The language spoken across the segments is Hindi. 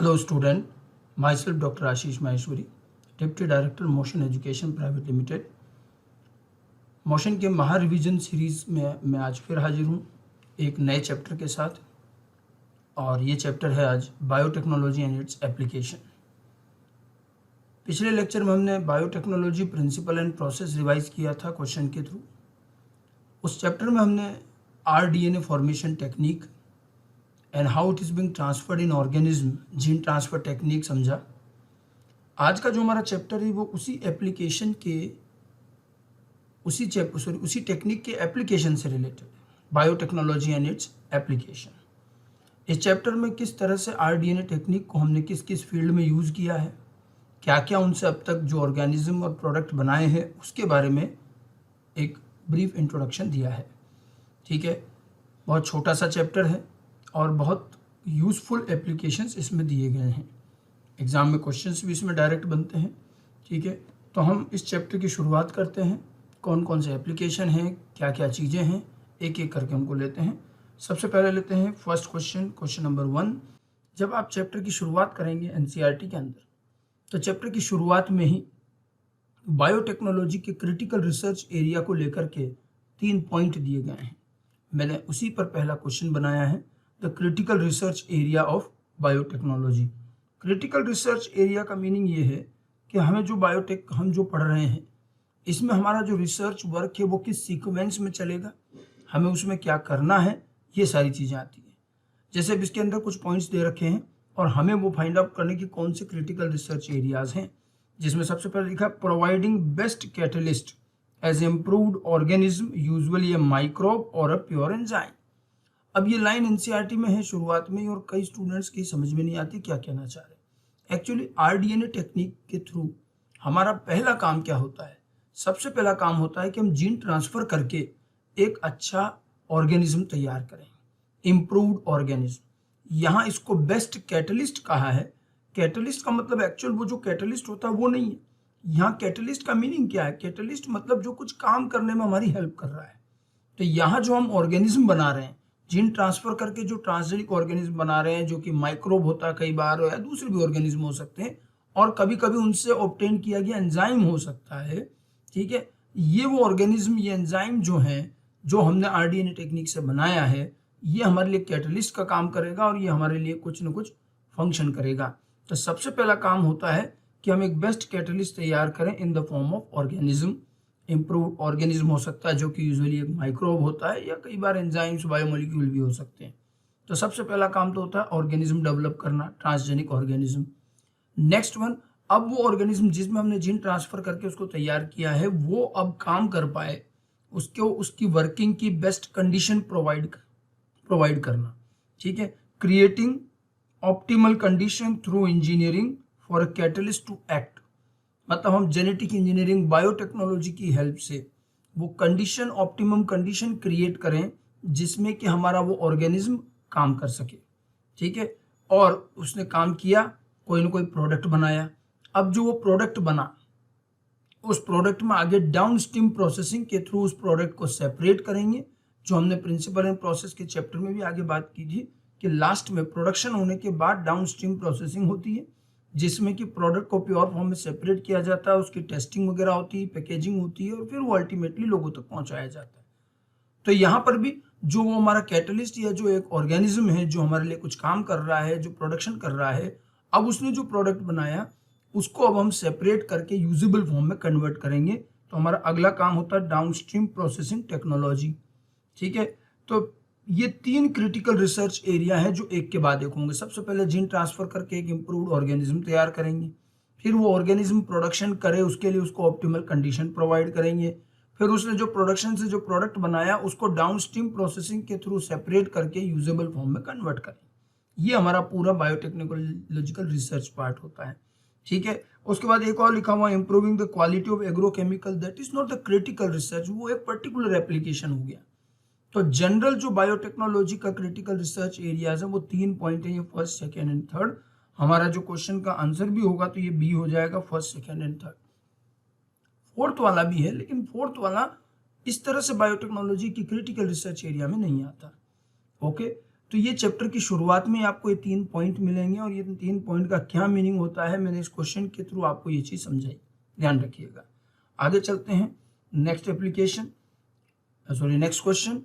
Hello student, myself Dr. Ashish Maheshwari, Deputy Director motion education private limited. Motion के महा रिवीजन सीरीज़ में मैं आज फिर हाजिर हूँ एक नए चैप्टर के साथ, और ये चैप्टर है आज बायोटेक्नोलॉजी एंड इट्स एप्लीकेशन। पिछले लेक्चर में हमने biotechnology principle and process revise किया था क्वेश्चन के थ्रू। उस चैप्टर में हमने RDNA formation technique and how it is being transferred in organism gene transfer technique समझा। आज का जो हमारा चैप्टर है वो उसी एप्लीकेशन के उसी टेक्निक के एप्लीकेशन से रिलेटेड है, बायोटेक्नोलॉजी एंड इट्स एप्लीकेशन। इस चैप्टर में किस तरह से RDNA टेक्निक को हमने किस किस फील्ड में यूज़ किया है, क्या क्या उनसे अब तक जो ऑर्गेनिज्म और प्रोडक्ट बनाए हैं उसके बारे में एक ब्रीफ इंट्रोडक्शन दिया है। ठीक है, बहुत छोटा सा चैप्टर है और बहुत यूज़फुल एप्लीकेशंस इसमें दिए गए हैं। एग्ज़ाम में क्वेश्चंस भी इसमें डायरेक्ट बनते हैं। ठीक है, तो हम इस चैप्टर की शुरुआत करते हैं। कौन कौन से एप्लीकेशन हैं, क्या क्या चीज़ें हैं, एक एक करके उनको लेते हैं। सबसे पहले लेते हैं फर्स्ट क्वेश्चन नंबर 1। जब आप चैप्टर की शुरुआत करेंगे NCERT के अंदर, तो चैप्टर की शुरुआत में ही बायोटेक्नोलॉजी के क्रिटिकल रिसर्च एरिया को लेकर के 3 पॉइंट दिए गए हैं। मैंने उसी पर पहला क्वेश्चन बनाया है, the critical research area of biotechnology. Critical research area का मीनिंग ये है कि हम जो पढ़ रहे हैं इसमें हमारा जो रिसर्च वर्क है वो किस सीक्वेंस में चलेगा, हमें उसमें क्या करना है, ये सारी चीज़ें आती हैं। जैसे अब इसके अंदर कुछ पॉइंट्स दे रखे हैं और हमें वो फाइंड आउट करने की कौन से क्रिटिकल रिसर्च एरियाज हैं, जिसमें सबसे पहले लिखा है providing best catalyst as improved organism usually a microbe और अ प्योर एंजाइम। अब ये लाइन NCERT में है शुरुआत में ही, और कई स्टूडेंट्स की समझ में नहीं आती क्या कहना चाह रहे। एक्चुअली RDNA टेक्निक के थ्रू हमारा पहला काम क्या होता है, सबसे पहला काम होता है कि हम जीन ट्रांसफ़र करके एक अच्छा ऑर्गेनिज्म तैयार करें, इम्प्रूव्ड ऑर्गेनिज्म। यहाँ इसको बेस्ट कैटलिस्ट कहा है। कैटलिस्ट का मतलब एक्चुअल वो जो कैटलिस्ट होता है वो नहीं है। यहाँ कैटलिस्ट का मीनिंग क्या है, कैटलिस्ट मतलब जो कुछ काम करने में हमारी हेल्प कर रहा है। तो यहाँ जो हम ऑर्गेनिज्म बना रहे हैं, जीन ट्रांसफर करके जो ट्रांसजेनिक ऑर्गेनिज्म बना रहे हैं, जो कि माइक्रोब होता है कई बार, या दूसरे भी ऑर्गेनिज्म हो सकते हैं, और कभी कभी उनसे ऑब्टेन किया गया एंजाइम हो सकता है। ठीक है, ये वो ऑर्गेनिज्म, ये एंजाइम जो हैं, जो हमने RDNA टेक्निक से बनाया है, ये हमारे लिए कैटलिस्ट का काम करेगा और ये हमारे लिए कुछ न कुछ फंक्शन करेगा। तो सबसे पहला काम होता है कि हम एक बेस्ट कैटलिस्ट तैयार करें in the form of organism. Improve organism हो सकता है जो कि यूजुअली एक माइक्रोब होता है, या कई बार एंजाइम्स बायोमोलिक्यूल भी हो सकते हैं। तो सबसे पहला काम तो होता है ऑर्गेनिज्म डेवलप करना, ट्रांसजेनिक ऑर्गेनिज्म। नेक्स्ट वन, अब वो ऑर्गेनिज्म जिसमें हमने जीन ट्रांसफर करके उसको तैयार किया है वो अब काम कर पाए, उसकी वर्किंग की बेस्ट कंडीशन प्रोवाइड करना। ठीक है, creating optimal condition through engineering for a catalyst to act. मतलब हम जेनेटिक इंजीनियरिंग बायोटेक्नोलॉजी की हेल्प से वो कंडीशन, ऑप्टिमम कंडीशन क्रिएट करें जिसमें कि हमारा वो ऑर्गेनिज्म काम कर सके। ठीक है, और उसने काम किया, कोई ना कोई प्रोडक्ट बनाया। अब जो वो प्रोडक्ट बना, उस प्रोडक्ट में आगे डाउन स्ट्रीम प्रोसेसिंग के थ्रू उस प्रोडक्ट को सेपरेट करेंगे, जो हमने प्रिंसिपल एंड प्रोसेस के चैप्टर में भी आगे बात की थी कि लास्ट में प्रोडक्शन होने के बाद डाउन स्ट्रीम प्रोसेसिंग होती है, जिसमें कि प्रोडक्ट को प्योर फॉर्म में सेपरेट किया जाता है, उसकी टेस्टिंग वगैरह होती है, पैकेजिंग होती है, और फिर वो अल्टीमेटली लोगों तक पहुंचाया जाता है। तो यहाँ पर भी जो वो हमारा कैटलिस्ट या जो एक ऑर्गेनिज्म है जो हमारे लिए कुछ काम कर रहा है, जो प्रोडक्शन कर रहा है, अब उसने जो प्रोडक्ट बनाया उसको अब हम सेपरेट करके यूजेबल फॉर्म में कन्वर्ट करेंगे। तो हमारा अगला काम होता है डाउनस्ट्रीम प्रोसेसिंग टेक्नोलॉजी। ठीक है, तो ये 3 क्रिटिकल रिसर्च एरिया है जो एक के बाद एक होंगे। सबसे पहले जीन ट्रांसफर करके एक इम्प्रूव्ड ऑर्गेनिज्म तैयार करेंगे, फिर वो ऑर्गेनिज्म प्रोडक्शन करे, उसके लिए उसको ऑप्टिमल कंडीशन प्रोवाइड करेंगे, फिर उसने जो प्रोडक्शन से जो प्रोडक्ट बनाया उसको डाउनस्ट्रीम प्रोसेसिंग के थ्रू सेपरेट करके यूजेबल फॉर्म में कन्वर्ट करें। ये हमारा पूरा बायोटेक्नोलॉजिकल रिसर्च पार्ट होता है। ठीक है, उसके बाद एक और लिखा हुआ improving the quality of agrochemical, that is not the critical research, वो एक पर्टिकुलर एप्लीकेशन हो गया। तो जनरल जो बायोटेक्नोलॉजी का क्रिटिकल रिसर्च एरियाज है वो 3 पॉइंट है, ये फर्स्ट, सेकेंड एंड थर्ड। हमारा जो क्वेश्चन का आंसर भी होगा तो ये बी हो जाएगा, first, second and third. Fourth वाला भी है, लेकिन फोर्थ वाला इस तरह से बायोटेक्नोलॉजी की क्रिटिकल रिसर्च एरिया में नहीं आता। ओके, तो ये चैप्टर की शुरुआत में आपको ये 3 पॉइंट मिलेंगे और ये 3 पॉइंट का क्या मीनिंग होता है मैंने इस क्वेश्चन के थ्रू आपको ये चीज़ समझाई, ध्यान रखिएगा। आगे चलते हैं next question.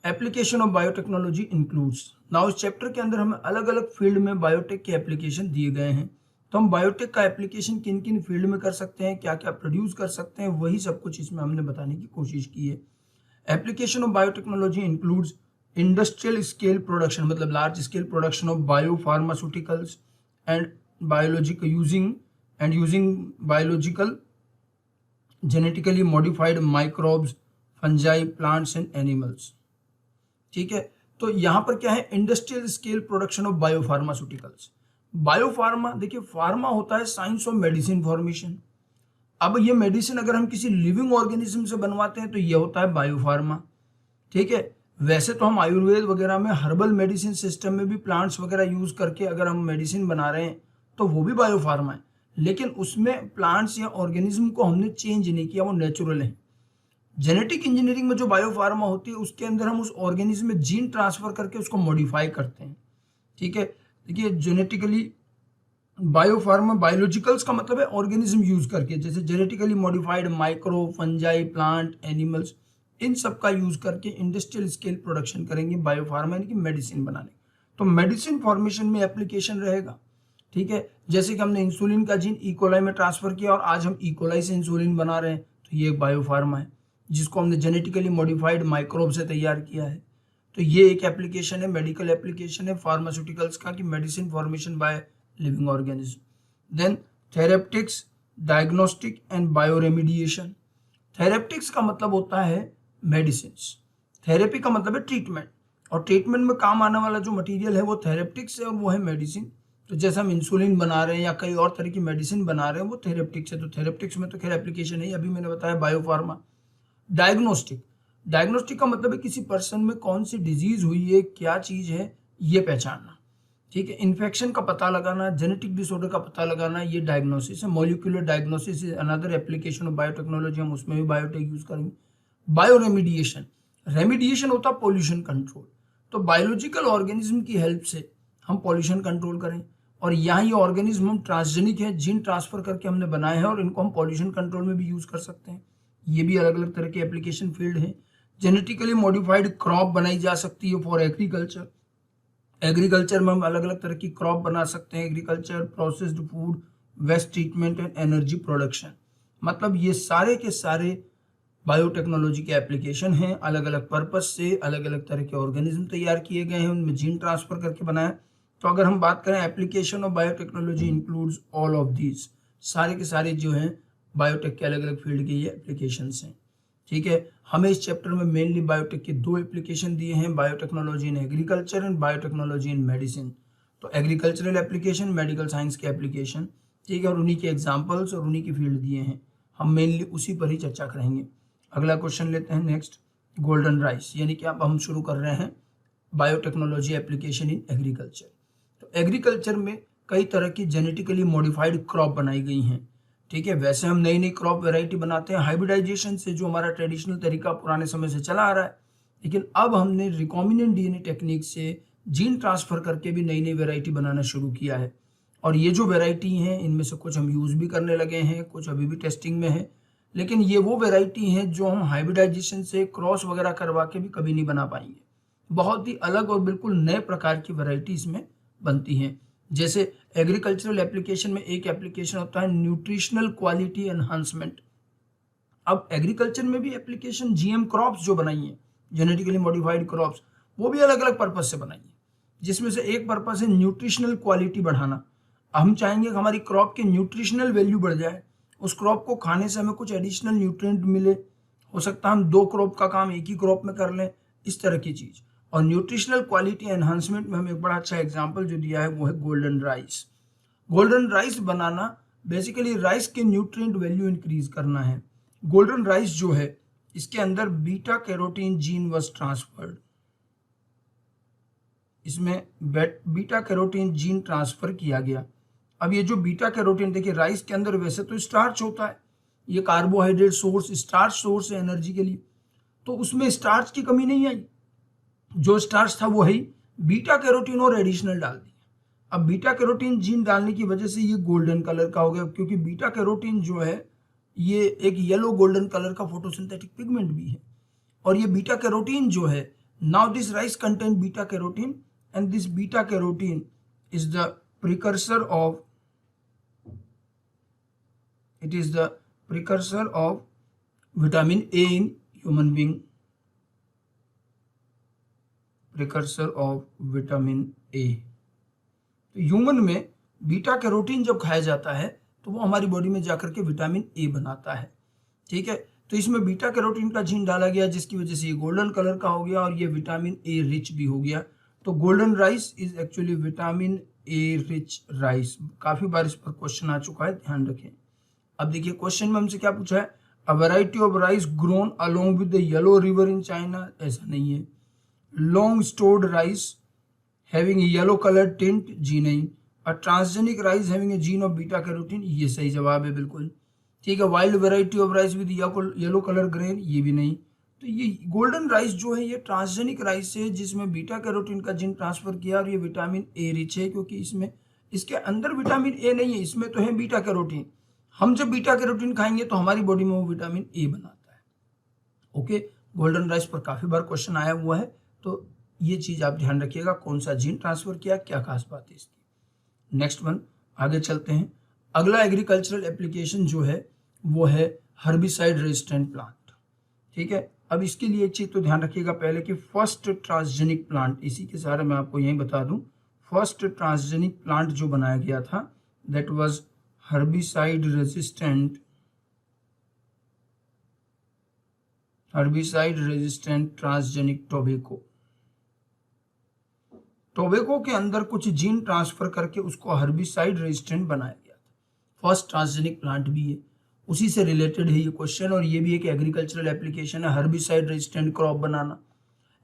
Application of biotechnology includes. Now इस चैप्टर के अंदर हमें अलग अलग फील्ड में बायोटेक के एप्लीकेशन दिए गए हैं, तो हम बायोटेक का एप्लीकेशन किन किन फील्ड में कर सकते हैं, क्या क्या प्रोड्यूस कर सकते हैं, वही सब कुछ इसमें हमने बताने की कोशिश की है। Application of biotechnology includes industrial scale production, मतलब large scale production of biopharmaceuticals and using biological genetically modified microbes, fungi, plants and animals. ठीक है, तो यहाँ पर क्या है, industrial scale production of biopharmaceuticals. Biopharma, देखिए फार्मा होता है साइंस ऑफ मेडिसिन फॉर्मेशन। अब ये मेडिसिन अगर हम किसी लिविंग ऑर्गेनिज्म से बनवाते हैं तो ये होता है बायोफार्मा। ठीक है, वैसे तो हम आयुर्वेद वगैरह में हर्बल मेडिसिन सिस्टम में भी प्लांट्स वगैरह यूज करके अगर हम मेडिसिन बना रहे हैं तो वो भी बायोफार्मा है, लेकिन उसमें प्लांट्स या ऑर्गेनिज्म को हमने चेंज नहीं किया, वो नेचुरल है। जेनेटिक इंजीनियरिंग में जो बायोफार्मा होती है उसके अंदर हम उस ऑर्गेनिज्म में जीन ट्रांसफर करके उसको मॉडिफाई करते हैं। ठीक है, देखिए जेनेटिकली बायोफार्मा, बायोलॉजिकल्स का मतलब है ऑर्गेनिज्म यूज करके, जैसे genetically modified micro, fungi, plant, animals, इन सब का यूज करके इंडस्ट्रियल स्केल प्रोडक्शन करेंगे बायोफार्मा, यानी कि मेडिसिन बनाने। तो मेडिसिन फॉर्मेशन में एप्लीकेशन रहेगा। ठीक है, जैसे कि हमने इंसुलिन का जीन इकोलाई में ट्रांसफर किया और आज हम इकोलाई से इंसुलिन बना रहे हैं, तो ये एक बायोफार्मा है जिसको हमने जेनेटिकली मॉडिफाइड माइक्रोब से तैयार किया है। तो ये एक एप्लीकेशन है, मेडिकल एप्लीकेशन है फार्मास्यूटिकल्स का, कि medicine formation by living organism. Then therapeutics, diagnostic and bioremediation. Therapeutics का मतलब होता है मेडिसिन, थेरेपी का मतलब है ट्रीटमेंट, और ट्रीटमेंट में काम आने वाला जो मटेरियल है वो थेरेप्टिक्स है और वो है मेडिसिन। तो जैसे हम इंसुलिन बना रहे हैं या कई और तरह की मेडिसिन बना रहे हैं वो थेरेप्टिक्स है। तो थेरेप्टिक्स में तो खैर एप्लीकेशन है, अभी मैंने बताया बायोफार्मा। डायग्नोस्टिक, डायग्नोस्टिक का मतलब है किसी पर्सन में कौन सी डिजीज हुई है, क्या चीज है, ये पहचानना। ठीक है, इन्फेक्शन का पता लगाना, जेनेटिक डिसऑर्डर का पता लगाना, ये डायग्नोसिस है। Molecular diagnosis is another application of biotechnology, हम उसमें भी बायोटेक यूज करेंगे। बायो रेमिडिएशन, रेमिडिएशन होता है पॉल्यूशन कंट्रोल। तो बायोलॉजिकल ऑर्गेनिज्म की हेल्प से हम पॉल्यूशन कंट्रोल करें, और यहाँ ये ऑर्गेनिज्म हम ट्रांसजेनिक है, जीन ट्रांसफर करके हमने बनाए हैं और इनको हम पॉल्यूशन कंट्रोल में भी यूज कर सकते हैं। ये भी अलग अलग तरह के एप्लीकेशन फील्ड है। जेनेटिकली मॉडिफाइड क्रॉप बनाई जा सकती है फॉर एग्रीकल्चर, एग्रीकल्चर में हम अलग अलग तरह की क्रॉप बना सकते हैं। Agriculture, processed food, waste treatment and energy production, मतलब ये सारे के सारे बायोटेक्नोलॉजी के एप्लीकेशन हैं। अलग अलग पर्पस से अलग अलग तरह के ऑर्गेनिज्म तैयार किए गए हैं, उनमें जीन ट्रांसफर करके बनाया। तो अगर हम बात करें application of biotechnology includes all of these, सारे के सारे जो हैं बायोटेक के अलग अलग फील्ड के ये एप्लीकेशंस हैं। ठीक है, हमें इस चैप्टर में मेनली बायोटेक के 2 एप्लीकेशन दिए हैं, biotechnology in agriculture and biotechnology in medicine. तो एग्रीकल्चरल एप्लीकेशन, मेडिकल साइंस के एप्लीकेशन, ठीक है, और उन्हीं के एग्जाम्पल्स और उन्हीं की फील्ड दिए हैं। हम मेनली उसी पर ही चर्चा करेंगे। अगला क्वेश्चन लेते हैं नेक्स्ट, गोल्डन राइस, यानी कि अब हम शुरू कर रहे हैं बायोटेक्नोलॉजी एप्लीकेशन इन एग्रीकल्चर। तो एग्रीकल्चर में कई तरह की जेनेटिकली मॉडिफाइड क्रॉप बनाई गई हैं। ठीक है, वैसे हम नई नई क्रॉप वैरायटी बनाते हैं हाइब्रिडाइजेशन से, जो हमारा ट्रेडिशनल तरीका पुराने समय से चला आ रहा है, लेकिन अब हमने रिकॉम्बिनेंट डीएनए टेक्निक से जीन ट्रांसफर करके भी नई नई वैरायटी बनाना शुरू किया है। और ये जो वैरायटी हैं इनमें से कुछ हम यूज़ भी करने लगे हैं, कुछ अभी भी टेस्टिंग में है, लेकिन ये वो वैरायटी हैं जो हम हाइब्रिडाइजेशन से क्रॉस वगैरह करवा के भी कभी नहीं बना पाएंगे। बहुत ही अलग और बिल्कुल नए प्रकार की वैरायटी इसमें बनती हैं। जैसे एग्रीकल्चरल एप्लीकेशन में एक एप्लीकेशन होता है न्यूट्रिशनल क्वालिटी एनहांसमेंट। अब एग्रीकल्चर में भी एप्लीकेशन जीएम क्रॉप्स जो बनाई है, जेनेटिकली मॉडिफाइड क्रॉप्स, वो भी अलग अलग पर्पज से बनाई है, जिसमें से एक पर्पज है न्यूट्रिशनल क्वालिटी बढ़ाना। हम चाहेंगे कि हमारी क्रॉप की न्यूट्रिशनल वैल्यू बढ़ जाए, उस क्रॉप को खाने से हमें कुछ एडिशनल न्यूट्रिएंट मिले, हो सकता है हम 2 क्रॉप का काम एक ही क्रॉप में कर लें, इस तरह की चीज़। और न्यूट्रिशनल क्वालिटी एनहांसमेंट में हमें एक बड़ा अच्छा एग्जांपल जो दिया है वो है गोल्डन राइस। गोल्डन राइस बनाना बेसिकली राइस के न्यूट्रिएंट वैल्यू इंक्रीज करना है। गोल्डन राइस जो है इसके अंदर beta carotene gene was transferred, इसमें बीटा कैरोटीन जीन ट्रांसफर किया गया। अब ये जो बीटा कैरोटीन, देखिए राइस के अंदर वैसे तो स्टार्च होता है, ये कार्बोहाइड्रेट सोर्स, स्टार्च सोर्स है एनर्जी के लिए, तो उसमें स्टार्च की कमी नहीं आई, जो स्टार्च था वो है ही, बीटा कैरोटीन और एडिशनल डाल दिया। अब बीटा कैरोटीन जीन डालने की वजह से ये गोल्डन कलर का हो गया, क्योंकि बीटा कैरोटीन जो है ये एक येलो गोल्डन कलर का फोटोसिंथेटिक पिगमेंट भी है। और ये बीटा कैरोटीन जो है, now this rice contain beta carotene and this beta carotene is the precursor of, it is the precursor of vitamin A in human being, precursor of vitamin A। तो ह्यूमन में बीटा कैरोटीन जब खाया जाता है तो वो हमारी बॉडी में जाकर के विटामिन ए बनाता है। ठीक है, तो इसमें बीटा कैरोटीन का जीन डाला गया जिसकी वजह से ये गोल्डन कलर का हो गया और ये विटामिन ए रिच भी हो गया। तो golden rice is actually vitamin A rich rice. काफी बार इस पर क्वेश्चन आ चुका है, ध्यान रखें। अब देखिए क्वेश्चन में हमसे क्या पूछा है, a variety of rice grown along with the Yellow River in China. ऐसा नहीं है। Long stored rice having yellow colour tint, जी नहीं। A transgenic rice having a gene of beta carotene, ये सही जवाब है बिल्कुल। ठीक है, wild variety of rice with yellow colour grain, ये भी नहीं। तो ये गोल्डन राइस जो है ये ट्रांसजेनिक राइस है जिसमें बीटा कैरोटीन का जीन ट्रांसफर किया और ये विटामिन ए रिच है, क्योंकि इसमें इसके अंदर विटामिन ए नहीं है, इसमें तो है बीटा कैरोटीन। हम जब बीटा कैरोटीन खाएंगे तो हमारी बॉडी में वो विटामिन ए बनाता है। ओके, गोल्डन राइस पर काफी बार क्वेश्चन आया हुआ है, तो ये चीज आप ध्यान रखिएगा, कौन सा जीन ट्रांसफर किया, क्या खास बात है इसकी। नेक्स्ट वन, आगे चलते हैं। अगला एग्रीकल्चरल एप्लीकेशन जो है वो है हर्बिसाइड रेजिस्टेंट प्लांट। ठीक है, अब इसके लिए एक चीज तो ध्यान रखिएगा पहले कि फर्स्ट ट्रांसजेनिक प्लांट, इसी के सारे मैं आपको यही बता दूं, फर्स्ट ट्रांसजेनिक प्लांट जो बनाया गया था that was herbicide resistant transgenic tobacco. Tobacco के अंदर कुछ जीन ट्रांसफर करके उसको हर्बिसाइड रेजिस्टेंट बनाया गया था। फर्स्ट ट्रांसजेनिक प्लांट भी है, उसी से रिलेटेड है ये क्वेश्चन, और ये भी एक एग्रीकल्चरल एप्लीकेशन है, हर्बिसाइड रेजिस्टेंट क्रॉप बनाना।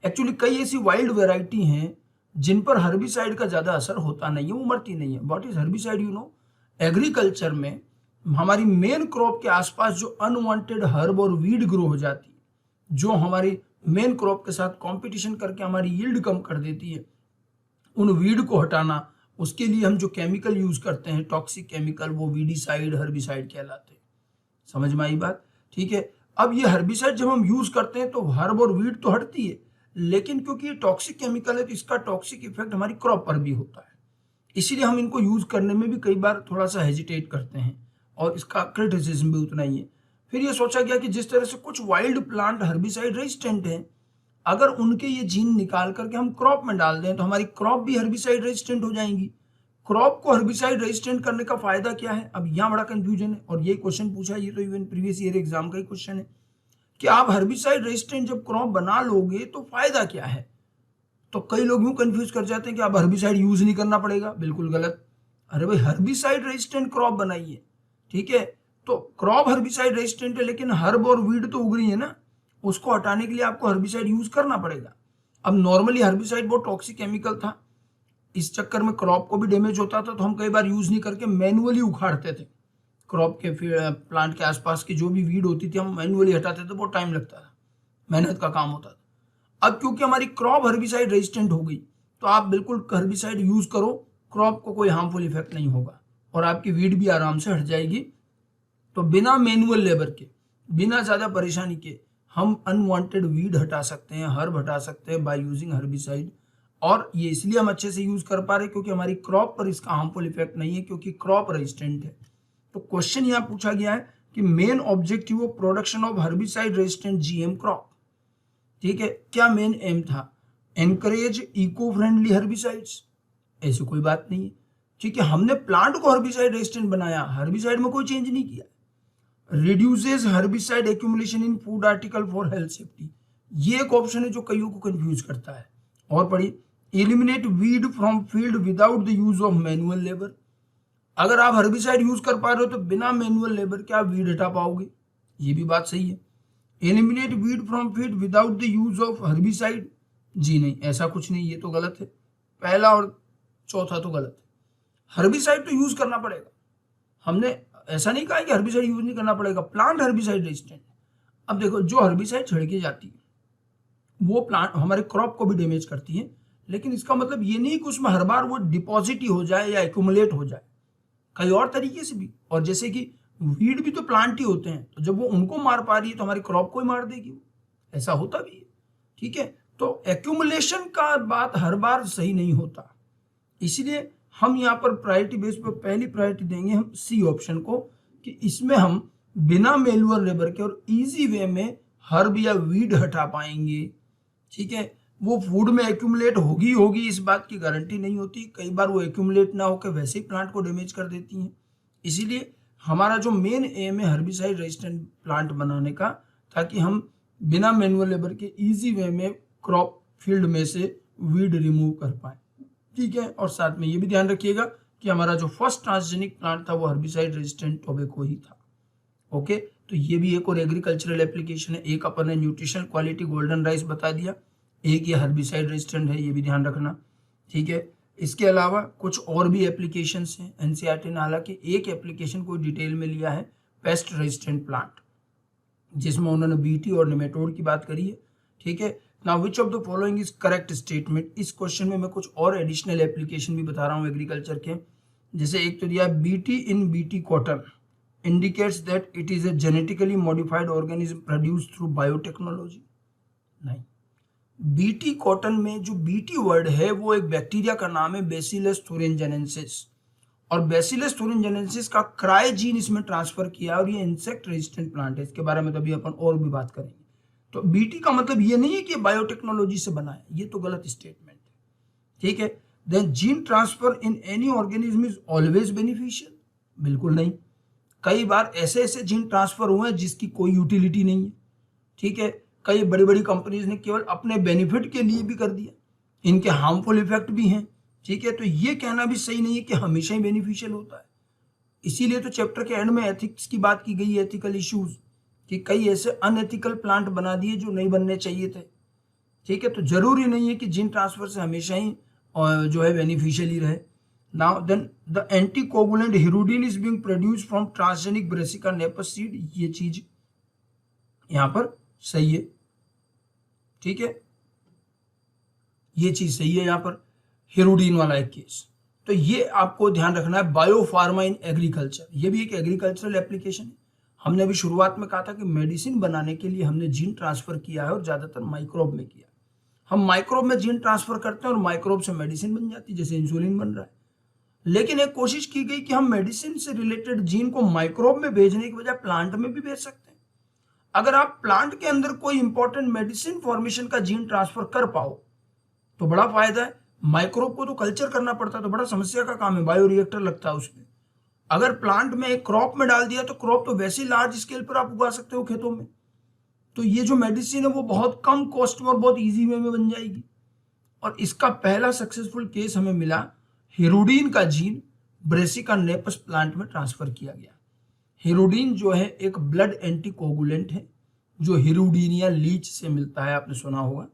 एक्चुअली कई ऐसी वाइल्ड वेराइटी हैं जिन पर हर्बिसाइड का ज्यादा असर होता नहीं है, वो मरती नहीं है। What is herbicide, you know. Agriculture में हमारी मेन क्रॉप के आसपास जो अनवांटेड हर्ब और वीड ग्रो हो जाती है, जो हमारी मेन क्रॉप के साथ कंपटीशन करके हमारी यील्ड कम कर देती है, उन वीड को हटाना, उसके लिए हम जो केमिकल यूज करते हैं टॉक्सिक केमिकल, वो वीडीसाइड हर्बिसाइड कहलाते हैं। समझ में आई बात। ठीक है, अब ये हर्बिसाइड जब हम यूज करते हैं तो हर्ब और वीड तो हटती है, लेकिन क्योंकि ये टॉक्सिक केमिकल है तो इसका टॉक्सिक इफेक्ट हमारी क्रॉप पर भी होता है, इसीलिए हम इनको यूज करने में भी कई बार थोड़ा सा हेजिटेट करते हैं और इसका क्रिटिसिज्म भी उतना ही है। फिर ये सोचा गया कि जिस तरह से कुछ वाइल्ड प्लांट हर्बिसाइड रेजिस्टेंट हैं, अगर उनके ये जीन निकाल करके हम क्रॉप में डाल दें तो हमारी क्रॉप भी हर्बिसाइड रेजिस्टेंट हो जाएंगी। क्रॉप को हर्बिसाइड रेजिस्टेंट करने का फायदा क्या है, अब यहाँ बड़ा कंफ्यूजन है, और ये क्वेश्चन पूछा, ये तो इवन प्रीवियस ईयर एग्जाम का ही क्वेश्चन है कि आप हर्बिसाइड रेजिस्टेंट जब क्रॉप बना लोगे तो फायदा क्या है। तो कई लोग यूं कंफ्यूज कर जाते हैं कि अब हर्बिसाइड यूज नहीं करना पड़ेगा, बिल्कुल गलत। अरे भाई, हर्बिसाइड रेजिस्टेंट क्रॉप बनाइए, ठीक है, तो क्रॉप हर्बिसाइड रेजिस्टेंट है लेकिन हर्ब और वीड तो उग रही है ना, उसको हटाने के लिए आपको हर्बिसाइड यूज करना पड़ेगा। अब नॉर्मली हर्बिसाइड बहुत टॉक्सिक केमिकल था, इस चक्कर में क्रॉप को भी डैमेज होता था, तो हम कई बार यूज नहीं करके मैनुअली उखाड़ते थे। क्रॉप के प्लांट के आसपास की जो भी वीड होती थी हम मैनुअली हटाते थे, बहुत टाइम लगता था, मेहनत का काम होता था। अब क्योंकि हमारी क्रॉप हर्बिसाइड रेजिस्टेंट हो गई तो आप बिल्कुल हर्बिसाइड यूज करो, क्रॉप को कोई हार्मफुल इफेक्ट नहीं होगा और आपकी वीड भी आराम से हट जाएगी। तो बिना मैनुअल लेबर के, बिना ज्यादा परेशानी के हम अनवांटेड वीड हटा सकते हैं, हर्ब हटा सकते हैं बाय यूजिंग हर्बिसाइड। और ये इसलिए हम अच्छे से यूज कर पा रहे क्योंकि हमारी क्रॉप पर इसका हार्मफुल इफेक्ट नहीं है, क्योंकि क्रॉप रेजिस्टेंट है। तो क्वेश्चन यहाँ पूछा गया है कि main objective of production of herbicide resistant GM crop. ठीक है, क्या मेन एम था, एनकरेज इको फ्रेंडली हर्बिसाइड्स, ऐसी कोई बात नहीं है। ठीक है, हमने प्लांट को हर्बिसाइड रेजिस्टेंट बनाया, हर्बिसाइड में कोई चेंज नहीं किया। Reduces herbicide accumulation in food article for health safety, ये एक ऑप्शन है जो कईयों को कंफ्यूज करता है। और पढ़िए, eliminate weed from field without the use of manual labour. अगर आप हर्बिसाइड यूज कर पा रहे हो तो बिना मैनुअल लेबर के आप वीड हटा पाओगे, ये भी बात सही है। Eliminate weed from field without the use of herbicide, जी नहीं, ऐसा कुछ नहीं, ये तो गलत है। पहला और चौथा तो गलत है। हर्बिसाइड तो यूज करना पड़ेगा, हमने ऐसा नहीं कहा कि हर्बिसाइड यूज नहीं करना पड़ेगा, प्लांट हर्बिसाइड रेजिस्टेंट। अब देखो, जो हर्बिसाइड छिड़की जाती है वो प्लांट हमारे क्रॉप को भी डैमेज करती है, लेकिन इसका मतलब ये नहीं कि उसमें हर बार वो डिपॉजिट ही हो जाए या एक्यूमुलेट हो जाए, कई और तरीके से भी। और जैसे कि वीड भी तो प्लांट ही होते हैं, तो जब वो उनको मार पा रही है तो हमारी क्रॉप को ही मार देगी वो, ऐसा होता भी है। ठीक है, तो एक्यूमुलेशन का बात हर बार सही नहीं होता, इसलिए हम यहाँ पर प्रायोरिटी बेस पर पहली प्रायोरिटी देंगे हम सी ऑप्शन को, कि इसमें हम बिना मैनुअल लेबर के और इजी वे में हर्ब या वीड हटा पाएंगे। ठीक है, वो फूड में एक्यूमुलेट होगी इस बात की गारंटी नहीं होती, कई बार वो एक्यूमुलेट ना होकर वैसे ही प्लांट को डैमेज कर देती हैं। इसीलिए हमारा जो मेन एम है हर्बिसाइड रेजिस्टेंट प्लांट बनाने का, ताकि हम बिना मैनुअल लेबर के इजी वे में क्रॉप फील्ड में से वीड रिमूव कर पाए। ठीक है, और साथ में ये भी ध्यान रखिएगा कि हमारा जो फर्स्ट ट्रांसजेनिक प्लांट था वो हर्बिसाइड रेजिस्टेंट टोबैको ही था। ओके, तो ये भी एक और एग्रीकल्चरल एप्लीकेशन है। एक अपन ने न्यूट्रिशनल क्वालिटी गोल्डन राइस बता दिया, एक ये हर्बिसाइड रेजिस्टेंट है, ये भी ध्यान रखना। ठीक है, इसके अलावा कुछ और भी एप्लीकेशंस हैं एनसीईआरटी ने हालांकि एक एप्लीकेशन को डिटेल में लिया है, पेस्ट रेजिस्टेंट प्लांट, जिसमें उन्होंने बीटी और नेमेटोड की बात करी है। ठीक है, now which of the following is correct statement. इस क्वेश्चन में मैं कुछ और एडिशनल एप्लीकेशन भी बता रहा हूँ एग्रीकल्चर के, जैसे एक तो दिया BT in BT cotton indicates that it is a genetically modified organism produced through biotechnology। नहीं, बीटी कॉटन में जो बीटी वर्ड है वो एक बैक्टीरिया का नाम है बैसिलस thuringiensis, और बैसिलस thuringiensis का क्राई जीन इसमें ट्रांसफर किया और ये इंसेक्ट रेजिस्टेंट प्लांट है। इसके बारे में तो अभी अपन और भी बात करेंगे। तो बीटी का मतलब ये नहीं है कि बायोटेक्नोलॉजी से बना है, ये तो गलत स्टेटमेंट है। ठीक है, then gene transfer in any organism is always beneficial, बिल्कुल नहीं। कई बार ऐसे ऐसे जीन ट्रांसफर हुए हैं जिसकी कोई यूटिलिटी नहीं है। ठीक है, कई बड़ी बड़ी कंपनीज ने केवल अपने बेनिफिट के लिए भी कर दिया, इनके हार्मफुल इफेक्ट भी हैं। ठीक है, तो ये कहना भी सही नहीं है कि हमेशा ही बेनिफिशियल होता है। इसीलिए तो चैप्टर के एंड में एथिक्स की बात की गई है, एथिकल इश्यूज, कि कई ऐसे अनएथिकल प्लांट बना दिए जो नहीं बनने चाहिए थे। ठीक है, तो जरूरी नहीं है कि जीन ट्रांसफर से हमेशा ही जो है बेनिफिशियल ही रहे। Now then the anticoagulant hirudin is being produced from transgenic Brassica napus seed, ये चीज यहां पर सही है। ठीक है, ये चीज सही है यहां पर, हिरुडीन वाला एक केस। तो ये आपको ध्यान रखना है। बायोफार्मा इन एग्रीकल्चर, ये भी एक एग्रीकल्चरल एप्लीकेशन है। हमने अभी शुरुआत में कहा था कि मेडिसिन बनाने के लिए हमने जीन ट्रांसफर किया है और ज्यादातर माइक्रोब में किया। हम माइक्रोब में जीन ट्रांसफर करते हैं और माइक्रोब से मेडिसिन बन जाती है, जैसे इंसुलिन बन रहा है। लेकिन एक कोशिश की गई कि हम मेडिसिन से रिलेटेड जीन को माइक्रोब में भेजने की बजाय प्लांट में भी भेज सकते हैं। अगर आप प्लांट के अंदर कोई इंपॉर्टेंट मेडिसिन फॉर्मेशन का जीन ट्रांसफर कर पाओ तो बड़ा फायदा है। माइक्रोब को तो कल्चर करना पड़ता है, तो बड़ा समस्या का काम है, बायोरिएक्टर लगता है उसमें। अगर प्लांट में एक क्रॉप में डाल दिया तो क्रॉप तो वैसे ही लार्ज स्केल पर आप उगा सकते हो खेतों में। तो ये जो मेडिसिन है वो बहुत कम कॉस्ट में और बहुत ईजी वे में बन जाएगी। और इसका पहला सक्सेसफुल केस हमें मिला, हिरुडीन का जीन ब्रेसिका नेपस प्लांट में ट्रांसफर किया गया। हिरुडीन जो है एक ब्लड एंटीकोगुलेंट है जो हिरुडीनिया लीच से मिलता है, आपने सुना होगा,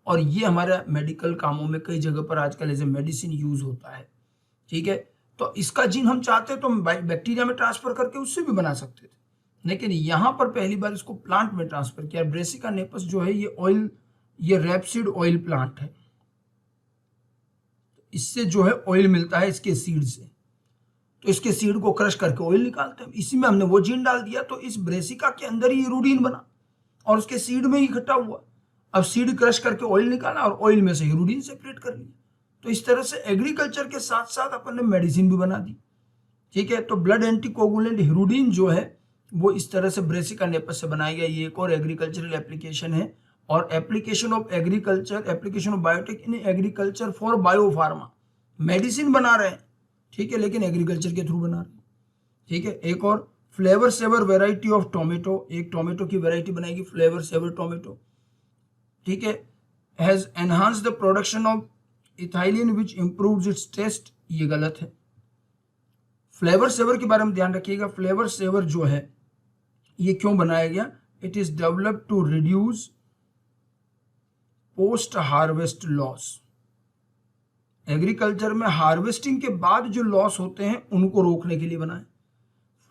और ये हमारे मेडिकल कामों में कई जगह पर आजकल एज ए मेडिसिन यूज होता है। ठीक है, तो इसका जीन हम चाहते तो बैक्टीरिया में ट्रांसफर करके उससे भी बना सकते थे, लेकिन यहां पर पहली बार इसको प्लांट में ट्रांसफर किया। ब्रेसिका नेपस जो है ये ऑयल, ये रैपसीड ऑयल प्लांट है, इससे जो है ऑयल मिलता है इसके सीड से, तो इसके सीड को क्रश करके ऑयल निकालते हैं। इसी में हमने वो जीन डाल दिया तो इस ब्रेसिका के अंदर ही हिरुडीन बना और उसके सीड में ही इकट्ठा हुआ। अब सीड क्रश करके ऑयल निकाला और ऑयल में से हिरुडीन सेपरेट कर लिया। तो इस तरह से एग्रीकल्चर के साथ साथ अपन ने मेडिसिन भी बना दी। ठीक है, तो ब्लड एंटीकोगुलेंट हिरुडीन जो है वो इस तरह से ब्रेसिका नेपस से बनाया गया। ये एक और एग्रीकल्चरल एप्लीकेशन है। और application of agriculture, application of biotech in agriculture for biopharma, medicine बना रहे हैं, ठीक है, लेकिन एग्रीकल्चर के थ्रू बना रहे हैं। ठीक है, एक और Flavr Savr variety of tomato, एक टोमेटो की वेराइटी बनाएगी फ्लेवर सेवर टोमेटो। ठीक है, has enhance the production of ethylene which improves its taste, ये गलत है। फ्लेवर सेवर के बारे में ध्यान रखिएगा। फ्लेवर सेवर जो है ये क्यों बनाया गया? It is developed to reduce post harvest loss. Agriculture में हार्वेस्टिंग के बाद जो लॉस होते हैं उनको रोकने के लिए बना है।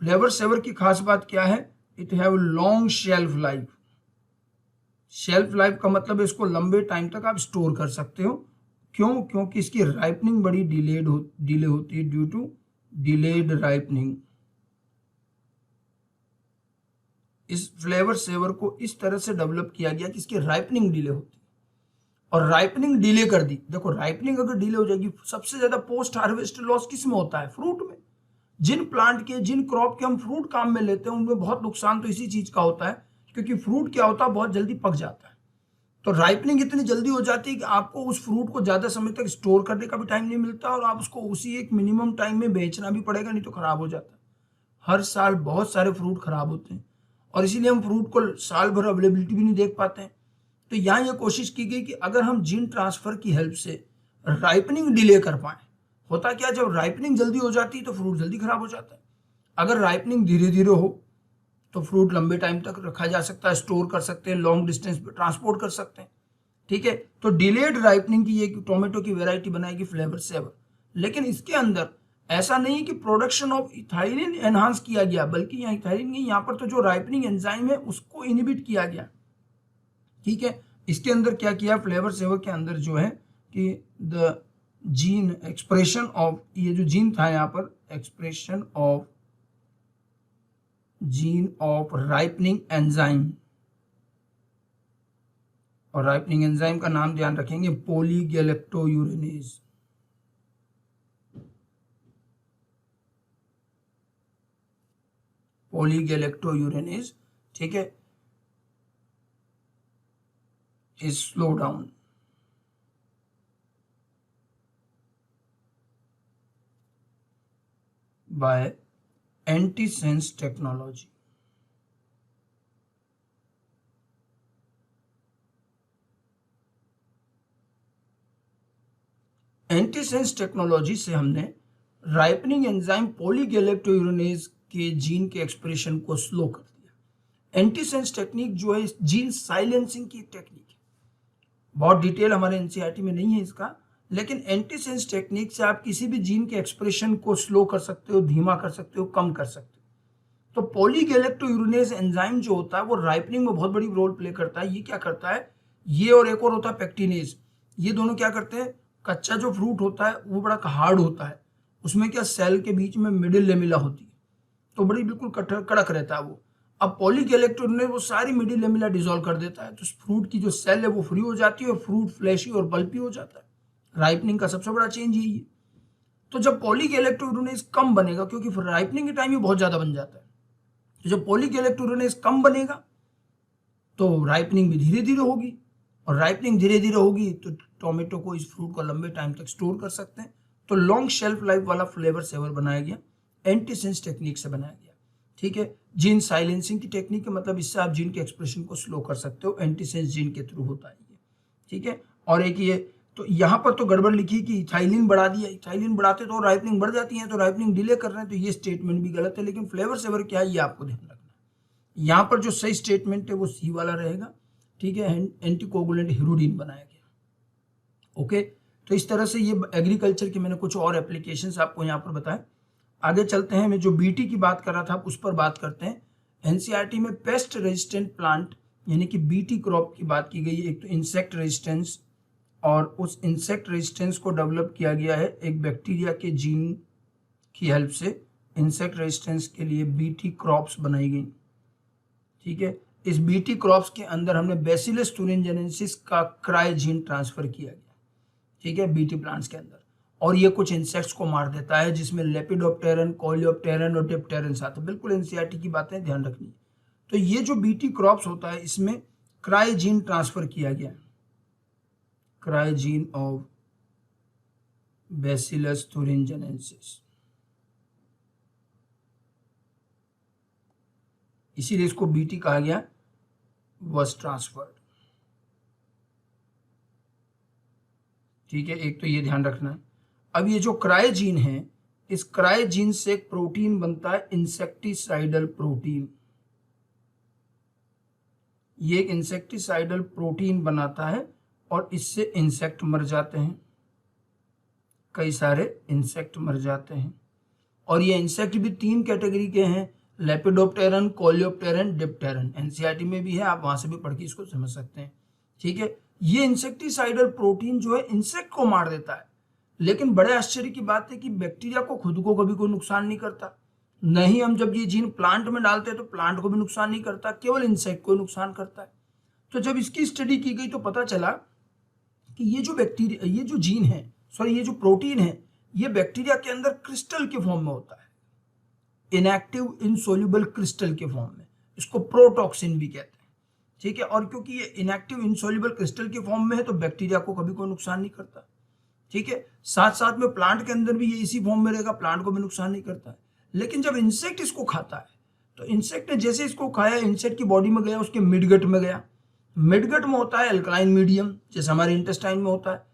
फ्लेवर सेवर की खास बात क्या है? It have long shelf life. Shelf life का मतलब है इसको लंबे टाइम तक आप स्टोर कर सकते हो, क्यों? क्योंकि इसकी राइपनिंग बड़ी डिले होती है, ड्यू टू डिलेड राइपनिंग। इस फ्लेवर सेवर को इस तरह से डेवलप किया गया कि इसकी राइपनिंग डिले होती है, और राइपनिंग डिले कर दी। देखो राइपनिंग अगर डिले हो जाएगी, सबसे ज्यादा पोस्ट हार्वेस्ट लॉस किस में होता है? फ्रूट में। जिन प्लांट के, जिन क्रॉप के हम फ्रूट काम में लेते हैं, उनमें बहुत नुकसान तो इसी चीज का होता है, क्योंकि फ्रूट क्या होता है, बहुत जल्दी पक जाता है। तो राइपनिंग इतनी जल्दी हो जाती है कि आपको उस फ्रूट को ज्यादा समय तक स्टोर करने का भी टाइम नहीं मिलता, और आप उसको उसी एक मिनिमम टाइम में बेचना भी पड़ेगा, नहीं तो खराब हो जाता है। हर साल बहुत सारे फ्रूट खराब होते हैं, और इसीलिए हम फ्रूट को साल भर अवेलेबिलिटी भी नहीं देख पाते हैं। तो यहाँ ये कोशिश की गई कि अगर हम जीन ट्रांसफर की हेल्प से राइपनिंग डिले कर पाए। होता क्या, जब राइपनिंग जल्दी हो जाती है तो फ्रूट जल्दी खराब हो जाता है। अगर राइपनिंग धीरे धीरे हो तो फ्रूट लंबे टाइम तक रखा जा सकता है, स्टोर कर सकते हैं, लॉन्ग डिस्टेंस पे ट्रांसपोर्ट कर सकते हैं। ठीक है, तो डिलेड राइपनिंग की ये टोमेटो की वेराइटी बनाएगी फ्लेवर सेवर। लेकिन इसके अंदर ऐसा नहीं कि प्रोडक्शन ऑफ इथाइलिन एनहांस किया गया, बल्कि यहाँ इथाइलिन नहीं, यहाँ पर तो जो राइपनिंग एंजाइम है उसको इनहिबिट किया गया। ठीक है, इसके अंदर क्या किया फ्लेवर सेवर के अंदर, जो है कि द जीन एक्सप्रेशन ऑफ, ये जो जीन था यहाँ पर, expression of gene of ripening enzyme, और राइपनिंग एंजाइम का नाम ध्यान रखेंगे, पॉलीगैलेक्टोयूरेनेज। पॉलीगैलेक्टोयूरेनेज, ठीक है, is slow down by antisense technology. Antisense technology से हमने राइपनिंग एंजाइम पॉलीगैलेक्टोयूरेनेज के जीन के एक्सप्रेशन को स्लो कर दिया। एंटीसेंस टेक्निक जो है जीन साइलेंसिंग की टेक्निक है, बहुत डिटेल हमारे एनसीईआरटी में नहीं है इसका, लेकिन एंटीसेंस टेक्निक से आप किसी भी जीन के एक्सप्रेशन को स्लो कर सकते हो, धीमा कर सकते हो, कम कर सकते हो। तो पॉलीगैलेक्टोयूरेनेज एंजाइम जो होता है वो राइपनिंग में बहुत बड़ी रोल प्ले करता है। ये क्या करता है, ये और एक और होता है पेक्टिनेज, ये दोनों क्या करते हैं, कच्चा जो फ्रूट होता है वो बड़ा हार्ड होता है, उसमें क्या सेल के बीच में मिडिल लेमिला होती है, तो बड़ी बिल्कुल कड़क रहता है वो। अब पॉलीगैलेक्टोयूरेनेज वो सारी मिडिल लेमिला डिसॉल्व कर देता है, तो फ्रूट की जो सेल है वो फ्री हो जाती है, और फ्रूट फ्लैशी और पल्पी हो जाता है। राइपनिंग का सबसे बड़ा चेंज यही है। तो जब पॉलीगैलेक्टोयूरेनेज कम बनेगा, क्योंकि राइपनिंग के टाइम ये बहुत ज्यादा बन जाता है, तो जब पॉलीगैलेक्टोयूरेनेज कम बनेगा तो राइपनिंग भी धीरे धीरे होगी, और राइपनिंग धीरे धीरे होगी तो टोमेटो को, इस फ्रूट को लंबे टाइम तक स्टोर कर सकते हैं। तो लॉन्ग शेल्फ लाइफ वाला फ्लेवर सेवर बनाया गया, एंटीसेंस टेक्निक से बनाया गया। ठीक है, जीन साइलेंसिंग की टेक्निक है, मतलब इससे आप जीन के एक्सप्रेशन को स्लो कर सकते हो, एंटीसेंस जीन के थ्रू होता है ये। ठीक है, और एक ये, तो यहाँ पर तो गड़बड़ लिखी कि इथाइलिन बढ़ा दिया, इथाइलिन बढ़ाते तो राइपनिंग बढ़ जाती है, तो राइपनिंग डिले कर रहे हैं, तो ये स्टेटमेंट भी गलत है। लेकिन फ्लेवर सेवर क्या है ये आपको ध्यान रखना है। यहाँ पर जो सही स्टेटमेंट है वो सी वाला रहेगा। ठीक है, एंटीकोगुलेंट हिरुडीन बनाया गया। ओके, तो इस तरह से ये एग्रीकल्चर के मैंने कुछ और एप्लीकेशंस आपको यहाँ पर बताए। आगे चलते हैं, मैं जो बीटी की बात कर रहा था उस पर बात करते हैं। एनसीईआरटी में पेस्ट रेजिस्टेंट प्लांट यानी कि बीटी क्रॉप की बात की गई है। एक तो इंसेक्ट रेजिस्टेंस, और उस इंसेक्ट रेजिस्टेंस को डेवलप किया गया है एक बैक्टीरिया के जीन की हेल्प से। इंसेक्ट रेजिस्टेंस के लिए बीटी क्रॉप्स बनाई गई। ठीक है, इस बीटी क्रॉप्स के अंदर हमने बैसिलस thuringiensis का क्राई जीन ट्रांसफर किया गया। ठीक है, बीटी प्लांट्स के अंदर, और ये कुछ इंसेक्ट्स को मार देता है, जिसमें लेपिडोप्टेरन, कोलियोप्टेरन और डिप्टेरन आते हैं। बिल्कुल एनसीईआरटी की बातें ध्यान रखनी है। तो ये जो बीटी क्रॉप्स होता है इसमें क्राई जीन ट्रांसफर किया गया, cry gene of bacillus thuringiensis, इसीलिए इसको बीटी कहा गया, वॉज ट्रांसफर्ड। ठीक है, एक तो ये ध्यान रखना है। अब ये जो क्राई जीन है, इस क्राई जीन से एक प्रोटीन बनता है, इंसेक्टिसाइडल प्रोटीन। ये एक इंसेक्टिसाइडल प्रोटीन बनाता है, और इससे इंसेक्ट मर जाते हैं, कई सारे इंसेक्ट मर जाते हैं। और ये इंसेक्ट भी 3 कैटेगरी के हैं, लेपिडोप्टेरन, कोलियोप्टेरन, डिप्टेरन। एनसीईआरटी में भी है, आप वहां से भी पढ़ के इसको समझ सकते हैं। ठीक है, ये इंसेक्टिसाइडल प्रोटीन जो है इंसेक्ट को मार देता है, लेकिन बड़े आश्चर्य की बात है कि बैक्टीरिया को खुद को कभी कोई नुकसान नहीं करता। नहीं, हम जब ये जीन प्लांट में डालते हैं तो प्लांट को भी नुकसान नहीं करता, केवल इंसेक्ट को नुकसान करता है। तो जब इसकी स्टडी की गई तो पता चला कि ये जो बैक्टीरिया, ये जो जीन है, सॉरी ये जो प्रोटीन है, ये बैक्टीरिया के अंदर क्रिस्टल के फॉर्म में होता है, इनएक्टिव इनसोल्यूबल क्रिस्टल के फॉर्म में। इसको प्रोटॉक्सिन भी कहते हैं, ठीक है। और क्योंकि ये इनएक्टिव इनसोल्यूबल क्रिस्टल के फॉर्म में है तो बैक्टीरिया को कभी कोई नुकसान नहीं करता, ठीक है। साथ साथ में प्लांट के अंदर भी ये इसी फॉर्म में रहेगा, प्लांट को भी नुकसान नहीं करता है। लेकिन जब इंसेक्ट इसको खाता है तो इंसेक्ट ने जैसे इसको खाया, इंसेक्ट की बॉडी में गया, उसके मिडगट में गया। मिडगट में होता है एल्कलाइन मीडियम, जैसे हमारे इंटेस्टाइन में होता है।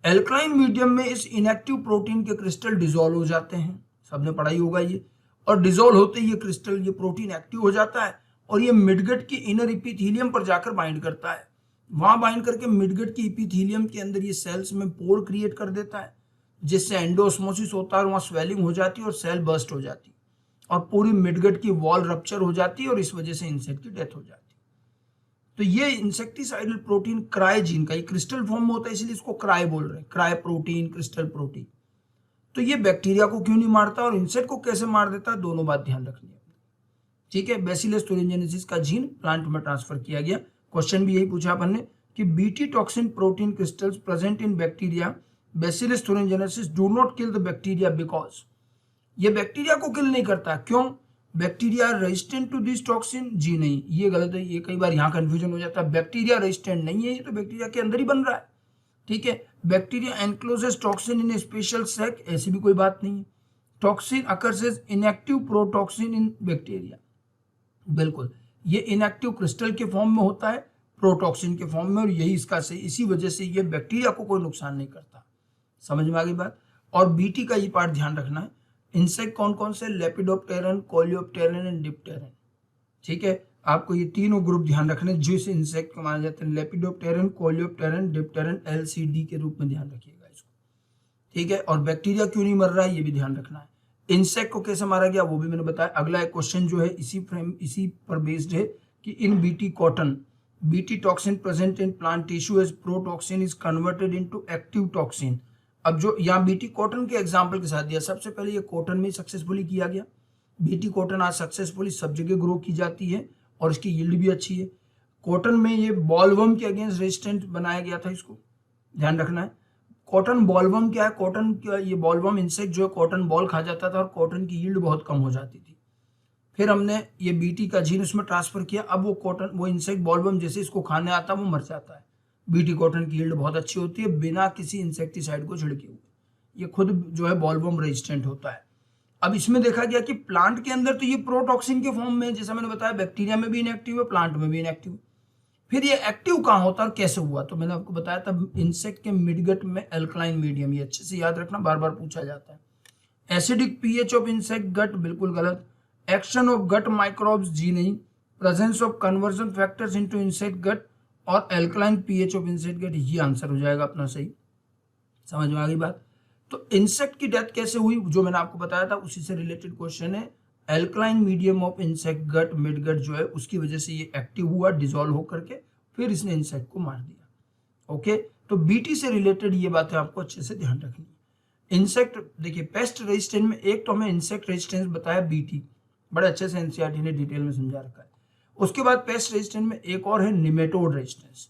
एल्कलाइन मीडियम में इस इनएक्टिव प्रोटीन के क्रिस्टल डिसॉल्व हो जाते हैं, सबने पढ़ाई होगा ये। और डिसॉल्व होते ही ये क्रिस्टल, ये प्रोटीन एक्टिव हो जाता है और ये मिडगट की इनर इपिथेलियम पर जाकर बाइंड करता है। वहां बाइंड करके मिडगट की इपिथेलियम के अंदर ये सेल्स में पोर क्रिएट कर देता है, जिससे एंडोस्मोसिस होता है और वहां स्वेलिंग हो जाती है और सेल बर्स्ट हो जाती है और पूरी मिडगट की वॉल रप्चर हो जाती है और इस वजह से इंसेक्ट की डेथ हो जाती है। तो ये इंसेक्टिसाइडल प्रोटीन क्राई जीन का, ये क्रिस्टल फॉर्म में होता है, इसलिए इसको क्राई बोल रहे हैं, क्राई प्रोटीन, क्रिस्टल प्रोटीन। तो ये बैक्टीरिया को क्यों नहीं मारता और इंसेक्ट को कैसे मार देता है, दोनों बात ध्यान रखनी है, ठीक है। बैसिलस thuringiensis का जीन प्लांट में ट्रांसफर किया गया। क्वेश्चन भी यही पूछा अपन ने कि BT toxin protein crystals present in bacteria Bacillus thuringiensis do not kill the bacteria because, ये बैक्टीरिया को किल नहीं करता, क्यों? Bacteria resistant to this toxin, जी नहीं, ये गलत है। ये कई बार यहाँ कंफ्यूजन हो जाता है, बैक्टीरिया रेजिस्टेंट नहीं है, ये तो बैक्टीरिया के अंदर ही बन रहा है, ठीक है। Bacteria encloses toxin in special sac, ऐसी भी कोई बात नहीं है। Toxin occurs as inactive protoxin in bacteria, बिल्कुल, ये इनएक्टिव क्रिस्टल के फॉर्म में होता है, प्रोटॉक्सिन के फॉर्म में, और यही इसका से, इसी वजह से ये बैक्टीरिया को कोई नुकसान नहीं करता। समझ में आ गई बात। और बीटी का ये पार्ट ध्यान रखना है। इंसेक्ट कौन कौन से? लेपिडोप्टेरन, कोलियोप्टेरन एंड डिप्टेरन, ठीक है। आपको ये तीनों ग्रुप ध्यान रखने जो इस इंसेक्ट को माने जाते हैं, लेपिडोप्टेरन, कोलियोप्टेरन, डिप्टेरन, LCD के रूप में ध्यान रखिएगा इसको, ठीक है। और बैक्टीरिया क्यों नहीं मर रहा है ये भी ध्यान रखना है। इंसेक्ट को कैसे मारा गया वो भी मैंने बताया। अगला एक क्वेश्चन जो है इसी पर बेस्ड है कि in BT cotton, BT toxin present in plant tissue as protoxin is converted into active toxin. अब जो यहाँ बीटी कॉटन के एग्जांपल के साथ दिया, सबसे पहले ये कॉटन में सक्सेसफुली किया गया। बीटी कॉटन आज सक्सेसफुली सब जगह ग्रो की जाती है और इसकी यील्ड भी अच्छी है। कॉटन में ये बॉलवर्म के अगेंस्ट रेजिस्टेंट बनाया गया था, इसको ध्यान रखना है। कॉटन बॉलवर्म क्या है? कॉटन का ये बॉलवर्म इंसेक्ट जो है कॉटन बॉल खा जाता था और कॉटन की यील्ड बहुत कम हो जाती थी। फिर हमने ये बीटी का जीन उसमें ट्रांसफर किया। अब वो कॉटन, वो इंसेक्ट बॉलवर्म जैसे इसको खाने आता है वो मर जाता है। बीटी कॉटन की यील्ड बहुत अच्छी होती है बिना किसी इंसेक्टिसाइड को छिड़के हुए। ये खुद जो है बॉलवर्म रेजिस्टेंट होता है। अब इसमें देखा गया कि प्लांट के अंदर तो ये प्रोटॉक्सिन के फॉर्म में, जैसा मैंने बताया, बैक्टीरिया में भी इनएक्टिव है, प्लांट में भी इनएक्टिव है। फिर ये एक्टिव कहाँ होता है और कैसे हुआ? तो मैंने आपको बताया था इंसेक्ट के मिडगट में एल्कलाइन मीडियम, ये अच्छे से याद रखना, बार बार पूछा जाता है। Acidic pH of insect gut, बिल्कुल गलत। एक्शन ऑफ गट माइक्रोब्स, जी नहीं। Presence of conversion factors into insect gut और alkaline pH of insect gut, ये आंसर हो जाएगा अपना सही। समझ में आ गई बात। तो इंसेक्ट की डेथ कैसे हुई जो मैंने आपको बताया था उसी से रिलेटेड क्वेश्चन है। Alkaline medium of insect gut, midgut जो है उसकी वजह से ये एक्टिव हुआ डिसॉल्व होकर के, फिर इसने इंसेक्ट को मार दिया। ओके, तो बीटी से रिलेटेड ये बातें आपको अच्छे से ध्यान रखनी है। इंसेक्ट देखिए, पेस्ट रेजिस्टेंस में एक तो हमें इंसेक्ट रेजिस्टेंस बताया बीटी, बड़े अच्छे से एनसीईआरटी ने डिटेल में समझा रखा है। उसके बाद पेस्ट रेजिस्टेंस में एक और है निमेटोड रेजिस्टेंस,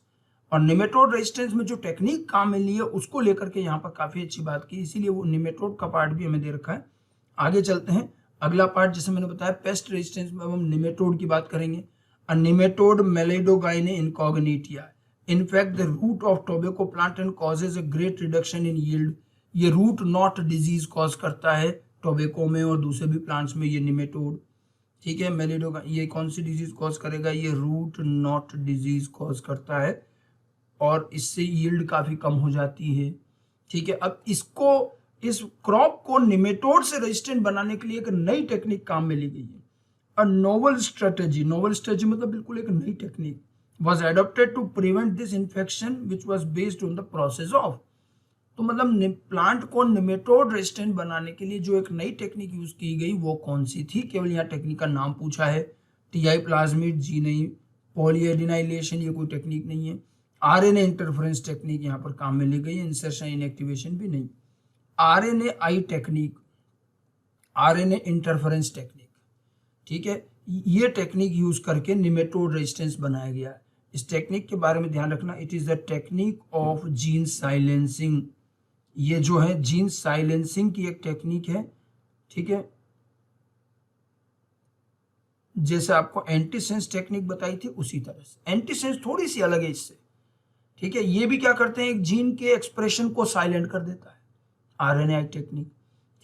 और निमेटोड रेजिस्टेंस में जो टेक्निक काम में ली है उसको लेकर के यहाँ पर काफी अच्छी बात की, इसीलिए वो निमेटोड का पार्ट भी हमें दे रखा है। आगे चलते हैं, अगला पार्ट जैसे मैंने बताया पेस्ट रेजिस्टेंस में हम निमेटोड की बात करेंगे। A nematode Melidogyne incognita infect the root of tobacco plant and causes a great reduction in yield। ये रूट नॉट डिजीज कॉज करता है टोबैको में और दूसरे भी प्लांट्स में ये निमेटोड, ठीक है। मेलिडोगाइने ये कौन सी डिजीज कॉज करेगा? ये रूट नॉट डिजीज कॉज करता है और इससे यील्ड काफी कम हो जाती है, ठीक है। अब इसको, इस क्रॉप को निमेटोड से रेजिस्टेंट बनाने के लिए एक नई टेक्निक काम में ली गई है। A novel strategy मतलब बिल्कुल एक नई technique was adopted to prevent this infection which was based on the process of। तो मतलब प्लांट को निमेटोड रेजिस्टेंट बनाने के लिए जो एक नई टेक्निक यूज की गई वो कौन सी थी? केवल यहाँ टेक्निक का नाम पूछा है। टीआई प्लाज्मिड, जी नहीं। पॉलीएडिनाइलेशन, ये कोई टेक्निक नहीं है। आरएनए इंटरफेरेंस टेक्निक यहाँ पर काम में ली गई है, इंसर्शन इनएक्टिवेशन भी नहीं। RNA technique, RNA interference technique, ठीक है, ये टेक्निक यूज करके निमेटोड रेजिस्टेंस बनाया गया है। इस टेक्निक के बारे में ध्यान रखना, it is the technique of gene silencing. ये जो है जीन साइलेंसिंग की एक टेक्निक है, ठीक है, जैसे आपको एंटीसेंस टेक्निक बताई थी उसी तरह से। एंटीसेंस थोड़ी सी अलग है इससे, ठीक है। ये भी क्या करते हैं, एक जीन के एक्सप्रेशन को साइलेंट कर देता है, आरएनए टेक्निक,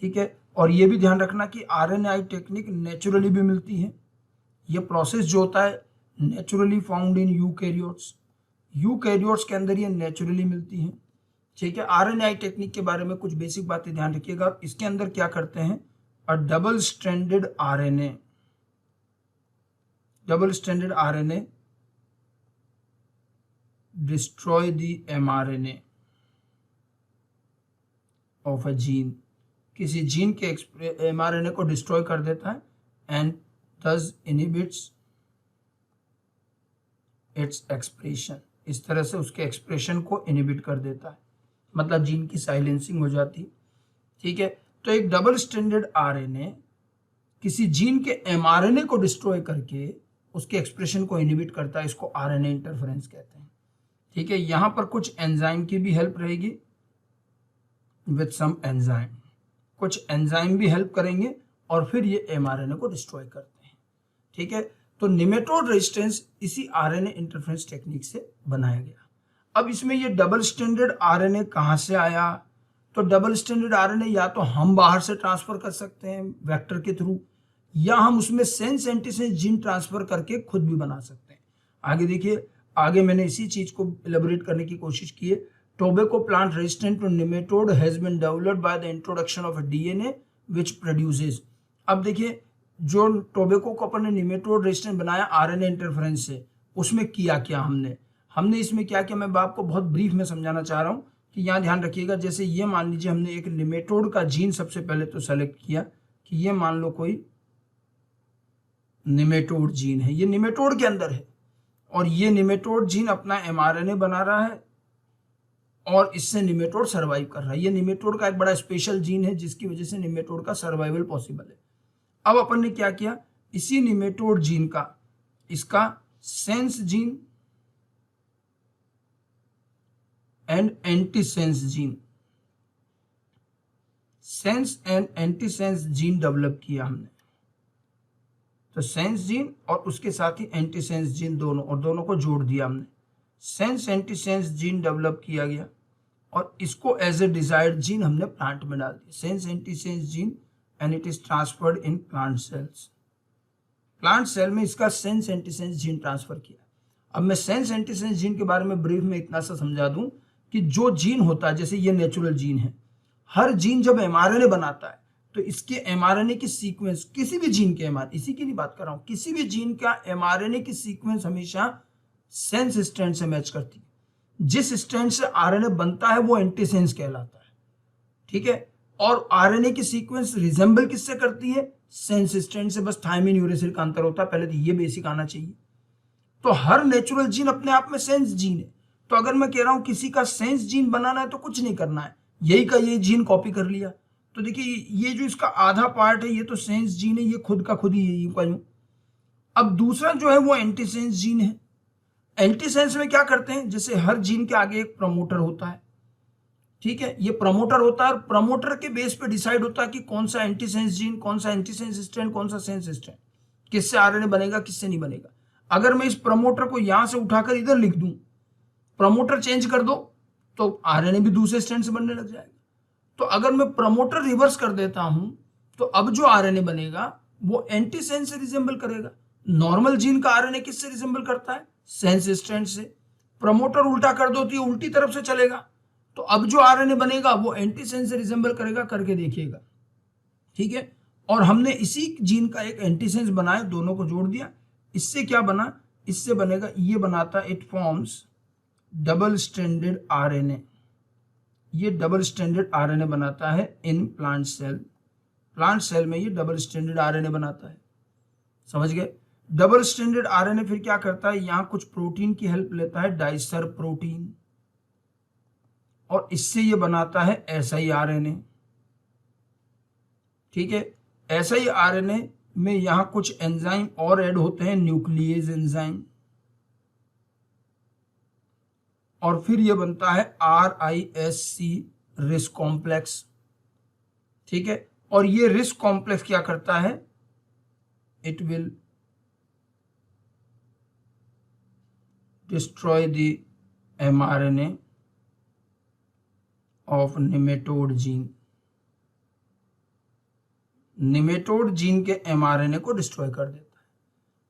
ठीक है। और ये भी ध्यान रखना कि आरएनए टेक्निक नेचुरली भी मिलती है। ये प्रोसेस जो होता है naturally found in eukaryotes, eukaryotes के अंदर ये नेचुरली मिलती है, ठीक है। आरएनए टेक्निक के बारे में कुछ बेसिक बातें ध्यान रखिएगा। इसके अंदर क्या करते हैं, अ double stranded RNA, double stranded RNA destroy the mRNA of a gene, किसी जीन के एमआरएनए को डिस्ट्रॉय कर देता है and thus inhibits its expression, इस तरह से उसके एक्सप्रेशन को इनहिबिट कर देता है, मतलब जीन की साइलेंसिंग हो जाती है, ठीक है। तो एक डबल स्ट्रैंडेड आरएनए किसी जीन के एमआरएनए को डिस्ट्रॉय करके उसके एक्सप्रेशन को इनहिबिट करता है, इसको आरएनए इंटरफेरेंस कहते हैं, ठीक है। यहां पर कुछ एंजाइम की भी हेल्प रहेगी, विथ सम एंजाइम, कुछ एंजाइम भी हेल्प करेंगे और फिर ये एमआरएनए को डिस्ट्रॉय करते हैं, ठीक है। तो निमेटोड रेजिस्टेंस इसी आरएनए इंटरफेरेंस टेक्निक से बनाया गया। अब इसमें ये डबल स्ट्रैंडेड आरएनए कहां से आया, तो डबल स्ट्रैंडेड आरएनए या तो हम बाहर से ट्रांसफर कर सकते हैं वेक्टर के थ्रू, या हम उसमें सेंस एंटीसेंस जीन ट्रांसफर करके खुद भी बना सकते हैं। आगे देखिए, आगे मैंने इसी चीज को एलेबोरेट करने की कोशिश की है। Tobacco plant resistant to nematode has been developed by the introduction of a DNA which produces. अब देखिए, जो टोबैको को अपन ने निमेटोड रेजिस्टेंट बनाया आरएनए इंटरफेरेंस से, उसमें किया क्या हमने इसमें क्या किया, मैं आपको बहुत ब्रीफ में समझाना चाह रहा हूं कि यहाँ ध्यान रखिएगा। जैसे ये मान लीजिए हमने एक निमेटोड का जीन सबसे पहले तो सेलेक्ट किया कि ये मान लो कोई निमेटोड जीन है, ये निमेटोड के अंदर है और ये निमेटोड जीन अपना एमआरएनए बना रहा है और इससे निमेटोड सर्वाइव कर रहा है। ये निमेटोड का एक बड़ा स्पेशल जीन है जिसकी वजह से निमेटोड का सर्वाइवल पॉसिबल है। अब अपन ने क्या किया, इसी निमेटोड जीन का, इसका sense gene and antisense gene, sense and antisense gene develop किया हमने। तो सेंस जीन और उसके साथ ही एंटीसेंस जीन दोनों, और दोनों को जोड़ दिया हमने, सेंस एंटीसेंस जीन डेवलप किया गया और इसको एज ए डिजायर्ड जीन हमने प्लांट में डाल दिया, sense antisense gene, and it is transferred in plant cells. Plant cell में इसका सेंस एंटीसेंस जीन ट्रांसफर किया। अब मैं सेंस एंटीसेंस जीन के बारे में ब्रीफ में इतना सा समझा दूं कि जो जीन होता है, जैसे ये नेचुरल जीन है, हर जीन जब एमआरएनए बनाता है तो इसके एमआरएनए की सीक्वेंस, किसी भी जीन के एमआरएनए, इसी की नहीं बात कर रहा हूं, किसी भी जीन का एमआरएनए की सीक्वेंस हमेशा सेंस स्ट्रैंड से मैच करती है। जिस स्ट्रैंड से आरएनए बनता है वो एंटीसेंस कहलाता है, ठीक है। और आरएनए की सीक्वेंस रिजेंबल किससे करती है, सेंस स्ट्रैंड से। बस थायमिन यूरेसिल का अंतर होता है, पहले तो ये बेसिक आना चाहिए। तो हर नेचुरल जीन अपने आप में सेंस जीन है। तो अगर मैं कह रहा हूं किसी का सेंस जीन बनाना है तो कुछ नहीं करना है, यही का ये जीन कॉपी कर लिया। तो देखिए ये जो इसका आधा पार्ट है ये तो सेंस जीन है, ये खुद का खुद ही है। अब दूसरा जो है वो एंटीसेंस जीन है। एंटीसेंस में क्या करते हैं, जैसे हर जीन के आगे एक प्रमोटर होता है, ठीक है। ये प्रमोटर होता है और प्रमोटर के बेस पे डिसाइड होता है कि कौन सा एंटीसेंस जीन, कौन सा एंटीसेंस स्ट्रैंड, कौन सा सेंस स्ट्रैंड, किससे आरएनए बनेगा, किससे नहीं बनेगा। अगर मैं इस प्रमोटर को यहां से उठाकर इधर लिख दूं, प्रमोटर चेंज कर दो तो आरएनए भी दूसरे स्ट्रैंड से बनने लग जाएगा। तो अगर मैं प्रमोटर रिवर्स कर देता हूं तो अब जो आरएनए बनेगा वो एंटीसेंस से रिजेंबल करेगा। नॉर्मल जीन का आरएनए किससे रिजेंबल करता है, सेंस स्ट्रैंड से। प्रमोटर उल्टा कर दो तो ये उल्टी तरफ से चलेगा, तो अब जो आरएनए बनेगा वो एंटीसेंस से रिजेंबल करेगा, करके देखिएगा, ठीक है। और हमने इसी जीन का एक एंटीसेंस बनाया, दोनों को जोड़ दिया। इससे क्या बना, इससे बनेगा, ये बनाता, it forms double stranded RNA. ये डबल स्ट्रैंडेड आरएनए बनाता है in plant cell. Plant cell में ये डबल स्ट्रैंडेड आरएनए बनाता है, समझ गए। डबल स्ट्रैंडेड आरएनए फिर क्या करता है, यहां कुछ प्रोटीन की हेल्प लेता है, डाइसर प्रोटीन, और इससे ये बनाता है siRNA। ठीक है, siRNA में यहां कुछ एंजाइम और ऐड होते हैं, न्यूक्लियेज एंजाइम, और फिर ये बनता है RISC रिस्क कॉम्प्लेक्स। ठीक है, और ये रिस्क कॉम्प्लेक्स क्या करता है, it will destroy the mRNA of nematode gene. Nematode gene के mRNA को डिस्ट्रॉय कर देता है,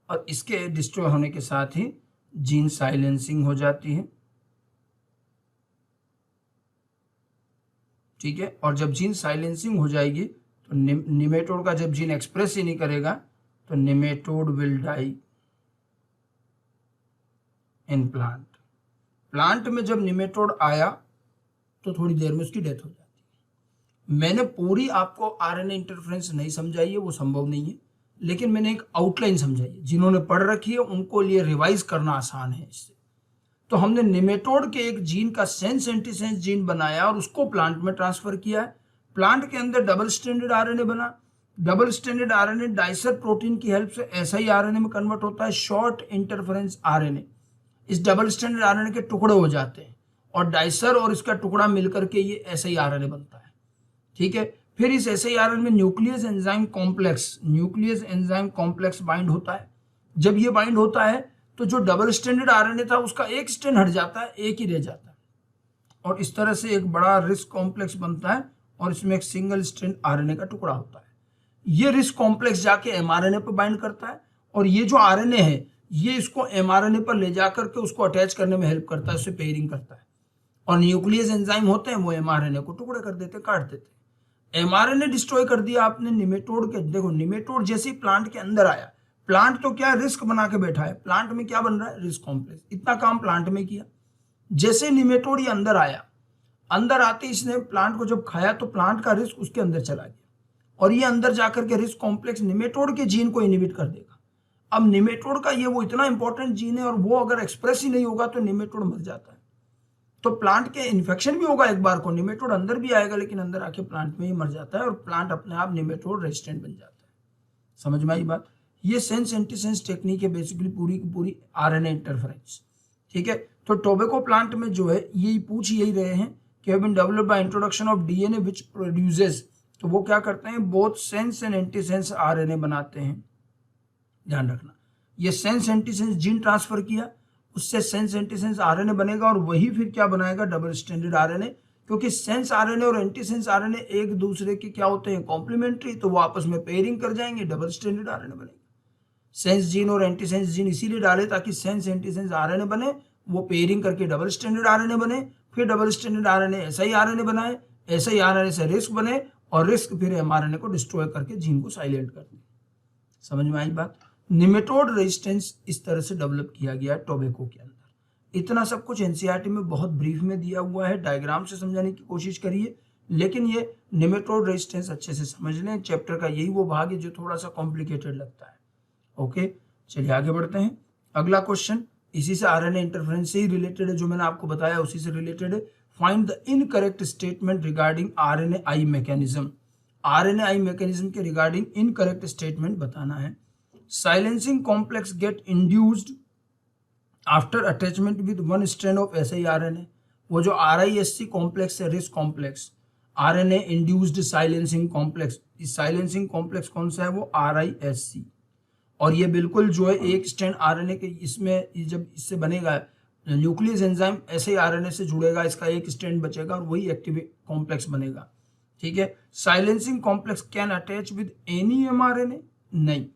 और इसके डिस्ट्रॉय होने के साथ ही जीन साइलेंसिंग हो जाती है। ठीक है, और जब जीन साइलेंसिंग हो जाएगी तो निमेटोड का जब जीन एक्सप्रेस ही नहीं करेगा तो nematode will die in plant. Plant में जब निमेटोड आया तो थोड़ी देर में उसकी डेथ हो जाती है। मैंने पूरी आपको आरएनए इंटरफेरेंस नहीं समझाई है, वो संभव नहीं है, लेकिन मैंने एक आउटलाइन समझाई है। जिन्होंने पढ़ रखी है उनको लिए रिवाइज करना आसान है इससे। तो हमने निमेटोड के एक जीन का सेंस एंटीसेंस जीन बनाया और उसको प्लांट में ट्रांसफर किया है। प्लांट के अंदर डबल स्ट्रैंडेड आरएनए बना। Double stranded RNA dicer protein की हेल्प से siRNA में कन्वर्ट होता है, शॉर्ट इंटरफेरेंस आरएनए। इस डबल स्ट्रैंडेड आरएनए के टुकड़े हो जाते हैं और डाइसर और इसका टुकड़ा मिलकर के ये siRNA बनता है। ठीक है, फिर इस siRNA में न्यूक्लियस एंजाइम कॉम्प्लेक्स बाइंड होता है। जब ये बाइंड होता है तो जो डबल स्ट्रैंडेड आरएनए था उसका एक स्ट्रैंड हट जाता है, एक ही रह जाता है, और इस तरह से एक बड़ा रिस्क कॉम्प्लेक्स बनता है और इसमें एक सिंगल स्ट्रैंड आरएनए का टुकड़ा होता है। ये रिस्क कॉम्प्लेक्स जाके एमआरएनए पर बाइंड करता है और ये जो आरएनए है ये इसको एमआरएनए पर ले जाकर के उसको अटैच करने में हेल्प करता है, उससे पेयरिंग करता है। और न्यूक्लियस एंजाइम होते हैं वो एमआरएनए को टुकड़े कर देते, काट देते। एमआरएनए डिस्ट्रॉय कर दिया आपने निमेटोड के। देखो निमेटोड जैसे ही प्लांट के अंदर आया, प्लांट तो क्या रिस्क बना के बैठा है, प्लांट में क्या बन रहा है, रिस्क कॉम्प्लेक्स। इतना काम प्लांट में किया। जैसे निमेटोड ये अंदर आया, अंदर आते इसने प्लांट को जब खाया तो प्लांट का रिस्क उसके अंदर चला गया और ये अंदर जाकर के रिस्क कॉम्प्लेक्स निमेटोड के जीन को इनहिबिट कर देगा। अब निमेटोड का ये वो इतना इंपॉर्टेंट जीन है और वो अगर एक्सप्रेस ही नहीं होगा तो निमेटोड मर जाता है। तो प्लांट के इन्फेक्शन भी होगा एक बार को, निमेटोड अंदर भी आएगा लेकिन अंदर आके प्लांट में ही मर जाता है और प्लांट अपने आप निमेटोड रेजिस्टेंट बन जाता है। समझ में आई बात? ये सेंस एंटीसेंस टेक्निक है बेसिकली पूरी की पूरी आरएनए इंटरफेरेंस। ठीक है, तो टोबैको प्लांट में जो है यही पूछ यही रहे हैं कि have been developed by introduction of DNA which produces, तो वो क्या करते हैं, both sense and antisense RNA बनाते हैं। ध्यान रखना, ये सेंस एंटीसेंस जीन ट्रांसफर किया, उससे सेंस एंटीसेंस आरएनए बनेगा और वही फिर क्या बनाएगा, डबल स्ट्रैंडेड आरएनए। क्योंकि सेंस आरएनए और एंटीसेंस आरएनए एक दूसरे के क्या होते हैं, कॉम्प्लीमेंट्री, तो वो आपस में पेयरिंग कर जाएंगे, डबल स्ट्रैंडेड आरएनए बनेगा। सेंस जीन और एंटीसेंस जीन इसीलिए डाले ताकि सेंस एंटीसेंस आरएनए बने, वो पेयरिंग करके डबल स्ट्रैंडेड आरएनए बने, फिर डबल स्ट्रैंडेड आरएनए siRNA बनाए, siRNA से रिस्क बने और रिस्क फिर एमआरएनए को डिस्ट्रॉय करके जीन को साइलेंट कर दे। समझ में आई बात? निमेटोड रेजिस्टेंस इस तरह से डेवलप किया गया है टोबैको के अंदर। इतना सब कुछ एनसीईआरटी में बहुत ब्रीफ में दिया हुआ है, डायग्राम से समझाने की कोशिश करिए, लेकिन ये निमेटोड रेजिस्टेंस अच्छे से समझ लें। चैप्टर का यही वो भाग है जो थोड़ा सा कॉम्प्लिकेटेड लगता है। ओके, चलिए आगे बढ़ते हैं। अगला क्वेश्चन इसी से आरएनए इंटरफेरेंस से ही रिलेटेड है, जो मैंने आपको बताया उसी से रिलेटेड है। Find the incorrect statement regarding RNA i mechanism. RNA i mechanism के रिगार्डिंग इनकरेक्ट स्टेटमेंट बताना है। Silencing complex get induced after attachment with one strand of siRNA। वो जो RISC कॉम्प्लेक्स है, RISC complex, RNA induced silencing complex, इस साइलेंसिंग कॉम्प्लेक्स कौन सा है, वो RISC। और ये बिल्कुल जो है एक स्ट्रैंड आरएनए के इसमें जब इससे बनेगा न्यूक्लियस एंजाइम siRNA से जुड़ेगा, इसका एक स्ट्रैंड बचेगा और वही एक्टिव कॉम्प्लेक्स बनेगा। ठीक है, silencing complex can attach with any mRNA, नहीं,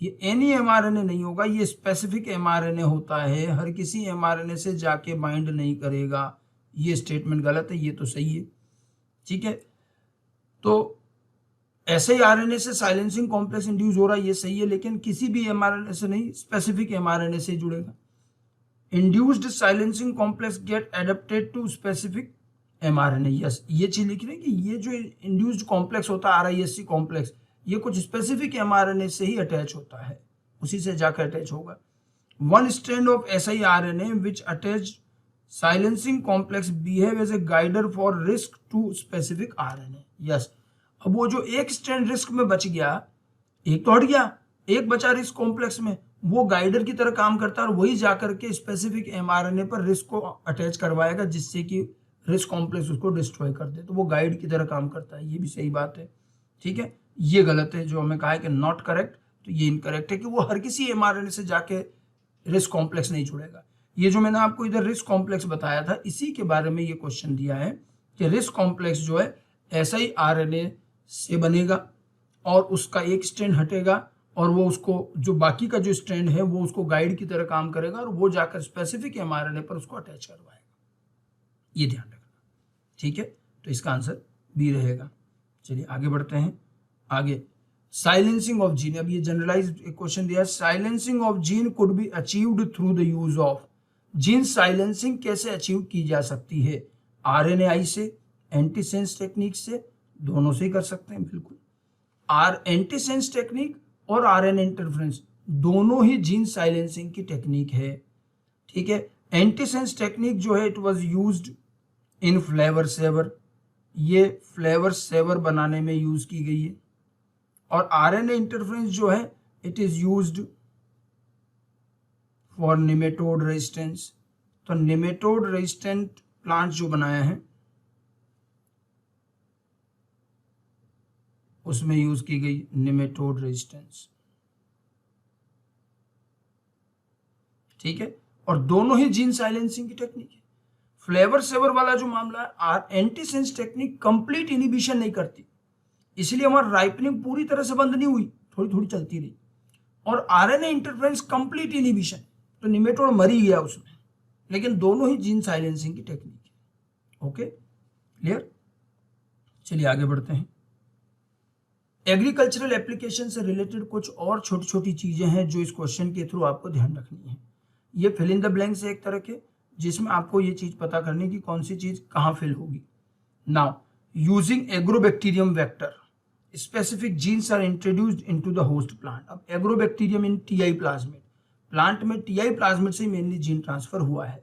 ये एनी mRNA नहीं होगा, ये स्पेसिफिक mRNA होता है, हर किसी mRNA से जाके बाइंड नहीं करेगा। ये स्टेटमेंट गलत है, ये तो सही है। ठीक है, तो siRNA से साइलेंसिंग कॉम्प्लेक्स इंड्यूस हो रहा है, ये सही है, लेकिन किसी भी mRNA से नहीं, स्पेसिफिक mRNA से जुड़ेगा। Induced silencing complex get adapted to specific mRNA, yes, ये चीज लिख रहे हैं कि ये जो इंड्यूस्ड कॉम्प्लेक्स होता है RISC कॉम्प्लेक्स, ये कुछ स्पेसिफिक mRNA से ही अटैच होता है। उसी से जाकर अटैच होगा। One strand of siRNA which attach silencing complex behave as a guider for RISC to specific RNA। Yes, अब वो जो एक स्ट्रैंड रिस्क में बच गया, एक तो हट गया, एक बचा रिस्क कॉम्प्लेक्स में, वो गाइडर की तरह काम करता है और वही जाकर के स्पेसिफिक mRNA पर रिस्क को अटैच करवाएगा जिससे कि रिस्क कॉम्प्लेक्स उसको डिस्ट्रॉय कर दे। तो वो गाइड की तरह काम करता है। ये भी सही बात है, ठीक है। ये गलत है जो हमें कहा है कि नॉट करेक्ट, तो ये इनकरेक्ट है कि वो हर किसी mRNA से जाके रिस्क कॉम्प्लेक्स नहीं जुड़ेगा। ये जो मैंने आपको इधर रिस्क कॉम्प्लेक्स बताया था, इसी के बारे में ये क्वेश्चन दिया है कि रिस्क कॉम्प्लेक्स जो है siRNA से बनेगा और उसका एक स्ट्रैंड हटेगा और वो उसको जो बाकी का जो स्ट्रैंड है वो उसको गाइड की तरह काम करेगा और वो जाकर स्पेसिफिक mRNA पर उसको अटैच करवाएगा। ये ध्यान रखना, ठीक है। तो इसका आंसर बी रहेगा। चलिए आगे बढ़ते हैं। आगे साइलेंसिंग ऑफ जीन, अब ये जनरलाइज्ड क्वेश्चन दिया है। Silencing of gene could be achieved through the use of, gene silencing कैसे अचीव की जा सकती है? RNAi से, एंटीसेंस टेक्निक से, दोनों से ही कर सकते हैं बिल्कुल। एंटीसेंस टेक्निक और RNA इंटरफ्रेंस दोनों ही जीन साइलेंसिंग की टेक्निक है, ठीक है। एंटीसेंस टेक्निक जो है it was used in Flavr Savr, ये फ्लेवर सेवर बनाने में यूज की गई है। और RNA इंटरफ्रेंस जो है it is used for nematode resistance, तो निमेटोड रेजिस्टेंट प्लांट जो बनाया है उसमें यूज की गई निमेटोड रेजिस्टेंस, ठीक है। और दोनों ही जीन साइलेंसिंग की टेक्निक है। फ्लेवर सेवर वाला जो मामला है, एंटीसेंस टेक्निक कंप्लीट इनिबिशन नहीं करती, इसलिए हमारी राइपनिंग पूरी तरह से बंद नहीं हुई, थोड़ी थोड़ी चलती रही। और RNA इंटरफ्रेंस कंप्लीट इनिबिशन, तो निमेटोड मर ही गया उसमें। लेकिन दोनों ही जीन साइलेंसिंग की टेक्निक है। Okay, clear. चलिए आगे बढ़ते हैं। एग्रीकल्चरल एप्लीकेशन से रिलेटेड कुछ और छोटी छोटी चीजें हैं जो इस क्वेश्चन के थ्रू आपको ध्यान रखनी है। ये फिल इन द ब्लैंक से एक तरह के, जिसमें आपको ये चीज पता करनी कि कौन सी चीज कहाँ फिल होगी। Now using Agrobacterium vector specific genes are introduced into the host plant. अब Agrobacterium in TI plasmid, plant में TI प्लाज्मिड से मेनली जीन ट्रांसफर हुआ है,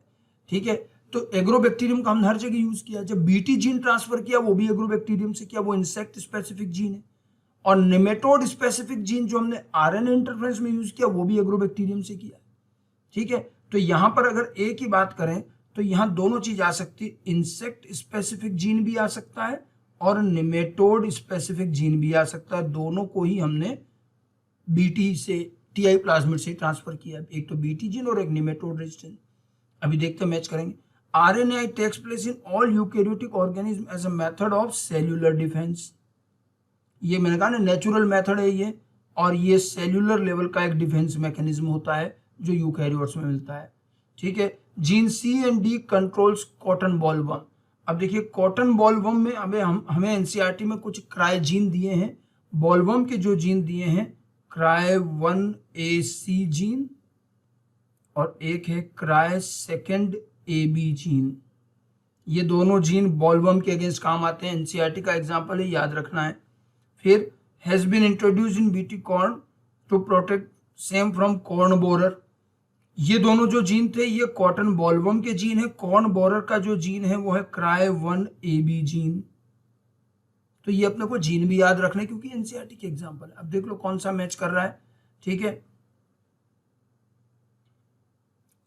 ठीक है। तो एग्रोबैक्टीरियम का हमने हर जगह यूज किया। जब BT जीन ट्रांसफर किया वो भी एग्रोबैक्टीरियम से किया, वो इंसेक्ट स्पेसिफिक जीन है। और निमेटोड स्पेसिफिक जीन जो हमने RNA इंटरफ्रेंस में यूज किया वो भी एग्रोबैक्टीरियम से किया, ठीक है। तो यहां पर अगर एक ही बात करें तो यहां दोनों चीज आ सकती है, इंसेक्ट स्पेसिफिक जीन भी आ सकता है और निमेटोड स्पेसिफिक जीन भी आ सकता है। दोनों को ही हमने BT से TI प्लाज्मिड से ट्रांसफर किया, एक तो BT जीन और एक निमेटोड रेजिस्टेंस। अभी देखते हैं, मैच करेंगे। RNAi takes place in all eukaryotic organism as a method of cellular defence. ये मैंने कहा ना नेचुरल मेथड है ये, और ये सेल्यूलर लेवल का एक डिफेंस मैकेनिज्म होता है जो यूकैरियोट्स में मिलता है, ठीक है। Gene C and D controls cotton bollworm. अब देखिए कॉटन बॉलवर्म में हमें NCERT में कुछ क्राई जीन दिए हैं। बॉलवर्म के जो जीन दिए हैं क्राई 1AC जीन और एक है क्राई 2nd AB जीन। ये दोनों जीन बॉलवर्म के अगेंस्ट काम आते हैं। NCERT का एग्जाम्पल है, याद रखना है। फिर has been introduced in BT corn to protect same from corn borer. ये दोनों जो जीन थे ये कॉटन बॉलवर्म के जीन है। कॉर्न बोरर का जो जीन है वो है क्राई 1AB जीन। तो ये अपने को जीन भी याद रखना है क्योंकि NCERT के एग्जाम्पल है। अब देख लो कौन सा मैच कर रहा है, ठीक है।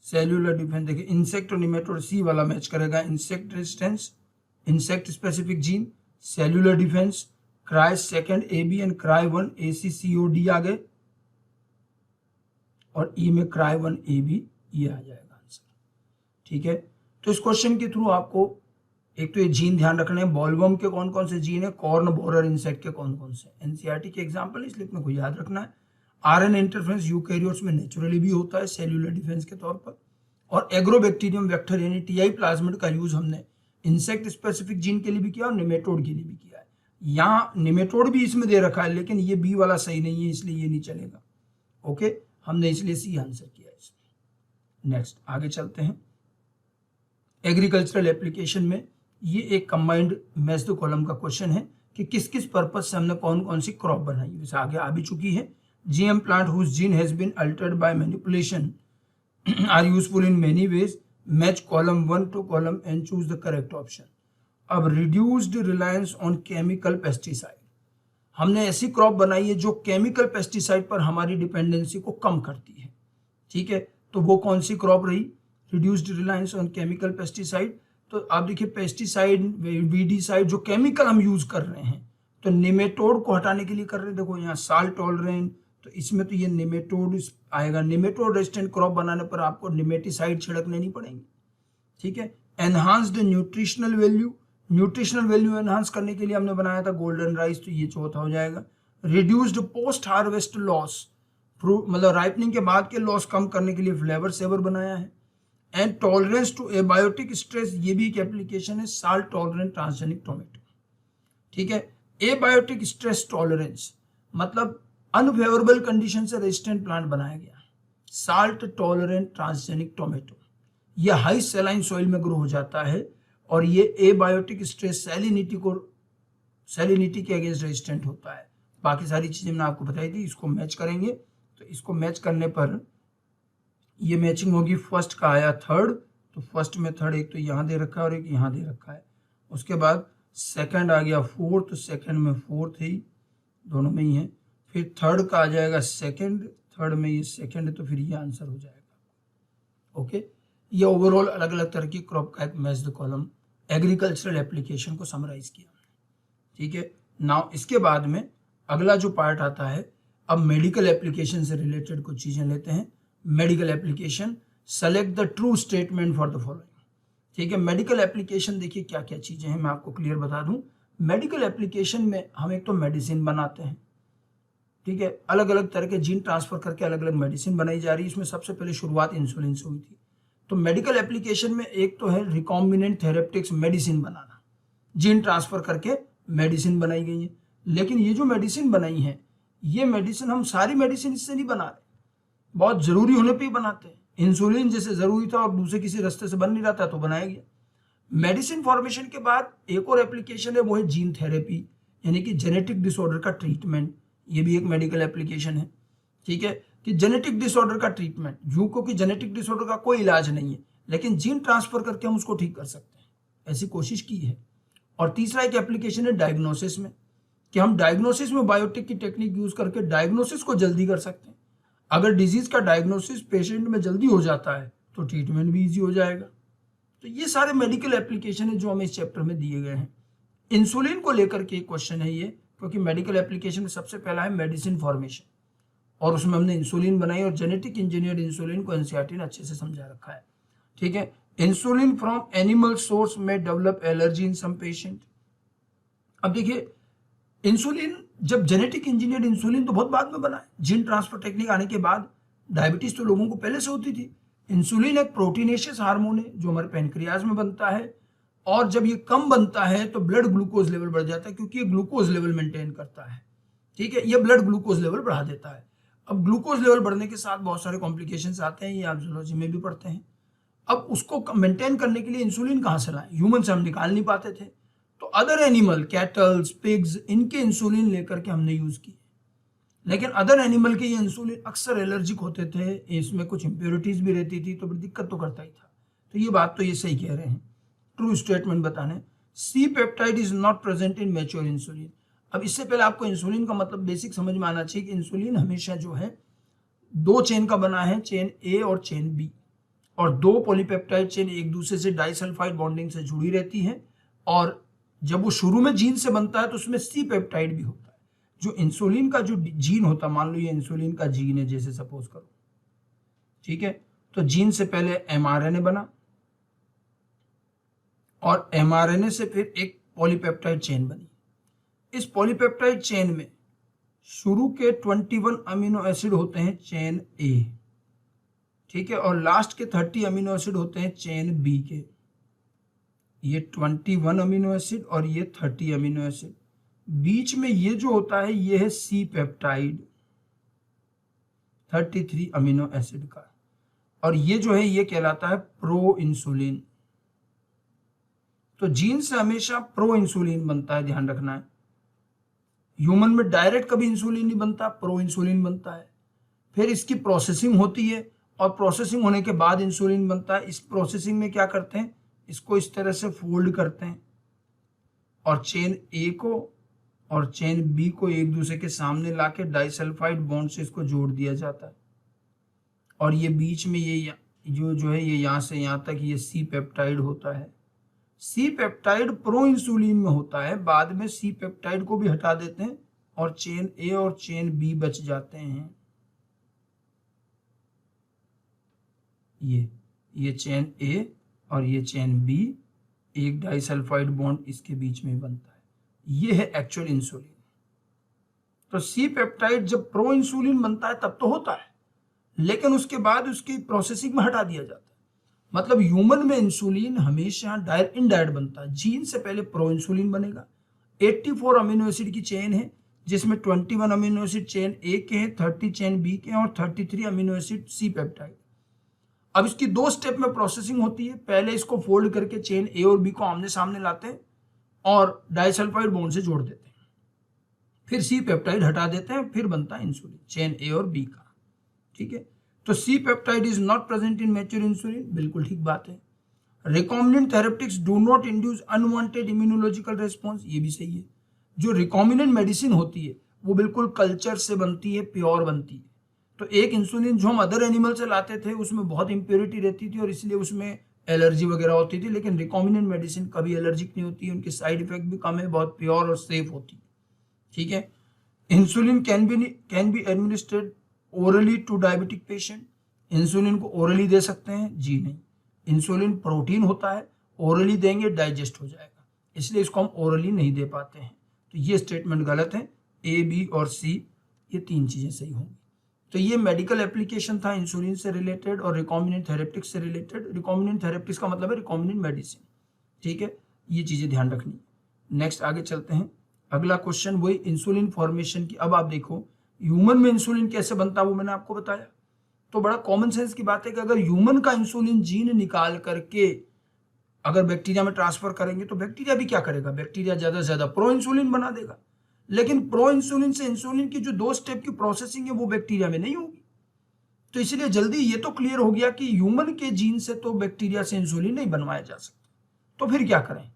सेल्यूलर डिफेंस, देखिए इंसेक्ट और निमेटोड C वाला मैच करेगा। Insect resistance, insect specific gene, cellular defence, cry 2nd AB and cry 1AC COD आ गए और E में क्राई 1AB ये आ जाएगा आंसर, ठीक है। तो इस क्वेश्चन के थ्रू आपको एक तो ये जीन ध्यान रखना है, बॉलवर्म के कौन कौन से जीन है, कॉर्न बोरर इंसेक्ट के कौन कौन से। NCERT के एग्जाम्पल इसलिए अपने को याद रखना है। RNA इंटरफ्रेंस यूकैरियोट्स में नेचुरली भी होता है सेल्यूलर डिफेंस के तौर पर। और एग्रोबैक्टीरियम वेक्टर यानी TI प्लाज्मिड का यूज हमने इंसेक्ट स्पेसिफिक जीन के लिए भी किया और निमेटोड के लिए भी किया है। यहाँ निमेटोड भी इसमें दे रखा है लेकिन ये B वाला सही नहीं है इसलिए ये नहीं चलेगा, ओके। हमने इसलिए C आंसर किया इसमें। नेक्स्ट आगे चलते हैं। एग्रीकल्चरल एप्लीकेशन में ये एक कंबाइंड मैच द कॉलम का क्वेश्चन है कि किस किस पर्पज से हमने कौन कौन सी क्रॉप बनाई। वैसे आगे आ भी चुकी है GM plant whose gene has been altered by manipulation are useful in many ways. Match column 1 to column and choose the correct option. अब reduced reliance on chemical pesticide, हमने ऐसी क्रॉप बनाई है जो केमिकल पेस्टिसाइड पर हमारी डिपेंडेंसी को कम करती है। ठीक है, तो वो कौन सी क्रॉप रही? Reduced reliance on chemical pesticide. तो आप देखिए पेस्टिसाइड, वीडीसाइड जो केमिकल हम यूज कर रहे हैं, तो निमेटोड को हटाने के लिए कर रहे हैं। देखो यहाँ साल्ट टॉलरेंट, तो इसमें तो ये निमेटोड आएगा। निमेटोड रेजिस्टेंट क्रॉप बनाने पर आपको निमेटिसाइड छिड़कने नहीं पड़ेंगे। ठीक है, enhanced nutritional value, nutritional value enhance करने के लिए हमने बनाया था गोल्डन राइस, तो ये चौथा हो जाएगा। Reduced post harvest loss, fruit मतलब राइपनिंग के बाद के लॉस कम करने के लिए फ्लेवर सेवर बनाया है। And tolerance to abiotic stress, ये भी एक एप्लीकेशन है, साल्ट टॉलरेंट ट्रांसजेनिक टोमेटो। ठीक है, एबायोटिक स्ट्रेस टॉलरेंस मतलब अनफेवरेबल कंडीशन से रेजिस्टेंट प्लांट बनाया गया। साल्ट टॉलरेंट ट्रांसजेनिक टोमेटो, यह हाई सेलाइन सॉइल में ग्रो हो जाता है और ये एबायोटिक स्ट्रेस सैलिनिटी के अगेंस्ट रेजिस्टेंट होता है। बाकी सारी चीजें मैंने आपको बताई थी। इसको मैच करेंगे, तो इसको मैच करने पर ये मैचिंग होगी। फर्स्ट का आया थर्ड, तो फर्स्ट में थर्ड एक तो यहाँ दे रखा है और एक यहाँ दे रखा है। उसके बाद सेकंड आ गया फोर्थ, तो सेकंड में फोर्थ ही, दोनों में ही है। फिर थर्ड का आ जाएगा सेकंड, थर्ड में ये सेकंड है, तो फिर ये आंसर हो जाएगा। ओके, ये ओवरऑल अलग अलग तरह की क्रॉप का एक मैच्ड कॉलम एग्रीकल्चरल एप्लीकेशन को समराइज किया। ठीक है, नाउ इसके बाद में अगला जो पार्ट आता है, अब मेडिकल एप्लीकेशन से रिलेटेड कुछ चीजें लेते हैं। Medical application, select the true statement for the following. ठीक है, मेडिकल एप्लीकेशन देखिए क्या क्या चीजें हैं, मैं आपको क्लियर बता दूं। मेडिकल एप्लीकेशन में हम एक तो मेडिसिन बनाते हैं। ठीक है, अलग अलग तरह के जीन ट्रांसफर करके अलग अलग मेडिसिन बनाई जा रही है। इसमें सबसे पहले शुरुआत इंसुलिन से हुई थी। तो मेडिकल एप्लीकेशन में एक तो है रिकॉम्बिनेंट थेरेप्टिक्स मेडिसिन बनाना, जीन ट्रांसफर करके मेडिसिन बनाई गई है। लेकिन ये जो मेडिसिन बनाई है, ये मेडिसिन हम सारी मेडिसिन इससे नहीं बना रहे, बहुत जरूरी होने पे ही बनाते हैं। इंसुलिन जैसे जरूरी था और दूसरे किसी रास्ते से बन नहीं रहा था तो बनाया गया। मेडिसिन फॉर्मेशन के बाद एक और एप्लीकेशन है, वो है जीन थेरेपी, यानी कि जेनेटिक डिसऑर्डर का ट्रीटमेंट। ये भी एक मेडिकल एप्लीकेशन है। ठीक है, कि जेनेटिक डिसऑर्डर का ट्रीटमेंट, यूं क्योंकि जेनेटिक डिसऑर्डर का कोई इलाज नहीं है, लेकिन जीन ट्रांसफर करके हम उसको ठीक कर सकते हैं, ऐसी कोशिश की है। और तीसरा एक एप्लीकेशन है डायग्नोसिस में, कि हम डायग्नोसिस में बायोटिक की टेक्निक यूज करके डायग्नोसिस को जल्दी कर सकते हैं। अगर डिजीज का डायग्नोसिस पेशेंट में जल्दी हो जाता है तो ट्रीटमेंट भी इजी हो जाएगा। तो ये सारे मेडिकल एप्लीकेशन है जो हमें इस चैप्टर में दिए गए हैं। इंसुलिन को लेकर के एक क्वेश्चन है ये, क्योंकि मेडिकल एप्लीकेशन में सबसे पहला है मेडिसिन फॉर्मेशन, और उसमें हमने इंसुलिन बनाई और जेनेटिक इंजीनियर्ड इंसुलिन को एनसीईआरटी ने अच्छे से समझा रखा है। ठीक है, इंसुलिन फ्रॉम एनिमल सोर्स में डेवलप एलर्जी इन सम पेशेंट। अब देखिए इंसुलिन, जब जेनेटिक इंजीनियर्ड इंसुलिन तो बहुत बाद में बना है, जीन ट्रांसफर टेक्निक आने के बाद। डायबिटीज तो लोगों को पहले से होती थी। इंसुलिन एक प्रोटीनेशियस हार्मोन है जो हमारे पैनक्रियाज में बनता है, और जब ये कम बनता है तो ब्लड ग्लूकोज लेवल बढ़ जाता है, क्योंकि ये ग्लूकोज लेवल मेंटेन करता है। ठीक है, ये ब्लड ग्लूकोज लेवल बढ़ा देता है। अब ग्लूकोज लेवल बढ़ने के साथ बहुत सारे कॉम्प्लिकेशंस आते हैं, ये आप जूलॉजी में भी पढ़ते हैं। अब उसको मेंटेन करने के लिए इंसुलिन कहाँ से लाएं? ह्यूमन से हम निकाल नहीं पाते थे, तो अदर एनिमल, कैटल्स, पिग्स, इनके इंसुलिन लेकर के हमने यूज किए। लेकिन अदर एनिमल के ये इंसुलिन अक्सर एलर्जिक होते थे, इसमें कुछ इंप्योरिटीज भी रहती थी, तो दिक्कत तो करता ही था। तो ये बात तो ये सही कह रहे हैं, ट्रू स्टेटमेंट बताने। C peptide is not present in mature insulin. अब इससे पहले आपको इंसुलिन का मतलब बेसिक समझ में आना चाहिए कि इंसुलिन हमेशा जो है दो चेन का बना है, चेन ए और चेन बी, और दो पॉलीपेप्टाइड चेन एक दूसरे से डाइसल्फाइड बॉन्डिंग से जुड़ी रहती हैं। और जब वो शुरू में जीन से बनता है तो उसमें सी पेप्टाइड भी होता है। जो इंसुलिन का जो जीन होता है, मान लो ये इंसुलिन का जीन है जैसे सपोज करो, ठीक है, तो जीन से पहले एमआरएनए बना, और एमआरएनए से फिर एक पॉलीपेप्टाइड चेन बनी। इस पॉलीपेप्टाइड चेन में शुरू के 21 अमीनो एसिड होते हैं चेन ए, ठीक है, और लास्ट के 30 अमीनो एसिड होते हैं चेन बी के। ये 21 अमीनो एसिड और ये 30 अमीनो एसिड। बीच में ये जो होता है ये है सी पेप्टाइड 33 अमीनो एसिड का, और ये जो है ये कहलाता है प्रो इंसुलिन। तो जीन से हमेशा प्रो इंसुलिन बनता है, ध्यान रखना है। ह्यूमन में डायरेक्ट कभी इंसुलिन नहीं बनता, प्रो इंसुलिन बनता है। फिर इसकी प्रोसेसिंग होती है और प्रोसेसिंग होने के बाद इंसुलिन बनता है। इस प्रोसेसिंग में क्या करते हैं, इसको इस तरह से फोल्ड करते हैं और चेन ए को और चेन बी को एक दूसरे के सामने लाके डाइसल्फाइड बॉन्ड से इसको जोड़ दिया जाता है। और ये बीच में ये जो है ये यहाँ से यहाँ तक ये सी पेप्टाइड होता है। सी पेप्टाइड प्रो इंसुलिन में होता है, बाद में सी पेप्टाइड को भी हटा देते हैं और चेन ए और चेन बी बच जाते हैं। ये चेन ए और ये चेन बी, एक डाइसल्फाइड बॉन्ड इसके बीच में बनता है। ये है एक्चुअल इंसुलिन। तो सी पेप्टाइड जब प्रो इंसुलिन बनता है तब तो होता है, लेकिन उसके बाद उसकी प्रोसेसिंग में हटा दिया जाता है। मतलब ह्यूमन में इंसुलिन हमेशा इनडायरेक्ट बनता है। जीन से पहले प्रो इंसुलिन बनेगा। 84 अमीनो एसिड की चेन है, जिसमें 21 अमीनो एसिड चेन ए के हैं, 30 चेन बी के हैं और 33 अमीनो एसिड सी पेप्टाइड। अब इसकी 2 स्टेप में प्रोसेसिंग होती है। पहले इसको फोल्ड करके चेन ए और बी को आमने सामने लाते हैं और डाइसल्फाइड बॉन्ड से जोड़ देते हैं। फिर सी पेप्टाइड हटा देते हैं, फिर बनता है इंसुलिन चेन ए और बी का। ठीक है, तो C peptide is not present in mature insulin, बिल्कुल ठीक बात है। Recombinant therapeutics do not induce unwanted immunological response, ये भी सही है। जो रिकॉम्बिनेंट मेडिसिन होती है वो बिल्कुल कल्चर से बनती है, प्योर बनती है। तो एक इंसुलिन जो हम अदर एनिमल से लाते थे उसमें बहुत इंप्योरिटी रहती थी और इसलिए उसमें एलर्जी वगैरह होती थी, लेकिन रिकॉम्बिनेंट मेडिसिन कभी एलर्जिक नहीं होती है, उनके साइड इफेक्ट भी कम है, बहुत प्योर और सेफ होती है। ठीक है, insulin can be administered orally to diabetic patient. Insulin को ओरली दे सकते हैं? जी नहीं, इंसुलिन प्रोटीन होता है, ओरली देंगे डाइजेस्ट हो जाएगा, इसलिए इसको हम ओरली नहीं दे पाते हैं। तो ये स्टेटमेंट गलत है। ए, बी और सी ये 3 चीजें सही होंगी। तो ये मेडिकल एप्लीकेशन था इंसुलिन से रिलेटेड और रिकॉम्बिनेंट थेरेप्टिक्स से रिलेटेड। रिकॉम्बिनेंट थेरेप्टिक्स का मतलब है रिकॉम्बिनेंट मेडिसिन। ठीक है, ये चीजें ध्यान रखनी। नेक्स्ट आगे चलते हैं। अगला क्वेश्चन वही इंसुलिन फॉर्मेशन की। अब आप देखो ह्यूमन में इंसुलिन कैसे बनता है वो मैंने आपको बताया। तो बड़ा कॉमन सेंस की बात है कि अगर ह्यूमन का इंसुलिन जीन निकाल करके अगर बैक्टीरिया में ट्रांसफर करेंगे तो बैक्टीरिया भी क्या करेगा, बैक्टीरिया ज्यादा से ज्यादा प्रो इंसुलिन बना देगा। लेकिन प्रो इंसुलिन से इंसुलिन की जो 2 स्टेप की प्रोसेसिंग है वो बैक्टीरिया में नहीं होगी। तो इसलिए जल्दी ये तो क्लियर हो गया कि ह्यूमन के जीन से तो बैक्टीरिया से इंसुलिन नहीं बनवाया जा सकता। तो फिर क्या करें?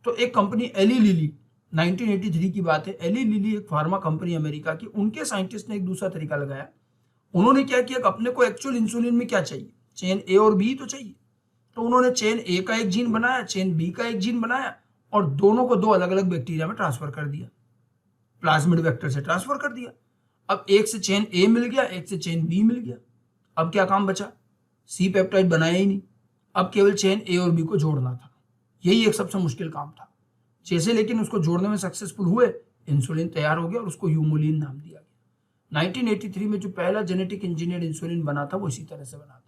तो एक कंपनी एली लिली, 1983 की बात है, एली लिली एक फार्मा कंपनी अमेरिका की, उनके साइंटिस्ट ने एक दूसरा तरीका लगाया। उन्होंने क्या किया, अपने को एक्चुअल इंसुलिन में क्या चाहिए, चेन ए और बी तो चाहिए। तो उन्होंने चेन ए का एक जीन बनाया, चेन बी का एक जीन बनाया और दोनों को 2 अलग अलग बैक्टीरिया में ट्रांसफर कर दिया, प्लाज्मिड वेक्टर से ट्रांसफर कर दिया। अब एक से चेन ए मिल गया, एक से चेन बी मिल गया। अब क्या काम बचा? सी पेप्टाइड बनाया ही नहीं, अब केवल चेन ए और बी को जोड़ना था। यही एक सबसे मुश्किल काम था। जैसे लेकिन उसको जोड़ने में सक्सेसफुल हुए, इंसुलिन तैयार हो गया और उसको ह्यूमुलिन नाम दिया गया। 1983 में जो पहला जेनेटिक इंजीनियर्ड इंसुलिन बना था वो इसी तरह से बना था।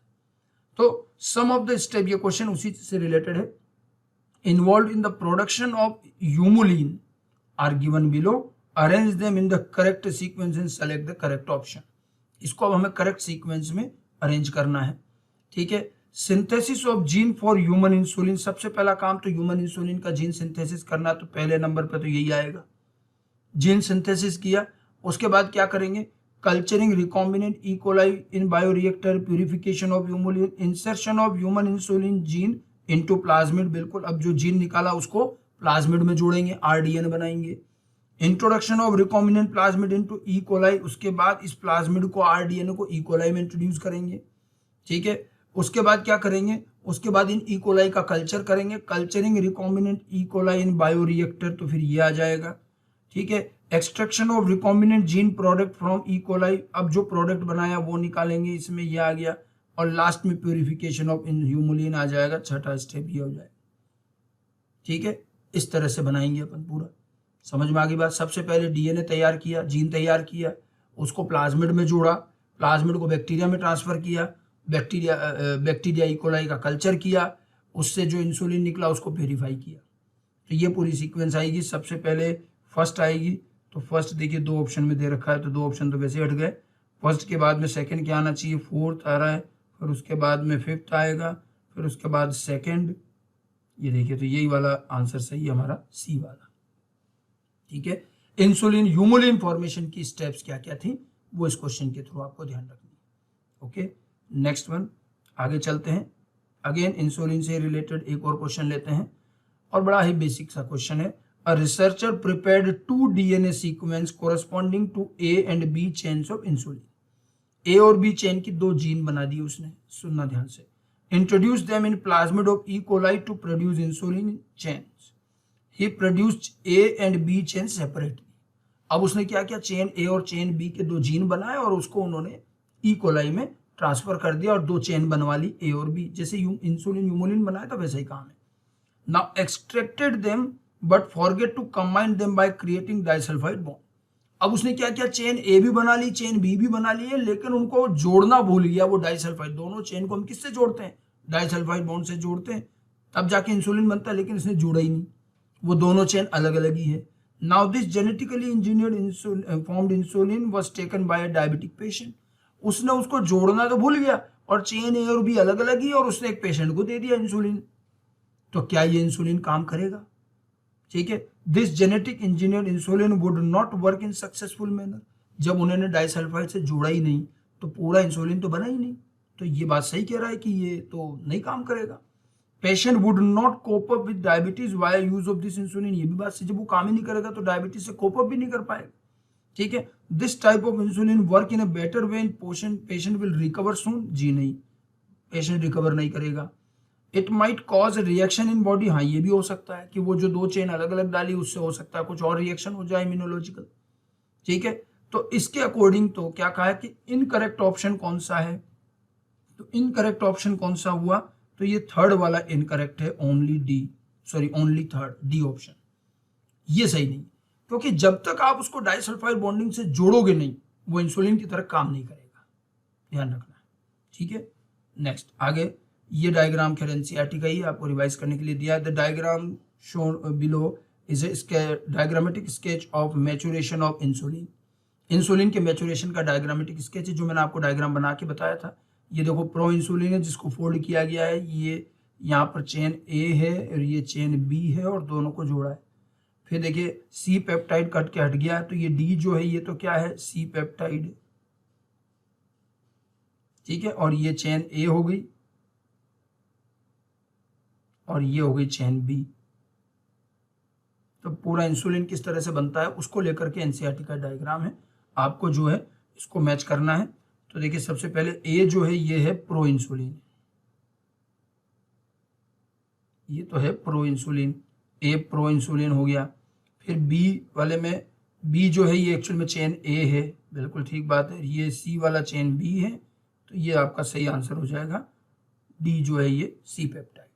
तो सम ऑफ द स्टेप, ये क्वेश्चन उसी से रिलेटेड है, involve in the production of Humulin are given below, arrange them in the correct sequence and select the correct option. इसको अब हमें करेक्ट सीक्वेंस में अरेंज करना है। ठीक है, synthesis of gene for human insulin, सबसे पहला काम तो ह्यूमन इंसुलिन का जीन सिंथेसिस करना, तो पहले नंबर पे तो यही आएगा। जीन सिंथेसिस किया, उसके बाद क्या करेंगे, culturing recombinant E coli in bioreactor, purification of Humulin, insertion of human insulin gene into plasmid. बिल्कुल, अब जो जीन निकाला उसको प्लाज्मिड में जोड़ेंगे, आरडीएन बनाएंगे। Introduction of recombinant plasmid into E coli, उसके बाद इस प्लाज्मिड को आरडीएन को ई कोलाई में इंट्रोड्यूस करेंगे। ठीक है, उसके बाद क्या करेंगे, उसके बाद इन ई कोलाई का कल्चर करेंगे, कल्चरिंग रिकॉम्बिनेंट ई कोलाई इन बायोरिएक्टर, तो फिर ये आ जाएगा। ठीक है, extraction of recombinant gene product from E coli, अब जो प्रोडक्ट बनाया वो निकालेंगे, इसमें ये आ गया। और लास्ट में प्यूरिफिकेशन ऑफ इन ह्यूमुलिन आ जाएगा, छठा स्टेप ये हो जाएगा। ठीक है, इस तरह से बनाएंगे अपन पूरा। समझ में आ गई बात? सबसे पहले डीएनए तैयार किया, जीन तैयार किया, उसको प्लाज्मिड में जोड़ा, प्लाज्मिड को बैक्टीरिया में ट्रांसफर किया, बैक्टीरिया ई कोलाई का कल्चर किया, उससे जो इंसुलिन निकला उसको प्यूरिफाई किया। तो ये पूरी सीक्वेंस आएगी। सबसे पहले फर्स्ट आएगी, तो फर्स्ट देखिए 2 ऑप्शन में दे रखा है, तो 2 ऑप्शन तो वैसे हट गए। फर्स्ट के बाद में सेकंड क्या आना चाहिए, 4th आ रहा है, फिर उसके बाद में 5th आएगा, फिर उसके बाद सेकंड। ये देखिए, तो यही वाला आंसर सही है हमारा, सी वाला। ठीक है, इंसुलिन ह्यूमुलिन फॉर्मेशन की स्टेप्स क्या क्या थी वो इस क्वेश्चन के थ्रू आपको ध्यान रखनी है। ओके, नेक्स्ट वन, आगे चलते हैं। अगेन इंसुलिन से रिलेटेड एक और क्वेश्चन लेते हैं और बड़ा ही बेसिक सा क्वेश्चन है। A researcher prepared 2 DNA sequence corresponding to A and B chains of insulin. A और बी चेन की 2 जीन बना दी उसने, सुनना ध्यान से। Introduce them in plasmid of E coli to produce insulin chains. He produced A and B chain separately. अब उसने क्या किया, चेन ए और चेन बी के 2 जीन बनाए और उसको उन्होंने ई कोलाई में ट्रांसफर कर दिया और 2 चेन बनवा ली ए और बी, जैसे इंसुलिन ह्यूमुलिन बनाया था वैसा ही काम है। Now extracted them but forget to combine them by creating disulphide bond. अब उसने क्या किया, चेन ए भी बना ली, चेन बी भी बना ली है, लेकिन उनको जोड़ना भूल गया वो डाइसल्फाइड। दोनों चेन को हम किससे जोड़ते हैं, डाइसल्फाइड बॉन्ड से जोड़ते हैं, तब जाके इंसुलिन बनता है, लेकिन इसने जोड़ा ही नहीं, वो दोनों चेन अलग अलग ही है। Now this genetically engineered formed insulin was taken by a diabetic patient. उसने उसको जोड़ना तो भूल गया और चेन ए और बी अलग अलग ही, और उसने एक पेशेंट को दे दिया इंसुलिन। तो क्या ये इंसुलिन काम करेगा? ठीक है, this genetic engineer insulin would not work in successful manner. जब उन्होंने डाइसल्फाइड से जोड़ा ही नहीं तो पूरा इंसुलिन तो बना ही नहीं। तो ये बात सही कह रहा है कि ये तो नहीं काम करेगा। Patient would not cope up with diabetes via use of this insulin. ये भी बात सही, जब वो काम ही नहीं करेगा तो डायबिटीज से कोप अप भी नहीं कर पाएगा। ठीक है, this type of insulin work in a better way in patient will recover soon. जी नहीं, पेशेंट रिकवर नहीं करेगा। It might cause reaction in body. हाँ, ये भी हो सकता है कि वो जो 2 चेन अलग अलग डाली उससे हो सकता है कुछ और रिएक्शन हो जाए इम्यूनोलॉजिकल। ठीक है, तो इसके अकॉर्डिंग तो क्या कहा है कि इनकरेक्ट ऑप्शन कौन सा है, तो इनकरेक्ट ऑप्शन कौन सा हुआ, तो ये थर्ड वाला इनकरेक्ट है, ओनली थर्ड डी ऑप्शन, ये सही नहीं, क्योंकि जब तक आप उसको डाइसल्फाइड बॉन्डिंग से जोड़ोगे नहीं वो इंसुलिन की तरह काम नहीं करेगा, ध्यान रखना है। ठीक है, नेक्स्ट आगे, ये डायग्राम खैर एनसीईआरटी का ही आपको रिवाइज करने के लिए दिया है। The diagram shown below is a diagrammatic sketch of maturation of insulin. Insulin के मैच्योरेशन का डायग्रामेटिक स्केच है, जो मैंने आपको डायग्राम बना के बताया था। ये देखो प्रो इंसुलिन है जिसको फोल्ड किया गया है, ये यहाँ पर चेन ए है और ये चेन बी है और दोनों को जोड़ा है। फिर देखिए सी पेप्टाइड कट के हट गया है, तो ये डी जो है ये तो क्या है, सी पेप्टाइड। ठीक है, और ये चेन ए हो गई और ये हो गई चेन बी। तो पूरा इंसुलिन किस तरह से बनता है उसको लेकर के एनसीईआरटी का डायग्राम है, आपको जो है इसको मैच करना है। तो देखिए सबसे पहले ए जो है ये है प्रो इंसुलिन, ये तो है प्रो इंसुलिन, ए प्रो इंसुलिन हो गया। फिर बी वाले में, बी जो है ये एक्चुअल में चेन ए है, बिल्कुल ठीक बात है, ये सी वाला चेन बी है, तो ये आपका सही आंसर हो जाएगा, डी जो है ये सी पेप्टाइड।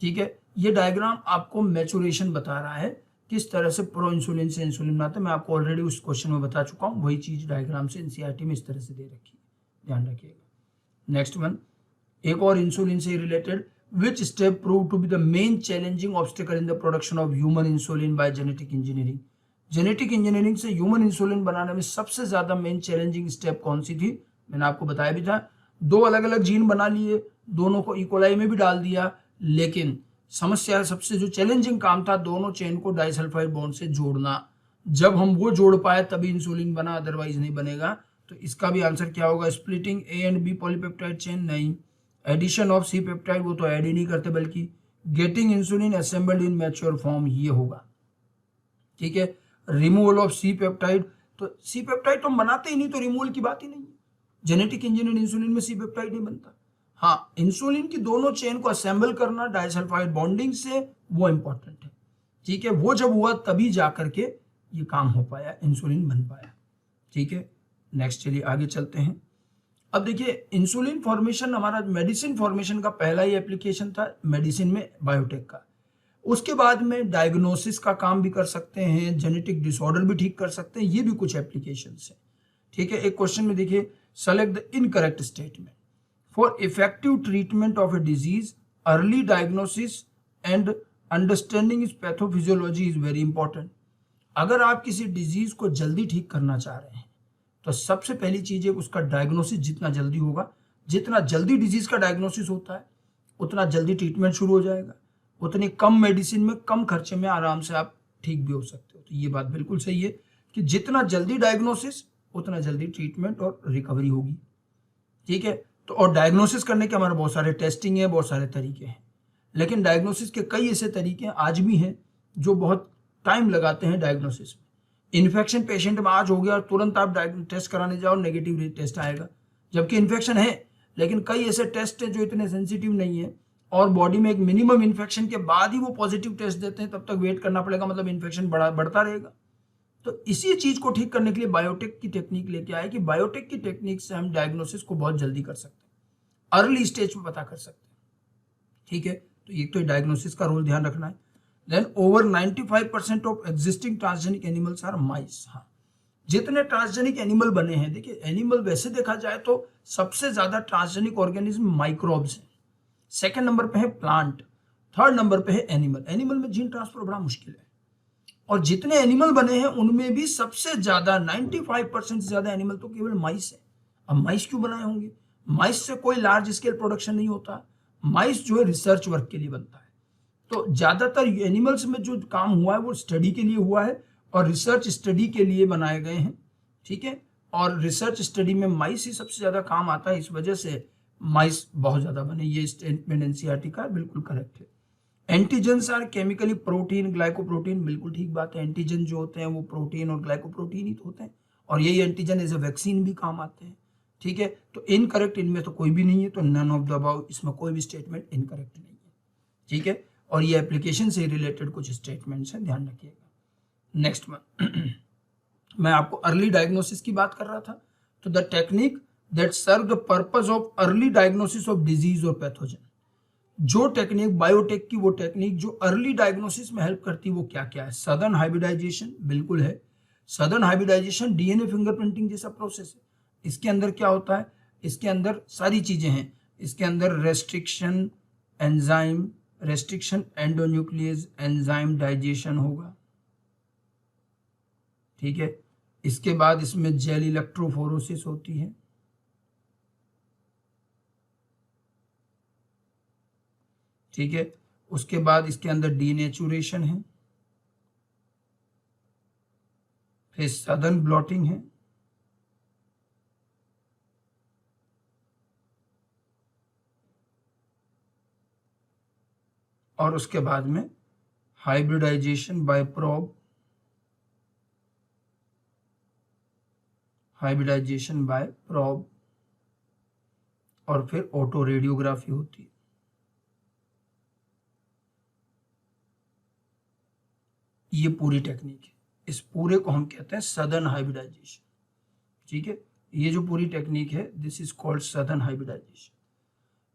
ठीक है, ये डायग्राम आपको मैच्योरेशन बता रहा है किस तरह से प्रो इंसुलिन से इंसुलिन बनाते हैं। मैं आपको ऑलरेडी उस क्वेश्चन में बता चुका हूँ, वही चीज डायग्राम से एनसीईआरटी में इस तरह से दे रखी है, ध्यान रखिएगा। नेक्स्ट वन, एक और इंसुलिन से related, which step prove to be the main challenging obstacle in the production of human insulin by genetic engineering. Genetic engineering से ह्यूमन इंसुलिन बनाने में सबसे ज्यादा मेन चैलेंजिंग स्टेप कौन सी थी, मैंने आपको बताया भी था। 2 अलग अलग जीन बना लिए, दोनों को इकोलाई में भी डाल दिया, लेकिन समस्या सबसे जो चैलेंजिंग काम था दोनों चेन को डाइसल्फाइड बॉन्ड से जोड़ना। जब हम वो जोड़ पाए तभी इंसुलिन बना, अदरवाइज नहीं बनेगा। तो इसका भी आंसर क्या होगा, splitting A and B polypeptide chain, नहीं। एडिशन ऑफ सी पेप्टाइड, वो तो ऐड ही नहीं करते, बल्कि getting insulin assembled in mature form, ये होगा। ठीक है, रिमूवल ऑफ सी पेप्टाइड, तो सी पेप्टाइड तो हम बनाते ही नहीं, तो रिमूवल की बात ही नहीं है। जेनेटिक इंजीनियर इंसुलिन में सी पेप्टाइड नहीं बनता। हाँ, इंसुलिन की दोनों चेन को असेंबल करना डाइसल्फाइड बॉन्डिंग से, वो इंपॉर्टेंट है। ठीक है, वो जब हुआ तभी जाकर के ये काम हो पाया, इंसुलिन बन पाया। ठीक है, नेक्स्ट चलिए आगे चलते हैं। अब देखिए इंसुलिन फॉर्मेशन हमारा मेडिसिन फॉर्मेशन का पहला ही एप्लीकेशन था मेडिसिन में, बायोटेक का। उसके बाद में डायग्नोसिस का काम भी कर सकते हैं, जेनेटिक डिसऑर्डर भी ठीक कर सकते हैं, ये भी कुछ एप्लीकेशंस है। ठीक है, एक क्वेश्चन में देखिए, select the incorrect statement for effective treatment of a disease, early diagnosis and understanding is pathophysiology is very important. अगर आप किसी डिजीज को जल्दी ठीक करना चाह रहे हैं तो सबसे पहली चीज है उसका डायग्नोसिस जितना जल्दी होगा, जितना जल्दी डिजीज का डायग्नोसिस होता है उतना जल्दी ट्रीटमेंट शुरू हो जाएगा, उतनी कम मेडिसिन में कम खर्चे में आराम से आप ठीक भी हो सकते हो। तो ये बात बिल्कुल सही है। कि जितना जल्दी डायग्नोसिस उतना जल्दी ट्रीटमेंट और रिकवरी होगी। ठीक है, तो और डायग्नोसिस करने के हमारे बहुत सारे टेस्टिंग है, बहुत सारे तरीके हैं, लेकिन डायग्नोसिस के कई ऐसे तरीके आज भी हैं जो बहुत टाइम लगाते हैं डायग्नोसिस में। इन्फेक्शन पेशेंट में आज हो गया और तुरंत आप टेस्ट कराने जाओ, नेगेटिव टेस्ट आएगा, जबकि इन्फेक्शन है, लेकिन कई ऐसे टेस्ट हैं जो इतने सेंसिटिव नहीं है और बॉडी में एक मिनिमम इन्फेक्शन के बाद ही वो पॉजिटिव टेस्ट देते हैं, तब तक वेट करना पड़ेगा, मतलब इन्फेक्शन बढ़ता रहेगा। तो इसी चीज को ठीक करने के लिए बायोटेक की टेक्निक लेके आए कि बायोटेक की टेक्निक से हम डायग्नोसिस को बहुत जल्दी कर सकते हैं, अर्ली स्टेज में पता कर सकते हैं। ठीक है, तो एक तो डायग्नोसिस का रोल ध्यान रखना है। Then over 95% of existing transgenic animals are mice. हाँ, जितने ट्रांसजेनिक एनिमल बने हैं, देखिए एनिमल वैसे देखा जाए तो सबसे ज्यादा ट्रांसजेनिक ऑर्गेनिज्म माइक्रोब्स हैं, सेकंड नंबर पे है प्लांट, थर्ड नंबर पे है एनिमल। एनिमल में जीन ट्रांसफर बड़ा मुश्किल है, और जितने एनिमल बने हैं उनमें भी सबसे ज्यादा 95% से ज्यादा एनिमल तो केवल माइस है। अब माइस क्यों बनाए होंगे? माइस से कोई लार्ज स्केल प्रोडक्शन नहीं होता, माइस जो है रिसर्च वर्क के लिए बनता है। तो ज्यादातर एनिमल्स में जो काम हुआ है वो स्टडी के लिए हुआ है और रिसर्च स्टडी के लिए बनाए गए हैं। ठीक है, और रिसर्च स्टडी में माइस ही सबसे ज्यादा काम आता है, इस वजह से माइस बहुत ज्यादा बने। ये स्टेटमेंट एनसीईआरटी का बिल्कुल करेक्ट है। Antigens are chemically protein, glycoprotein, बिल्कुल ठीक बात है। एंटीजन जो होते हैं वो प्रोटीन और ग्लाइकोप्रोटीन ही तो होते हैं, और यही एंटीजन एज ए वैक्सीन भी काम आते हैं। ठीक है, तो इनकरेक्ट इनमें तो कोई भी नहीं है, तो नन ऑफ द अबव, इसमें कोई भी स्टेटमेंट इनकरेक्ट नहीं है। ठीक है, और ये एप्लीकेशन से रिलेटेड कुछ स्टेटमेंट्स हैं, ध्यान रखिएगा। नेक्स्ट में मैं आपको अर्ली डायग्नोसिस की बात कर रहा था, तो the technique that serve the purpose of early diagnosis of disease और पैथोजन। जो टेक्निक बायोटेक की, वो टेक्निक जो अर्ली डायग्नोसिस में हेल्प करती है, वो क्या क्या है? सडन हाइब्रिडाइजेशन, बिल्कुल है। सडन हाइब्रिडाइजेशन डीएनए फिंगरप्रिंटिंग जैसा प्रोसेस है। इसके अंदर क्या होता है? इसके अंदर सारी चीजें हैं। इसके अंदर restriction enzyme, restriction endonuclease enzyme digestion होगा। ठीक है, इसके बाद इसमें जेल इलेक्ट्रोफोरोसिस होती है। ठीक है, उसके बाद इसके अंदर डीनेचुरेशन है, फिर सडन ब्लॉटिंग है, और उसके बाद में hybridisation by probe, hybridisation by probe, और फिर ऑटो रेडियोग्राफी होती है। ये पूरी टेक्निक है, इस पूरे को हम कहते हैं सडन हाइब्रिडाइजेशन। ठीक है, ये जो पूरी टेक्निक है, this is called Southern hybridisation.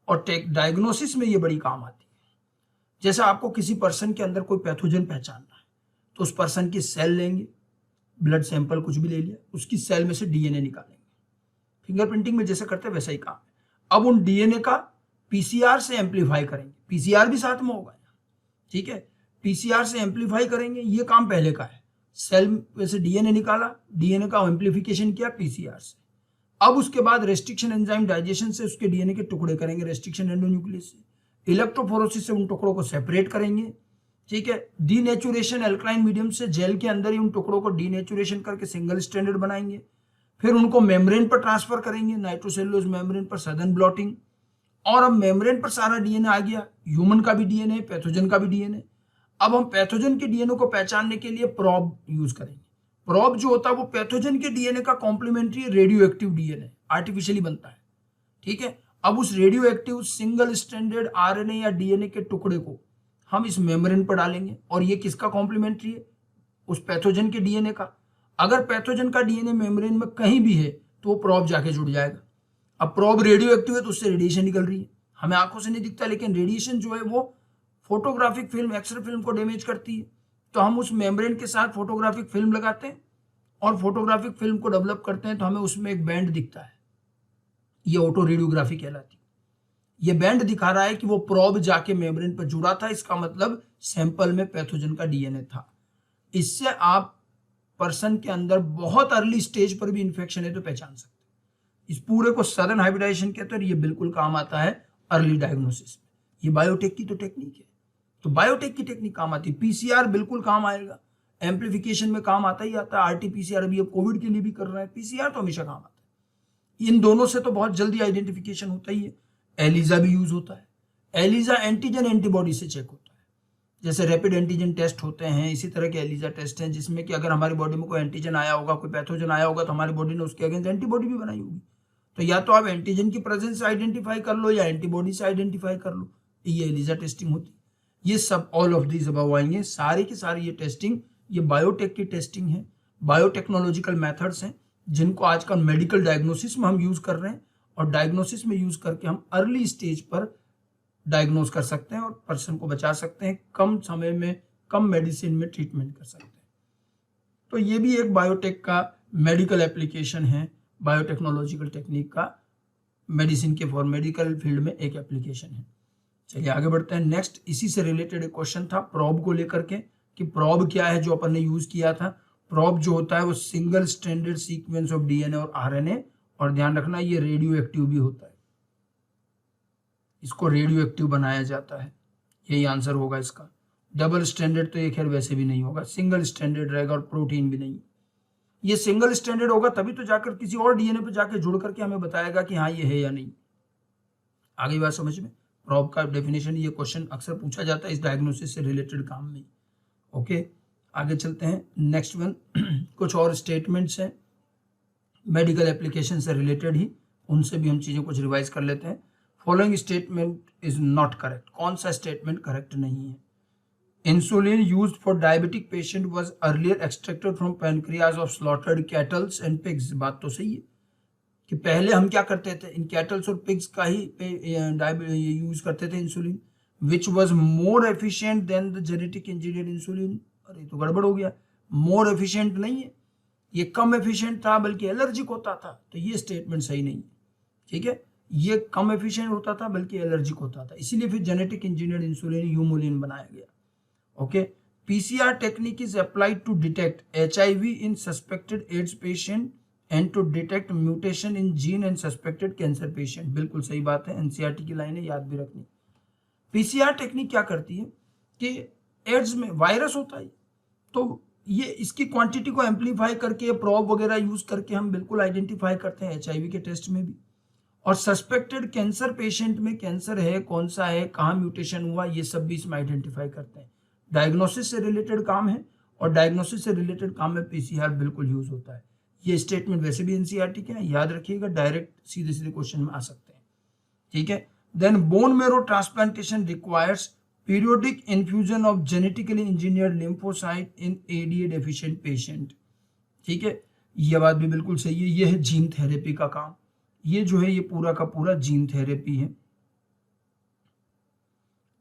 और डायग्नोसिस में ये बड़ी काम आती है। जैसे आपको किसी पर्सन के अंदर कोई पैथोजन पहचानना है, तो उस पर्सन की सेल लेंगे, ब्लड सैंपल कुछ भी ले लिया, उसकी सेल में से डीएनए निकालेंगे। फिंगरप्रिंटिंग में जैसे करते हैं वैसा ही काम है। अब उन डीएनए का पीसीआर से एम्पलीफाई करेंगे, पीसीआर भी साथ में होगा। ठीक है, पीसीआर से एम्पलीफाई करेंगे, ये काम पहले का है। सेल में से डीएनए निकाला, डीएनए का एम्पलीफिकेशन किया पीसीआर से। अब उसके बाद रेस्ट्रिक्शन एंजाइम डाइजेशन से उसके डीएनए के टुकड़े करेंगे, रेस्ट्रिक्शन एंडोन्यूक्लियस से। इलेक्ट्रोफोरोसिस से उन टुकड़ों को सेपरेट करेंगे। ठीक है, डीनेचुरेशन एल्कलाइन मीडियम से जेल के अंदर ही उन टुकड़ों को डीनेचुरेशन करके सिंगल स्ट्रैंडेड बनाएंगे। फिर उनको मेम्ब्रेन पर ट्रांसफर करेंगे, नाइट्रोसेलुलोज मेम्ब्रेन पर, सडन ब्लॉटिंग। और अब मेम्ब्रेन पर सारा डीएनए आ गया, ह्यूमन का भी डीएनए, पैथोजन का भी डीएनए। अब हम पैथोजन के डीएनए को पहचानने के लिए प्रोब यूज करेंगे। प्रोब जो होता है वो पैथोजन के डीएनए का complementary radio active DNA, artificially बनता है। ठीक है, अब उस radio active single stranded RNA या डीएनए के टुकड़े को हम इस मेम्ब्रेन पर डालेंगे, और ये किसका कॉम्प्लीमेंट्री है? उस पैथोजन के डीएनए का। अगर पैथोजन का डीएनए मेम्ब्रेन में कहीं भी है तो वो प्रोब जाके जुड़ जाएगा। अब प्रोब रेडियो एक्टिव है तो उससे रेडिएशन निकल रही है, हमें आंखों से नहीं दिखता, लेकिन रेडिएशन जो है वो फोटोग्राफिक फिल्म, एक्सरे फिल्म को डैमेज करती है। तो हम उस मेम्ब्रेन के साथ फोटोग्राफिक फिल्म लगाते हैं और फोटोग्राफिक फिल्म को डेवलप करते हैं, तो हमें उसमें एक बैंड दिखता है, ये ऑटो रेडियोग्राफी कहलाती है। ये बैंड दिखा रहा है कि वो प्रोब जाके मेम्ब्रेन पर जुड़ा था, इसका मतलब सैंपल में पैथोजन का डीएनए था। इससे आप पर्सन के अंदर बहुत अर्ली स्टेज पर भी इंफेक्शन है तो पहचान सकते हैं। इस पूरे को सडन हाइब्रिडाइजेशन कहते हैं, ये बिल्कुल काम आता है अर्ली डायग्नोसिस में। ये बायोटेक की तो टेक्निक है, तो बायोटेक की टेक्निक काम आती है। पीसीआर बिल्कुल काम आएगा, एम्प्लीफिकेशन में काम आता ही आता है। आरटी-पीसीआर अभी अब कोविड के लिए भी कर रहे हैं, पीसीआर तो हमेशा काम आता है। इन दोनों से तो बहुत जल्दी आइडेंटिफिकेशन होता ही है। एलिजा भी यूज होता है। एलिजा एंटीजन एंटीबॉडी से चेक होता है, जैसे रैपिड एंटीजन टेस्ट होते हैं, इसी तरह के एलिजा टेस्ट हैं, जिसमें कि अगर हमारी बॉडी में कोई एंटीजन आया होगा, कोई पैथोजन आया होगा, तो हमारी बॉडी ने उसके अगेंस्ट एंटीबॉडी भी बनाई होगी। तो या तो आप एंटीजन की प्रेजेंस से आइडेंटिफाई कर लो या एंटीबॉडी से आइडेंटिफाई कर लो, ये एलिजा टेस्टिंग होती है। ये सब ऑल ऑफ दीज अबव आएंगे, सारी की सारी ये टेस्टिंग, ये बायोटेक की टेस्टिंग है, बायोटेक्नोलॉजिकल मेथड्स हैं, जिनको आजकल मेडिकल डायग्नोसिस में हम यूज कर रहे हैं, और डायग्नोसिस में यूज करके हम अर्ली स्टेज पर डायग्नोस कर सकते हैं और पर्सन को बचा सकते हैं, कम समय में कम मेडिसिन में ट्रीटमेंट कर सकते हैं। तो ये भी एक बायोटेक का मेडिकल एप्लीकेशन है, बायोटेक्नोलॉजिकल टेक्निक का मेडिसिन के फॉर मेडिकल फील्ड में एक एप्लीकेशन है। चलिए आगे बढ़ते हैं। नेक्स्ट इसी से रिलेटेड एक क्वेश्चन था प्रोब को लेकर के, कि प्रोब क्या है जो अपन ने यूज किया था। प्रोब जो होता है वो single stranded sequence of DNA और आरएनए, और ध्यान रखना ये रेडियो एक्टिव भी होता है, इसको रेडियो एक्टिव बनाया जाता है, यही आंसर होगा इसका। डबल स्टैंडर्ड तो ये खैर वैसे भी नहीं होगा, सिंगल स्टैंडर्ड रहेगा, और प्रोटीन भी नहीं। ये सिंगल स्टैंडर्ड होगा तभी तो जाकर किसी और डीएनए पे जाके जुड़ करके हमें बताएगा कि हाँ ये है या नहीं। आगे बात समझ में। प्रोब का डेफिनेशन, ये क्वेश्चन अक्सर पूछा जाता है इस डायग्नोसिस से रिलेटेड काम में। ओके आगे चलते हैं। नेक्स्ट वन कुछ और स्टेटमेंट्स हैं मेडिकल एप्लीकेशन से रिलेटेड ही, उनसे भी हम चीजें कुछ रिवाइज कर लेते हैं। Following statement is not correct, कौन सा स्टेटमेंट करेक्ट नहीं है। Insulin used for diabetic patient was earlier extracted from pancreas of slaughtered kettles and pigs. बात तो सही है कि पहले हम क्या करते थे, इन कैटल्स और पिग्स का ही यूज करते थे insulin, which was more efficient then the genetic engineered insulin. अरे तो गड़बड़ हो गया, मोर एफिशिएंट नहीं है, ये कम एफिशिएंट था बल्कि एलर्जिक होता था, तो ये स्टेटमेंट सही नहीं है। ठीक है, ये कम एफिशिएंट होता था बल्कि एलर्जिक होता था, इसीलिए फिर जेनेटिक इंजीनियर्ड इंसुलिन यूमोलिन बनाया गया। Okay, PCR technique is applied to detect HIV in suspected AIDS patient and to detect mutation in gene and suspected cancer patient. बिल्कुल सही बात है, एनसीईआरटी की लाइनें याद भी रखनी। पीसीआर टेक्निक क्या करती है कि एड्स में वायरस होता है, तो ये इसकी क्वांटिटी को एम्पलीफाई करके प्रोब वगैरह यूज करके हम बिल्कुल आइडेंटिफाई करते हैं, एचआईवी के टेस्ट में भी। और सस्पेक्टेड कैंसर पेशेंट में कैंसर है, कौन सा है, कहाँ म्यूटेशन हुआ, ये सब भी इसमें आइडेंटिफाई करते हैं। डायग्नोसिस से रिलेटेड काम है, और डायग्नोसिस से रिलेटेड काम में पीसीआर बिल्कुल यूज होता है। ये स्टेटमेंट वैसे भी एनसीईआरटी के हैं, याद रखिएगा, डायरेक्ट सीधे सीधे क्वेश्चन में आ सकते हैं। ठीक है, then bone marrow transplantation requires periodic infusion of genetically engineered lymphocyte in ADA deficient patient. ठीक है, यह बात भी बिल्कुल सही है, यह है जीन थेरेपी का काम। ये जो है ये पूरा का पूरा जीन थेरेपी है।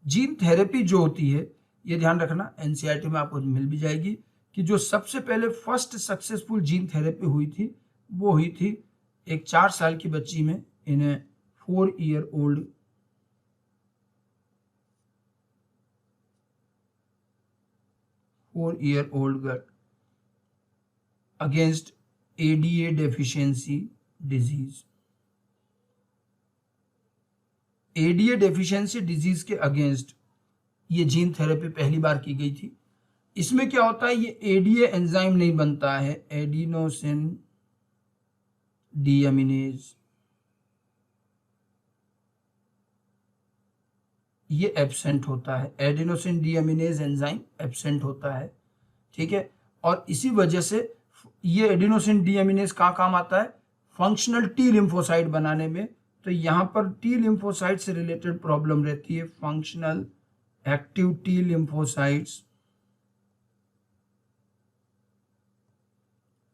जीन थेरेपी जो होती है, ये ध्यान रखना, एनसीईआरटी में आपको मिल भी जाएगी, कि जो सबसे पहले फर्स्ट सक्सेसफुल जीन थेरेपी हुई थी वो हुई थी एक 4 साल की बच्ची में, इन 4 year old girl against ADA deficiency disease. ADA deficiency disease के अगेंस्ट ये जीन थेरेपी पहली बार की गई थी। इसमें क्या होता है, ये एडीए एंजाइम नहीं बनता है, एडिनोसिन डीएमिनेज, ये एब्सेंट होता है, एडिनोसिन डीएमिनेज एंजाइम एब्सेंट होता है। ठीक है, और इसी वजह से ये एडिनोसिन डीएमिनेज कहाँ काम आता है, फंक्शनल टी लिम्फोसाइट बनाने में। तो यहाँ पर टी लिम्फोसाइट से रिलेटेड प्रॉब्लम रहती है, functional active T lymphocytes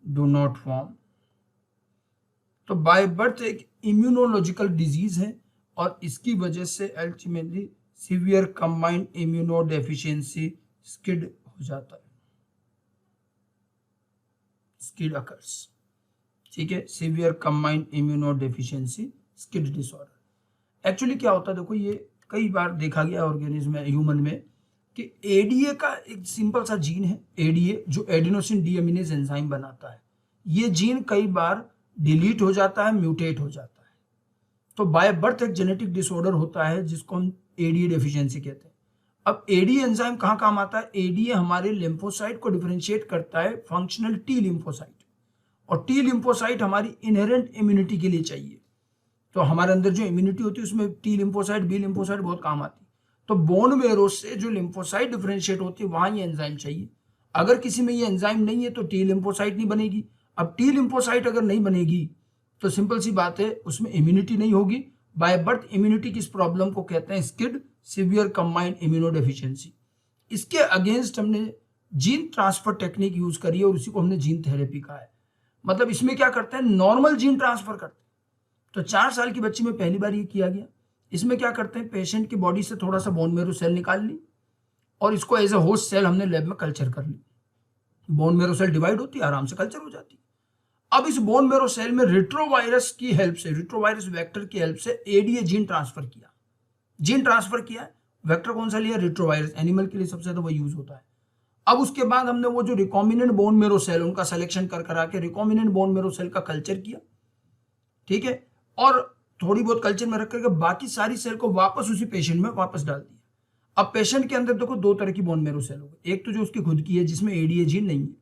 do not form. तो बाय बर्थ एक इम्यूनोलॉजिकल डिजीज है, और इसकी वजह से ultimately severe combined immuno deficiency skid हो जाता है, स्किड अकर्स। ठीक है, severe combined immuno deficiency skid disorder. Actually क्या होता है, देखो ये कई बार देखा गया ऑर्गेनिज्म में, ह्यूमन में, कि एडीए का एक सिंपल सा जीन है, एडीए जो एडिनोसिन डीएमिनेज एंजाइम बनाता है, ये जीन कई बार डिलीट हो जाता है, म्यूटेट हो जाता है। तो बाय बर्थ एक जेनेटिक डिसऑर्डर होता है जिसको हम एडीए डेफिशिएंसी कहते हैं। अब एडीए एंजाइम कहाँ काम आता है? एडीए हमारे लिम्फोसाइट को डिफरेंशिएट करता है फंक्शनल टी लिम्फोसाइट, और टी लिम्फोसाइट हमारी इनहेरेंट इम्यूनिटी के लिए चाहिए। तो हमारे अंदर जो इम्यूनिटी होती है उसमें टी लिम्फोसाइट, बी लिम्फोसाइट बहुत काम आती है। तो बोन मेरो से जो लिम्फोसाइट डिफरेंशिएट होती है वहां ये एंजाइम चाहिए। अगर किसी में ये एंजाइम नहीं है तो टी लिम्फोसाइट नहीं बनेगी। अब टी लिम्फोसाइट अगर नहीं बनेगी तो सिंपल सी बात है, उसमें इम्यूनिटी नहीं होगी। बाय बर्थ इम्यूनिटी किस प्रॉब्लम को कहते हैं? Skid, severe combined immunodeficiency. इसके अगेंस्ट हमने जीन ट्रांसफर टेक्निक यूज करी है और उसी को हमने जीन थेरेपी कहा है। मतलब इसमें क्या करते हैं? नॉर्मल जीन ट्रांसफर करते हैं। तो 4 साल की बच्ची में पहली बार ये किया गया। इसमें क्या करते हैं? पेशेंट की बॉडी से थोड़ा सा बोन मेरो सेल निकाल ली और इसको एज ए होस्ट सेल हमने लैब में कल्चर कर ली। बोन मेरो सेल डिवाइड होती है, आराम से कल्चर हो जाती है। अब इस बोन मेरो सेल में रिट्रोवायरस की हेल्प से, रिट्रोवायरस वेक्टर की हेल्प से एडीए जीन ट्रांसफर किया। जीन ट्रांसफर किया, वेक्टर कौन सा लिया? रिट्रोवायरस। एनिमल के लिए सबसे ज्यादा वो यूज होता है। अब उसके बाद हमने वो जो रिकॉम्बिनेंट बोन मेरो सेल उनका सिलेक्शन कर करा के रिकॉम्बिनेंट बोन मेरो सेल का कल्चर किया, ठीक है, और थोड़ी बहुत कल्चर में रख करके बाकी सारी सेल को वापस उसी पेशेंट में वापस डाल दिया। अब पेशेंट के अंदर देखो 2 तरह की बोन मेरो सेल हो गई। एक तो जो उसकी खुद की है जिसमें एडीए जीन नहीं है,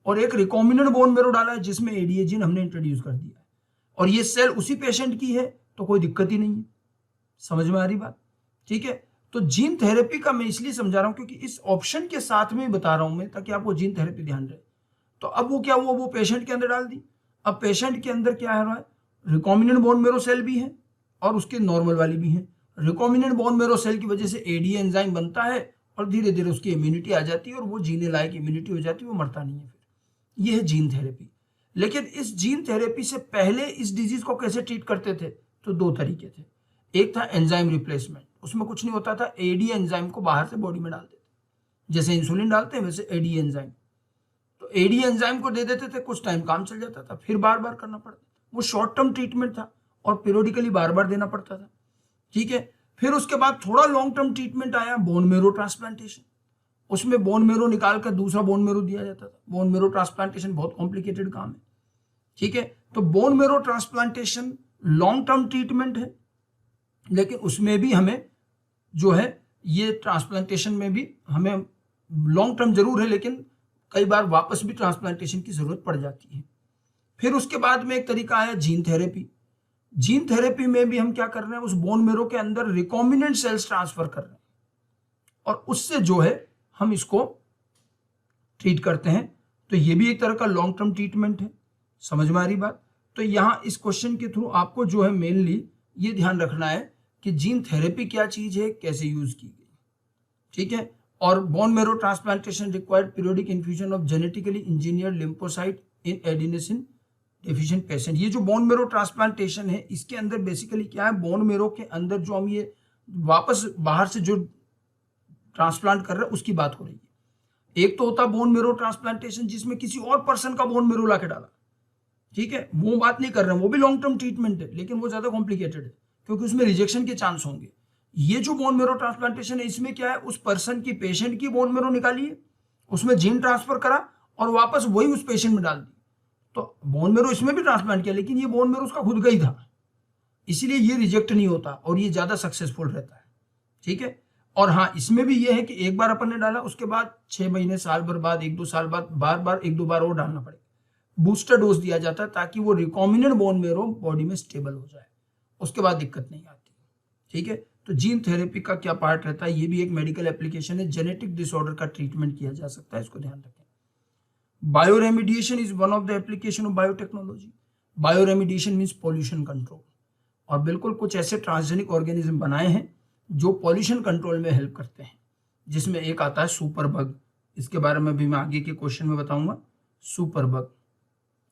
और एक रिकॉम्बिनेंट बोन मेरो डाला है जिसमें एडीए जीन हमने इंट्रोड्यूस कर दिया है, और ये सेल उसी पेशेंट की है तो कोई दिक्कत ही नहीं है। समझ में आ रही बात? ठीक है। तो जीन थेरेपी का मैं इसलिए समझा रहा हूं क्योंकि इस ऑप्शन के साथ में बता रहा हूं मैं, ताकि आपको जीन थेरेपी ध्यान रहे। तो अब वो क्या हुआ? वो पेशेंट के अंदर डाल दी। अब पेशेंट के अंदर क्या है? रिकॉम्बिनेंट बोन मेरो सेल भी है और उसके नॉर्मल वाली भी है। रिकॉम्बिनेंट बोन मेरो सेल की वजह से एडीए एंजाइम बनता है और धीरे धीरे उसकी इम्यूनिटी आ जाती है और वो जीने लायक इम्यूनिटी हो जाती है, वो मरता नहीं है। फिर ये है जीन थेरेपी। लेकिन इस जीन थेरेपी से पहले इस डिजीज को कैसे ट्रीट करते थे? तो 2 तरीके थे। एक था एंजाइम रिप्लेसमेंट, उसमें कुछ नहीं होता था, एडीए एंजाइम को बाहर से बॉडी में डाल देते, जैसे इंसुलिन डालते हैं वैसे एडीए एंजाइम। तो एडीए एंजाइम को दे देते थे, कुछ टाइम काम चल जाता था, फिर बार बार करना पड़ता। वो शॉर्ट टर्म ट्रीटमेंट था और पीरियडिकली बार बार देना पड़ता था, ठीक है। फिर उसके बाद थोड़ा लॉन्ग टर्म ट्रीटमेंट आया, बोन मेरो ट्रांसप्लांटेशन। उसमें बोन मेरो निकाल कर दूसरा बोन मेरो दिया जाता था। बोन मेरो ट्रांसप्लांटेशन बहुत कॉम्प्लिकेटेड काम है, ठीक है। तो bone marrow transplantation long term treatment है, लेकिन उसमें भी हमें जो है ये ट्रांसप्लांटेशन में भी हमें लॉन्ग टर्म जरूर है, लेकिन कई बार वापस भी ट्रांसप्लांटेशन की जरूरत पड़ जाती है। फिर उसके बाद में एक तरीका आया जीन थेरेपी। जीन थेरेपी में भी हम क्या कर रहे हैं? उस बोन मेरो के अंदर रिकॉम्बिनेंट सेल्स ट्रांसफर कर रहे हैं और उससे जो है हम इसको ट्रीट करते हैं। तो ये भी एक तरह का लॉन्ग टर्म ट्रीटमेंट है। समझ में आ रही बात? तो यहां इस क्वेश्चन के थ्रू आपको जो है मेनली ये ध्यान रखना है कि जीन थेरेपी क्या चीज है, कैसे यूज की गई, ठीक है। और bone marrow transplantation required periodic infusion of genetically engineered lymphocyte in adenosine deficient patient. ये जो बोन मेरो ट्रांसप्लांटेशन है इसके अंदर बेसिकली क्या है? बोन मेरो के अंदर जो हम ये वापस बाहर से जो ट्रांसप्लांट कर रहे हैं उसकी बात हो रही है। एक तो होता है बोन मेरो ट्रांसप्लांटेशन जिसमें किसी और पर्सन का बोन मेरो ला के डाला, ठीक है, वो बात नहीं कर रहे हैं, वो भी लॉन्ग टर्म ट्रीटमेंट है, लेकिन वो ज्यादा कॉम्प्लिकेटेड है क्योंकि उसमें रिजेक्शन के चांस होंगे। ये जो बोन मेरो ट्रांसप्लांटेशन है इसमें क्या है? उस पर्सन की, पेशेंट की बोन मेरो निकाली है, उसमें जीन ट्रांसफर करा और वापस वही उस पेशेंट में डाल दी। तो बोन मेरो इसमें भी ट्रांसप्लांट किया, लेकिन ये बोन मेरो उसका खुद का ही था, इसीलिए ये रिजेक्ट नहीं होता और ये ज्यादा सक्सेसफुल रहता है, ठीक है। और हाँ, इसमें भी ये है कि एक बार अपन ने डाला, उसके बाद 6 महीने, साल भर बाद, 1-2 साल बाद बार बार 1-2 बार और डालना पड़ेगा। बूस्टर डोज दिया जाता है ताकि वो रिकॉम्बिनेंट बोन मेरो बॉडी में स्टेबल हो जाए, उसके बाद दिक्कत नहीं आती, ठीक है। तो जीन थेरेपी का क्या पार्ट रहता है? ये भी एक मेडिकल एप्लीकेशन है, जेनेटिक डिसऑर्डर का ट्रीटमेंट किया जा सकता है, इसको ध्यान रखें। Bioremediation is one of the application of biotechnology. Bioremediation means pollution control, और बिल्कुल कुछ ऐसे ट्रांसजेनिक ऑर्गेनिज्म बनाए हैं जो पॉल्यूशन कंट्रोल में हेल्प करते हैं, जिसमें एक आता है सुपर बग। इसके बारे में भी मैं आगे के क्वेश्चन में बताऊंगा। सुपर बग,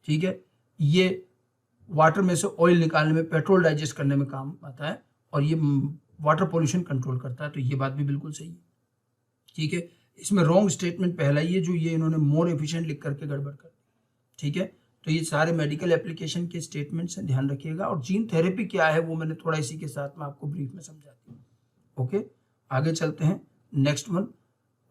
ठीक है, ये वाटर में से ऑयल निकालने में, पेट्रोल डाइजेस्ट करने में काम आता है और ये वाटर पॉल्यूशन कंट्रोल करता है। तो ये बात भी बिल्कुल सही है, ठीक है। इसमें रॉन्ग स्टेटमेंट पहला ही है जो ये इन्होंने मोर एफिशिएंट लिख करके गड़बड़ कर दी, ठीक है। तो ये सारे मेडिकल एप्लीकेशन के स्टेटमेंट्स हैं, ध्यान रखिएगा। और जीन थेरेपी क्या है वो मैंने थोड़ा इसी के साथ में आपको ब्रीफ में समझा दी। ओके, आगे चलते हैं। नेक्स्ट वन,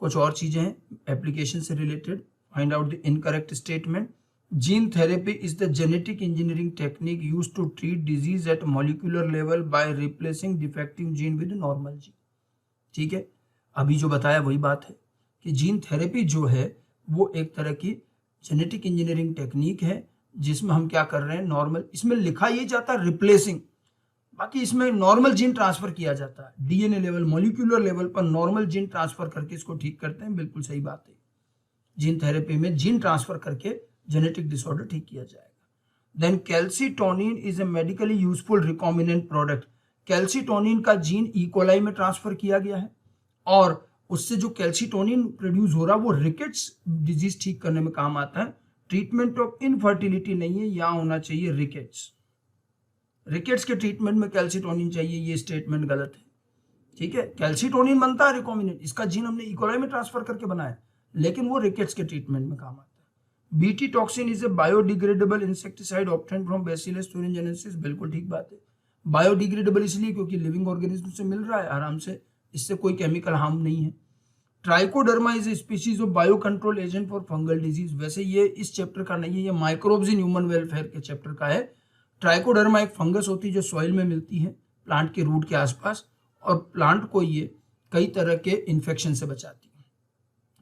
कुछ और चीजें हैं एप्लीकेशन से रिलेटेड। Find out the incorrect statement. Gene therapy is the genetic engineering technique used to treat disease at molecular level by replacing defective gene with normal gene, ठीक है। अभी जो बताया वही बात है कि जीन थेरेपी जो है वो एक तरह की जेनेटिक इंजीनियरिंग टेक्निक है जिसमें हम क्या कर रहे हैं, नॉर्मल, इसमें लिखा ये जाता है रिप्लेसिंग, बाकी इसमें नॉर्मल जीन ट्रांसफर किया जाता है, डीएनए लेवल, मॉलिक्यूलर लेवल पर नॉर्मल जीन ट्रांसफर करके इसको ठीक करते हैं। बिल्कुल सही बात है, जीन थेरेपी में जीन ट्रांसफर करके जेनेटिक डिसऑर्डर ठीक किया जाएगा। Then calcitonin is a medically useful recombinant product. Calcitonin का जीन इकोलाई में ट्रांसफर किया गया है और उससे जो कैल्सीटोनिन प्रोड्यूस हो रहा है वो रिकेट्स डिजीज ठीक करने में काम आता है। ट्रीटमेंट ऑफ इनफर्टिलिटी नहीं है, यहां होना चाहिए रिकेट्स। रिकेट्स के ट्रीटमेंट में कैल्सीटोनिन चाहिए, ये स्टेटमेंट गलत है। ठीक है, कैल्सीटोनिन बनता है रिकॉम्बिनेंट, इसका जीन हमने इकोलाई में ट्रांसफर करके बनाया, लेकिन वो रिकेट्स के ट्रीटमेंट में काम आता है। BT toxin is a biodegradable insecticide obtained from bacillus thuringiensis। बिल्कुल ठीक बात है, बायोडिग्रेडेबल इसलिए क्योंकि लिविंग ऑर्गेनिज्म से मिल रहा है आराम से, इससे कोई केमिकल हार्म नहीं है। Trichoderma is a species of bio control agent for fungal disease. वैसे ये इस चैप्टर का नहीं है, ये माइक्रोब्स इन ह्यूमन वेलफेयर के चैप्टर का है। ट्राइकोडर्मा एक फंगस होती है जो सॉइल में मिलती है प्लांट के रूट के आसपास, और प्लांट को ये कई तरह के इन्फेक्शन से बचाती है,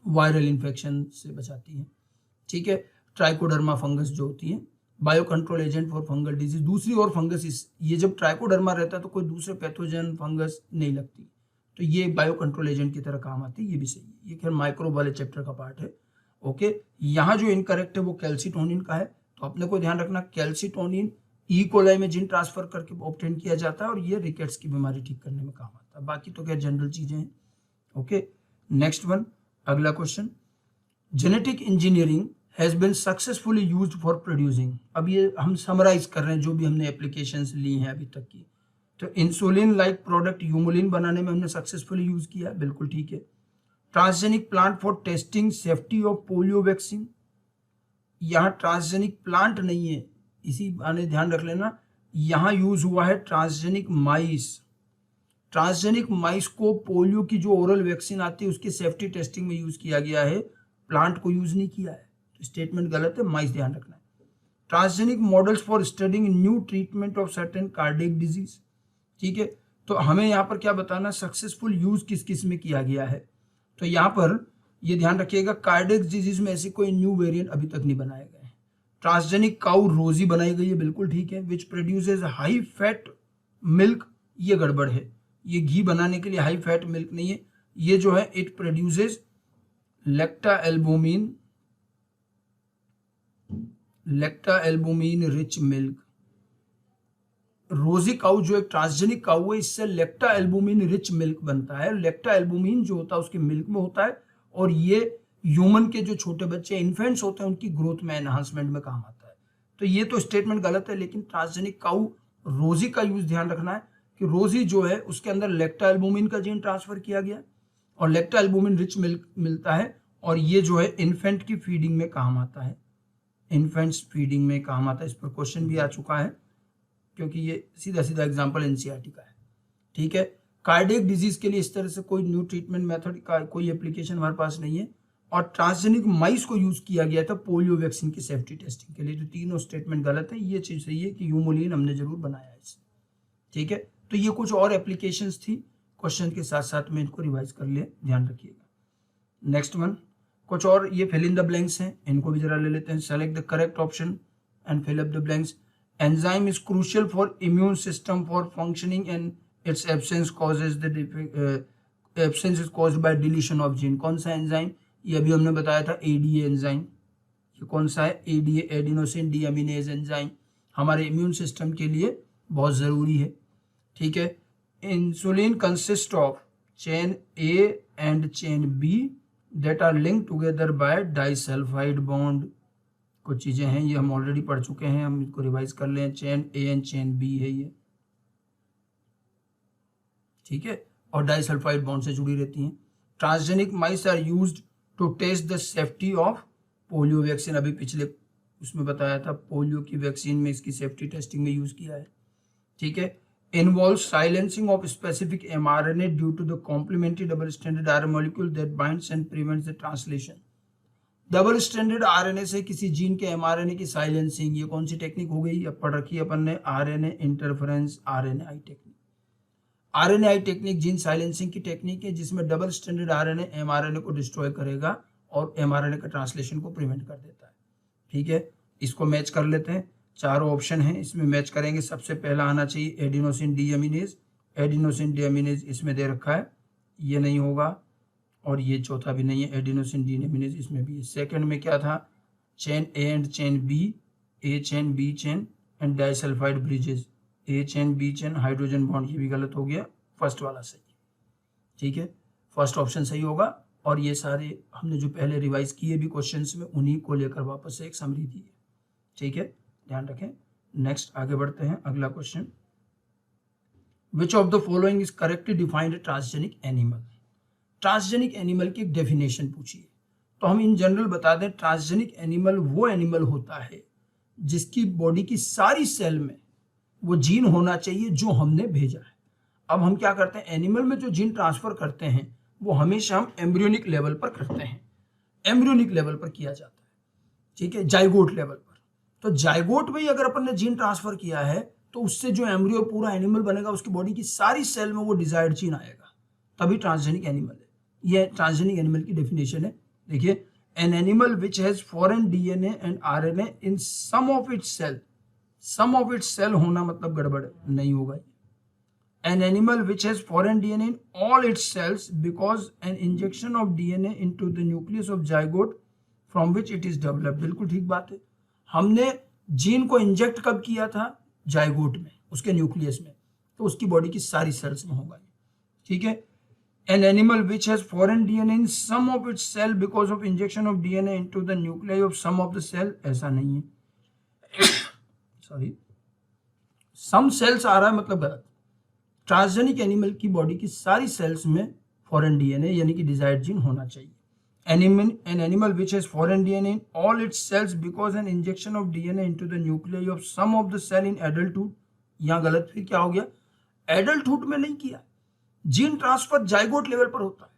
वायरल इन्फेक्शन से बचाती है। ठीक है, ट्राइकोडर्मा फंगस जो होती है bio control agent for fungal disease. दूसरी और फंगस, ये जब ट्राइकोडर्मा रहता है तो कोई दूसरे पैथोजन फंगस नहीं लगती, तो ये बायो कंट्रोल एजेंट की तरह काम आती है, ये भी सही है। ये खैर माइक्रोब वाले चैप्टर का पार्ट है। ओके, यहाँ जो इनकरेक्ट है वो कैल्सीटोनिन का है, तो अपने को ध्यान रखना कैल्सीटोनिन ई कोलाई में जीन ट्रांसफर करके ऑब्टेन किया जाता है और ये रिकेट्स की बीमारी ठीक करने में काम आता है। बाकी तो क्या जनरल चीजें हैं। ओके, नेक्स्ट वन, अगला question, genetic engineering has been successfully used for producing. अब ये हम समराइज कर रहे हैं जो भी हमने एप्लीकेशंस ली हैं अभी तक की। तो इंसुलिन लाइक प्रोडक्ट यूमोलिन बनाने में हमने सक्सेसफुली यूज किया, बिल्कुल ठीक है। Transgenic plant for testing safety of polio vaccine, यहाँ ट्रांसजेनिक प्लांट नहीं है, इसी आने ध्यान रख लेना, यहाँ यूज हुआ है ट्रांसजेनिक माइस। ट्रांसजेनिक माइस को पोलियो की जो ओरल वैक्सीन आती है उसकी सेफ्टी टेस्टिंग में यूज किया गया है, प्लांट को यूज नहीं किया है, तो स्टेटमेंट गलत है, माइस ध्यान रखना है। Transgenic models for studying new treatment of certain cardiac disease. ठीक है, तो हमें यहाँ पर क्या बताना, सक्सेसफुल यूज किस किस में किया गया है। तो यहाँ पर ये ध्यान रखिएगा, कार्डियक डिजीज में ऐसे कोई न्यू वेरिएंट अभी तक नहीं बनाए गए। ट्रांसजेनिक काउ रोजी बनाई गई है, बिल्कुल ठीक है। Which produces high fat milk, ये गड़बड़ है, ये घी बनाने के लिए हाई फैट मिल्क नहीं है, ये जो है it produces lactalbumin rich milk. Rosie cow जो एक ट्रांसजेनिक काउ है, इससे लेक्टा एल्बुमिन रिच मिल्क बनता है। लेक्टा एल्बुमिन जो होता है उसके मिल्क में होता है, और ये ह्यूमन के जो छोटे बच्चे इन्फेंट्स होते हैं उनकी ग्रोथ में एनहांसमेंट में काम आता है। तो ये तो स्टेटमेंट गलत है, लेकिन ट्रांसजेनिक काउ रोजी का यूज ध्यान रखना है कि रोजी जो है उसके अंदर लेक्टा एल्बुमिन का जीन ट्रांसफर किया गया और लेक्टा एल्बुमिन रिच मिल्क मिलता है, और ये जो है इन्फेंट की फीडिंग में काम आता है, इन्फेंट्स फीडिंग में काम आता है। इस पर क्वेश्चन भी आ चुका है क्योंकि ये सीधा सीधा एग्जाम्पल एनसीईआरटी का है। ठीक है, कार्डियक डिजीज के लिए इस तरह से कोई न्यू ट्रीटमेंट मेथड का कोई एप्लीकेशन हमारे पास नहीं है, और ट्रांसजेनिक माइस को यूज किया गया था पोलियो वैक्सीन की सेफ्टी टेस्टिंग के लिए। तो तीनों स्टेटमेंट गलत है, ये चीज सही है कि यूमोलिन हमने जरूर बनाया है इसे। ठीक है, तो ये कुछ और एप्लीकेशंस थी, क्वेश्चन के साथ साथ में इनको रिवाइज कर ले, ध्यान रखिएगा। नेक्स्ट वन, कुछ और ये फिल इन द ब्लैंक्स हैं, इनको भी जरा ले लेते हैं। Select the correct option and fill up the blanks. Enzyme is crucial for immune system for functioning and its absence causes the absence is caused by deletion of gene. कौन सा एंजाइम, ये अभी हमने बताया था एडीए एंजाइम। ये कौन सा है, एडीए एडिनोसिन डीअमीनेज एंजाइम, हमारे इम्यून सिस्टम के लिए बहुत ज़रूरी है। ठीक है, insulin consist of chain A and chain B that are link together by disulphide bond. कुछ चीज़ें हैं ये हम ऑलरेडी पढ़ चुके हैं, हम इसको रिवाइज कर लें। Chain A and chain B है ये, ठीक है, और डाइसल्फाइड बॉन्ड से जुड़ी रहती हैं। Transgenic mice are used to test the safety of polio vaccine. अभी पिछले उसमें बताया था, पोलियो की वैक्सीन में इसकी सेफ्टी टेस्टिंग में यूज किया है। ठीक है, involve silencing of specific mRNA due to the complementary double stranded RNA molecule that binds and prevents the translation. Double stranded RNA से किसी जीन के mRNA की साइलेंसिंग, ये कौन सी टेक्निक हो गई, अब पढ़ रखी है अपन ने, RNA interference RNI technique. RNA technique gene silencing की टेक्निक है जिसमें डबल स्ट्रैंडेड आरएनए एमआरएनए को डिस्ट्रॉय करेगा और एमआरएनए का ट्रांसलेशन को प्रिवेंट कर देता है। ठीक है, इसको मैच कर लेते हैं। चारों ऑप्शन हैं, इसमें मैच करेंगे। सबसे पहला आना चाहिए एडिनोसिन डीएमिनेज। एडिनोसिन डीएमिनेज इसमें दे रखा है, ये नहीं होगा, और ये चौथा भी नहीं है, एडिनोसिन डीएमिनेज इसमें भी है। सेकंड में क्या था, chain A and chain B, A chain B chain and disulphide bridges, A chain B chain hydrogen bond, ये भी गलत हो गया, फर्स्ट वाला सही। ठीक है, फर्स्ट ऑप्शन सही होगा। और ये सारे हमने जो पहले रिवाइज किए भी क्वेश्चंस में, उन्हीं को लेकर वापस से एक समरी दी है। ठीक है, ध्यान रखें। नेक्स्ट आगे बढ़ते हैं, अगला question, which of the following is correctly defined transgenic animal. Transgenic animal की एक डेफिनेशन पूछिए, तो हम इन जनरल बता दें, ट्रांसजेनिक एनिमल वो एनिमल होता है जिसकी बॉडी की सारी सेल में वो जीन होना चाहिए जो हमने भेजा है। अब हम क्या करते हैं, एनिमल में जो जीन ट्रांसफर करते हैं वो हमेशा हम एम्ब्रियोनिक लेवल पर करते हैं, एम्ब्रियोनिक लेवल पर किया जाता है। ठीक है, जाइगोट लेवल पर। तो जाइगोट में ही अगर अपन ने जीन ट्रांसफर किया है तो उससे जो एम्ब्रियो पूरा एनिमल बनेगा, उसकी बॉडी की सारी सेल में वो डिजायर्ड जीन आएगा, तभी ट्रांसजेनिक एनिमल है। ये ट्रांसजेनिक एनिमल की डेफिनेशन है। देखिए, an animal which has foreign DNA and RNA in some of its cell, some of its cell होना मतलब गड़बड़ नहीं होगा। An animal which has foreign DNA in all its cells because an injection of DNA into the nucleus of zygote from which it is developed। बिल्कुल ठीक बात है, हमने जीन को इंजेक्ट कब किया था, जाइगोट में, उसके न्यूक्लियस में, तो उसकी बॉडी की सारी सेल्स में होगा। ठीक है, an animal which has foreign DNA in some of its cell because of injection of DNA into the nuclei of some of the cell, ऐसा नहीं है सॉरी, सम सेल्स आ रहा है मतलब गलत। ट्रांसजेनिक एनिमल की बॉडी की सारी सेल्स में फॉरेन डीएनए यानी कि डिजायर्ड जीन होना चाहिए। An animal which has foreign DNA in all its cells because an injection of DNA into the nucleus of some of the cell in adulthood, यहाँ गलत, फिर क्या हो गया, एडल्टहुड में नहीं किया, जीन ट्रांसफर जाइगोट लेवल पर होता है,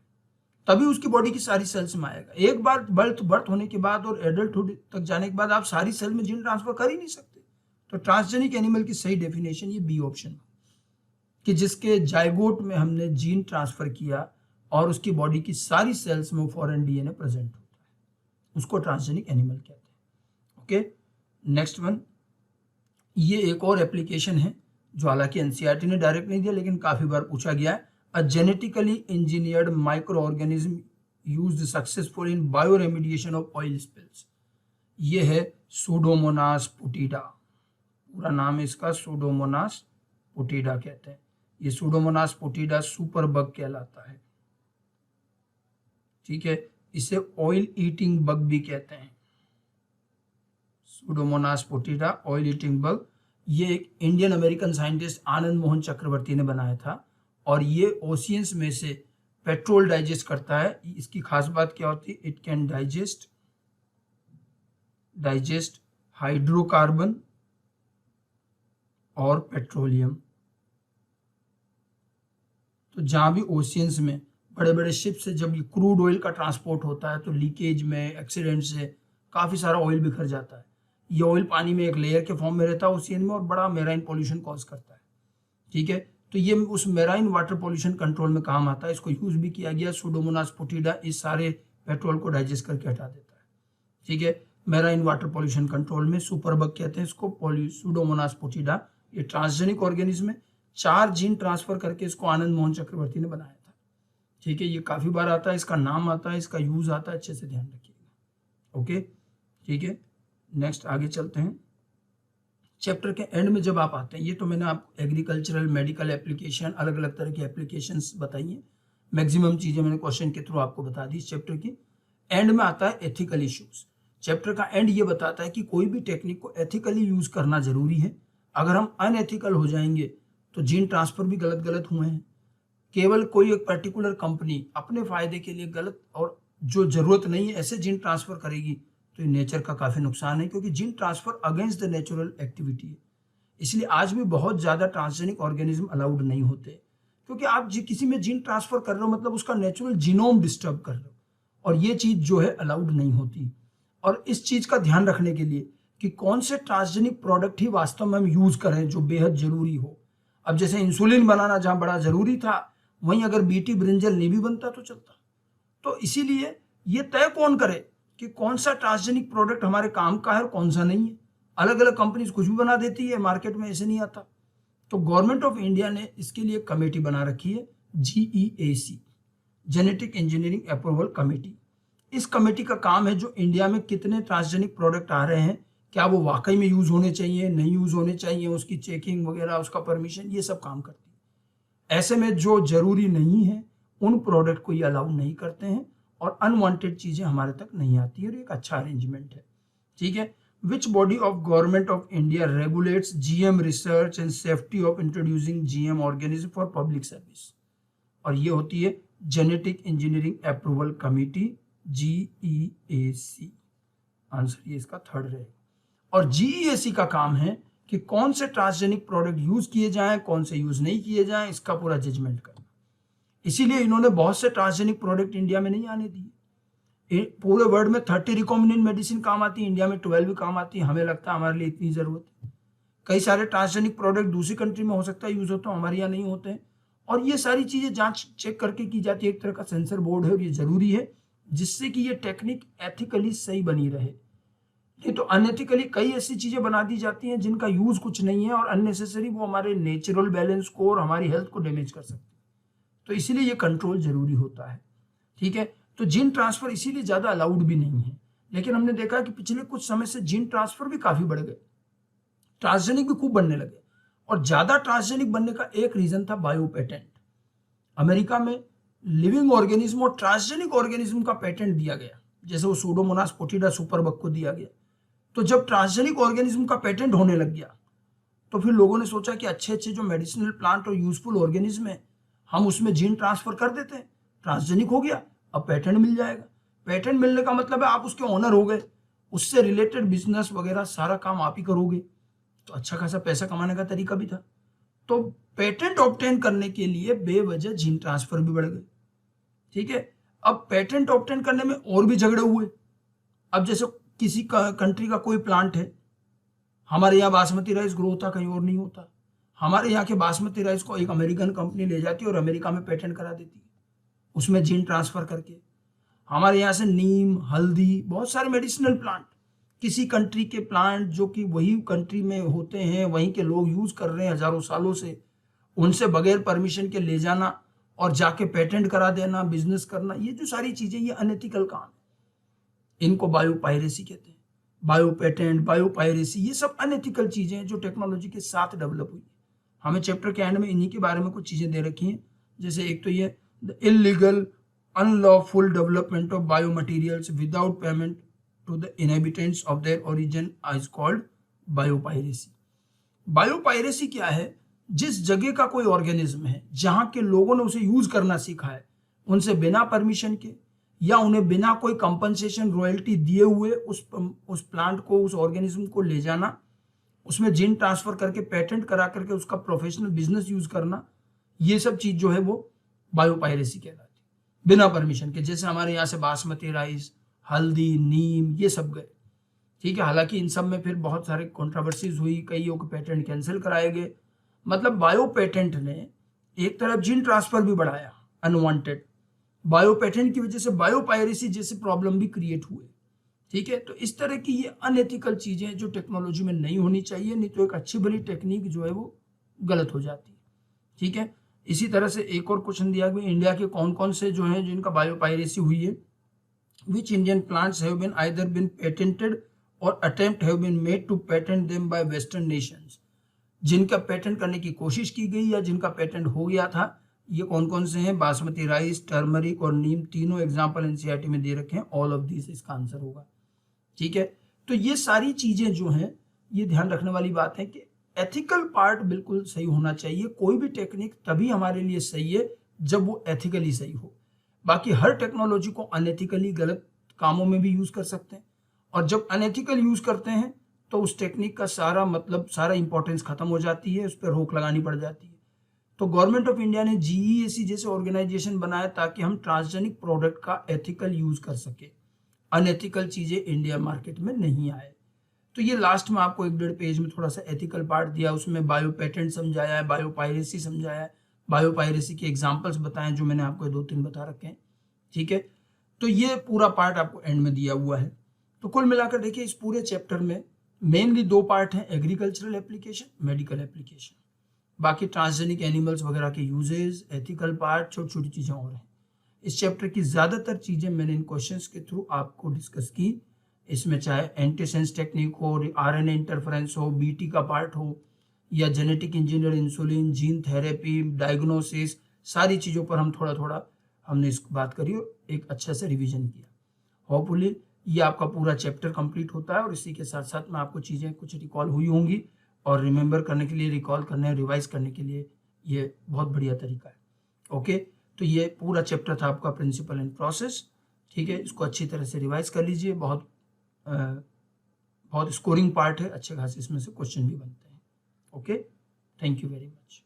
तभी उसकी बॉडी की सारी सेल्स में आएगा। एक बार बर्थ होने के बाद और एडल्टहुड तक जाने के बाद आप सारी सेल में जीन ट्रांसफर कर ही नहीं सकते। तो ट्रांसजेनिक एनिमल की सही डेफिनेशन ये बी ऑप्शन, कि जिसके जाइगोट में हमने जीन ट्रांसफर किया और उसकी बॉडी की सारी सेल्स में फॉरेन डीएनए प्रेजेंट होता है, उसको ट्रांसजेनिक एनिमल कहते हैं। ओके, नेक्स्ट वन, ये एक और एप्लीकेशन है जो हालांकि एनसीईआरटी ने डायरेक्ट नहीं दिया लेकिन काफी बार पूछा गया है। A genetically engineered microorganism used successful in bioremediation of oil spills. ये है सूडोमोनास पुटीडा, पूरा नाम है इसका सूडोमोनास पुटीडा कहते हैं। ये सूडोमोनास पुटीडा सुपर बग कहलाता है। ठीक है, इसे ऑयल ईटिंग बग भी कहते हैं, सूडोमोनास पुटीडा ऑयल ईटिंग बग। ये एक Indian American scientist Anand Mohan चक्रवर्ती ने बनाया था और ये ओशियंस में से पेट्रोल डाइजेस्ट करता है। इसकी खास बात क्या होती है, इट कैन डाइजेस्ट हाइड्रोकार्बन और पेट्रोलियम। तो जहां भी ओशियंस में बड़े बड़े शिप से जब ये क्रूड ऑयल का ट्रांसपोर्ट होता है तो लीकेज में, एक्सीडेंट से काफ़ी सारा ऑयल बिखर जाता है। ये ऑयल पानी में एक लेयर के फॉर्म में रहता है ओशियन में और बड़ा मेराइन पॉल्यूशन कॉज करता है। ठीक है, तो ये उस मेराइन वाटर पॉल्यूशन कंट्रोल में काम आता है। इसको यूज भी किया गया। सूडोमोनास पुटीडा इस सारे पेट्रोल को डाइजेस्ट करके हटा देता है। ठीक है, मेराइन वाटर पॉल्यूशन कंट्रोल में सुपर बग कहते हैं इसको, सूडोमोनास पुटीडा। ये ट्रांसजेनिक ऑर्गेनिज्म है, 4 जीन ट्रांसफर करके इसको आनंद मोहन चक्रवर्ती ने बनाया था। ठीक है, ये काफी बार आता है, इसका नाम आता है, इसका यूज आता है, अच्छे से ध्यान रखिएगा। ओके, ठीक है, नेक्स्ट आगे चलते हैं। चैप्टर के एंड में जब आप आते हैं, ये तो मैंने आपको एग्रीकल्चरल, मेडिकल एप्लीकेशन, अलग अलग तरह की एप्लीकेशंस बताई हैं। मैक्सिमम चीजें मैंने क्वेश्चन के थ्रू आपको बता दी। इस चैप्टर की एंड में आता है एथिकल इश्यूज। चैप्टर का एंड ये बताता है कि कोई भी टेक्निक को एथिकली यूज करना जरूरी है। अगर हम अनएथिकल हो जाएंगे तो जीन ट्रांसफर भी गलत हुए हैं। केवल कोई एक पर्टिकुलर कंपनी अपने फायदे के लिए गलत और जो जरूरत नहीं है ऐसे जीन ट्रांसफर करेगी तो ये नेचर का काफी नुकसान है, क्योंकि gene transfer against the natural activity है। इसलिए आज भी बहुत ज्यादा ट्रांसजेनिक ऑर्गेनिज्म अलाउड नहीं होते, क्योंकि आप किसी में जीन ट्रांसफर कर रहे हो मतलब उसका नेचुरल जीनोम डिस्टर्ब कर रहे हो, और ये चीज जो है अलाउड नहीं होती। और इस चीज का ध्यान रखने के लिए कि कौन से ट्रांसजेनिक प्रोडक्ट ही वास्तव में हम यूज करें जो बेहद जरूरी हो। अब जैसे इंसुलिन बनाना जहाँ बड़ा ज़रूरी था, वहीं अगर बीटी ब्रिंजल नहीं भी बनता तो चलता। तो इसीलिए ये तय कौन करे कि कौन सा ट्रांसजेनिक प्रोडक्ट हमारे काम का है और कौन सा नहीं है। अलग अलग कंपनीज कुछ भी बना देती है, मार्केट में ऐसे नहीं आता। तो गवर्नमेंट ऑफ इंडिया ने इसके लिए कमेटी बना रखी है, GEAC, genetic engineering approval committee. इस कमेटी का काम है जो इंडिया में कितने ट्रांसजेनिक प्रोडक्ट आ रहे हैं, क्या वो वाकई में यूज होने चाहिए, नहीं यूज होने चाहिए, उसकी चेकिंग वगैरह, उसका परमिशन, ये सब काम करती है। ऐसे में जो जरूरी नहीं है उन प्रोडक्ट को ये अलाउ नहीं करते हैं और अनवांटेड चीजें हमारे तक नहीं आती है, और एक अच्छा अरेंजमेंट है। ठीक है। Which body of government of India regulates GM research and safety of introducing GM organism for public service, और ये होती है genetic engineering approval committee, GEAC। Answer ये इसका थर्ड रहेगा। और GEAC का काम है कि कौन से ट्रांसजेनिक प्रोडक्ट यूज किए जाएं, कौन से यूज नहीं किए जाएं, इसका पूरा जजमेंट करना। इसीलिए इन्होंने बहुत से ट्रांसजेनिक प्रोडक्ट इंडिया में नहीं आने दिए। पूरे वर्ल्ड में 30 रिकॉम्बिनेंट मेडिसिन काम आती है, इंडिया में 12 भी काम आती है। हमें लगता है हमारे लिए इतनी जरूरत है। कई सारे ट्रांसजेनिक प्रोडक्ट दूसरी कंट्री में हो सकता है यूज होता है, हमारे यहाँ नहीं होते हैं। और ये सारी चीजें जांच चेक करके की जाती है। एक तरह का सेंसर बोर्ड है और ये जरूरी है, जिससे कि ये टेक्निक एथिकली सही बनी रहे। नहीं तो अनएथिकली कई ऐसी चीजें बना दी जाती हैं जिनका यूज कुछ नहीं है और अननेसेसरी वो हमारे नेचुरल बैलेंस को और हमारी हेल्थ को डैमेज कर सकती है। तो इसीलिए ये कंट्रोल जरूरी होता है। ठीक है। तो जीन ट्रांसफर इसीलिए ज्यादा अलाउड भी नहीं है, लेकिन हमने देखा कि पिछले कुछ समय से जीन ट्रांसफर भी काफी बढ़ गए, ट्रांसजेनिक भी खूब बनने लगे। और ज्यादा ट्रांसजेनिक बनने का एक रीजन था बायो पेटेंट। अमेरिका में लिविंग ऑर्गेनिज्म और ट्रांसजेनिक ऑर्गेनिज्म का पेटेंट दिया गया, जैसे वो सूडोमोनास पोटिडा सुपरबग को दिया गया। तो जब ट्रांसजेनिक ऑर्गेनिज्म का पेटेंट होने लग गया, तो फिर लोगों ने सोचा कि अच्छे अच्छे जो मेडिसिनल प्लांट और यूजफुल ऑर्गेनिज्म है, हम उसमें जीन ट्रांसफर कर देते हैं, ट्रांसजेनिक हो गया, अब पेटेंट मिल जाएगा। पेटेंट मिलने का मतलब है आप उसके ओनर हो गए, उससे रिलेटेड बिजनेस वगैरह सारा काम आप ही करोगे, तो अच्छा खासा पैसा कमाने का तरीका भी था। तो पेटेंट ऑब्टेन करने के लिए बेवजह जीन ट्रांसफर भी बढ़ गए। ठीक है। अब पेटेंट ऑब्टेन करने में और भी झगड़े हुए। अब जैसे किसी कंट्री का कोई प्लांट है, हमारे यहाँ बासमती राइस ग्रो होता, कहीं और नहीं होता। हमारे यहाँ के बासमती राइस को एक अमेरिकन कंपनी ले जाती है और अमेरिका में पेटेंट करा देती है, उसमें जीन ट्रांसफर करके। हमारे यहाँ से नीम, हल्दी, बहुत सारे मेडिसिनल प्लांट, किसी कंट्री के प्लांट जो कि वही कंट्री में होते हैं, वहीं के लोग यूज कर रहे हैं हजारों सालों से, उनसे बगैर परमिशन के ले जाना और जाके पेटेंट करा देना, बिजनेस करना, ये जो सारी चीजें, ये अनएथिकल काम है। इनको बायो पायरेसी कहते हैं। बायो पेटेंट, बायो पायरेसी, ये सब अनएथिकल चीजें हैं जो टेक्नोलॉजी के साथ डेवलप हुई। हमें चैप्टर के एंड में इन्हीं के बारे में कुछ चीजें दे रखी हैं, जैसे एक तो ये the illegal unlawful development of bio materials without payment to the inhabitants of their origin is called biopiracy. Biopiracy क्या है? जिस जगह का कोई ऑर्गेनिज्म है, जहां के लोगों ने उसे यूज करना सीखा है, उनसे बिना परमिशन के या उन्हें बिना कोई कंपनसेशन रॉयल्टी दिए हुए उस प्लांट को, उस ऑर्गेनिज्म को ले जाना, उसमें जीन ट्रांसफर करके पेटेंट करा करके उसका प्रोफेशनल बिजनेस यूज करना, ये सब चीज जो है वो बायोपायरेसी कहलाती है, बिना परमिशन के। जैसे हमारे यहाँ से बासमती राइस, हल्दी, नीम, ये सब गए। ठीक है। हालांकि इन सब में फिर बहुत सारे कंट्रोवर्सीज हुई, कईयों के पेटेंट कैंसिल कराए गए। मतलब बायो पेटेंट ने एक तरफ जीन ट्रांसफर भी बढ़ाया अनवांटेड, बायो पेटेंट की वजह से बायोपायरेसी जैसे प्रॉब्लम भी क्रिएट हुए। ठीक है। तो इस तरह की ये अनएथिकल चीजें जो टेक्नोलॉजी में नहीं होनी चाहिए, नहीं तो एक अच्छी भली टेक्निक जो है वो गलत हो जाती है। ठीक है। इसी तरह से एक और क्वेश्चन दिया गया, इंडिया के कौन कौन से जो है जिनका बायोपायरेसी हुई है। Which Indian plants have been either been patented और attempt have been made to patent them by western nations, जिनका पेटेंट करने की कोशिश की गई या जिनका पेटेंट हो गया था, ये कौन कौन से हैं? बासमती राइस, टर्मरिक और नीम, तीनों एग्जांपल एनसीईआरटी में दे रखे हैं। ऑल ऑफ दिस इसका आंसर होगा। ठीक है। तो ये सारी चीजें जो हैं, ये ध्यान रखने वाली बात है कि एथिकल पार्ट बिल्कुल सही होना चाहिए। कोई भी टेक्निक तभी हमारे लिए सही है जब वो एथिकली सही हो। बाकी हर टेक्नोलॉजी को अनएथिकली गलत कामों में भी यूज कर सकते हैं, और जब अनएथिकल यूज करते हैं तो उस टेक्निक का सारा मतलब, सारा इंपॉर्टेंस खत्म हो जाती है, उस पर रोक लगानी पड़ जाती है। तो गवर्नमेंट ऑफ इंडिया ने GEAC जैसे ऑर्गेनाइजेशन बनाया ताकि हम ट्रांसजेनिक प्रोडक्ट का एथिकल यूज कर सके, अनएथिकल चीजें इंडिया मार्केट में नहीं आए। तो ये लास्ट में आपको 1.5 पेज में थोड़ा सा एथिकल पार्ट दिया, उसमें बायो पेटेंट समझाया है, बायो पायरेसी समझाया है, बायो पायरेसी के एग्जाम्पल्स बताएं जो मैंने आपको 2-3 बता रखे हैं, ठीक है। तो ये पूरा पार्ट आपको एंड में दिया हुआ है। तो कुल मिलाकर देखिए इस पूरे चैप्टर में मेनली 2 पार्ट हैं, एग्रीकल्चरल एप्लीकेशन, मेडिकल एप्लीकेशन। बाकी ट्रांसजेनिक एनिमल्स वगैरह के यूजेस, एथिकल पार्ट, छोटी छोटी चीज़ें और हैं। इस चैप्टर की ज़्यादातर चीज़ें मैंने इन क्वेश्चंस के थ्रू आपको डिस्कस की। इसमें चाहे एंटीसेंस टेक्निक हो, आरएनए इंटरफेरेंस हो, बीटी का पार्ट हो, या genetic engineer, insulin, gene therapy, diagnosis, सारी चीज़ों पर हम थोड़ा थोड़ा हमने इस बात करी और एक अच्छा से रिवीजन किया। होपफुली ये आपका पूरा चैप्टर कंप्लीट होता है और इसी के साथ साथ में आपको चीज़ें कुछ रिकॉल हुई होंगी और रिमेंबर करने के लिए, रिकॉल करने, रिवाइज करने के लिए ये बहुत बढ़िया तरीका है। ओके, तो ये पूरा चैप्टर था आपका प्रिंसिपल एंड प्रोसेस, ठीक है। इसको अच्छी तरह से रिवाइज कर लीजिए, बहुत स्कोरिंग पार्ट है, अच्छे खासे इसमें से क्वेश्चन भी बनते हैं। Okay, thank you very much.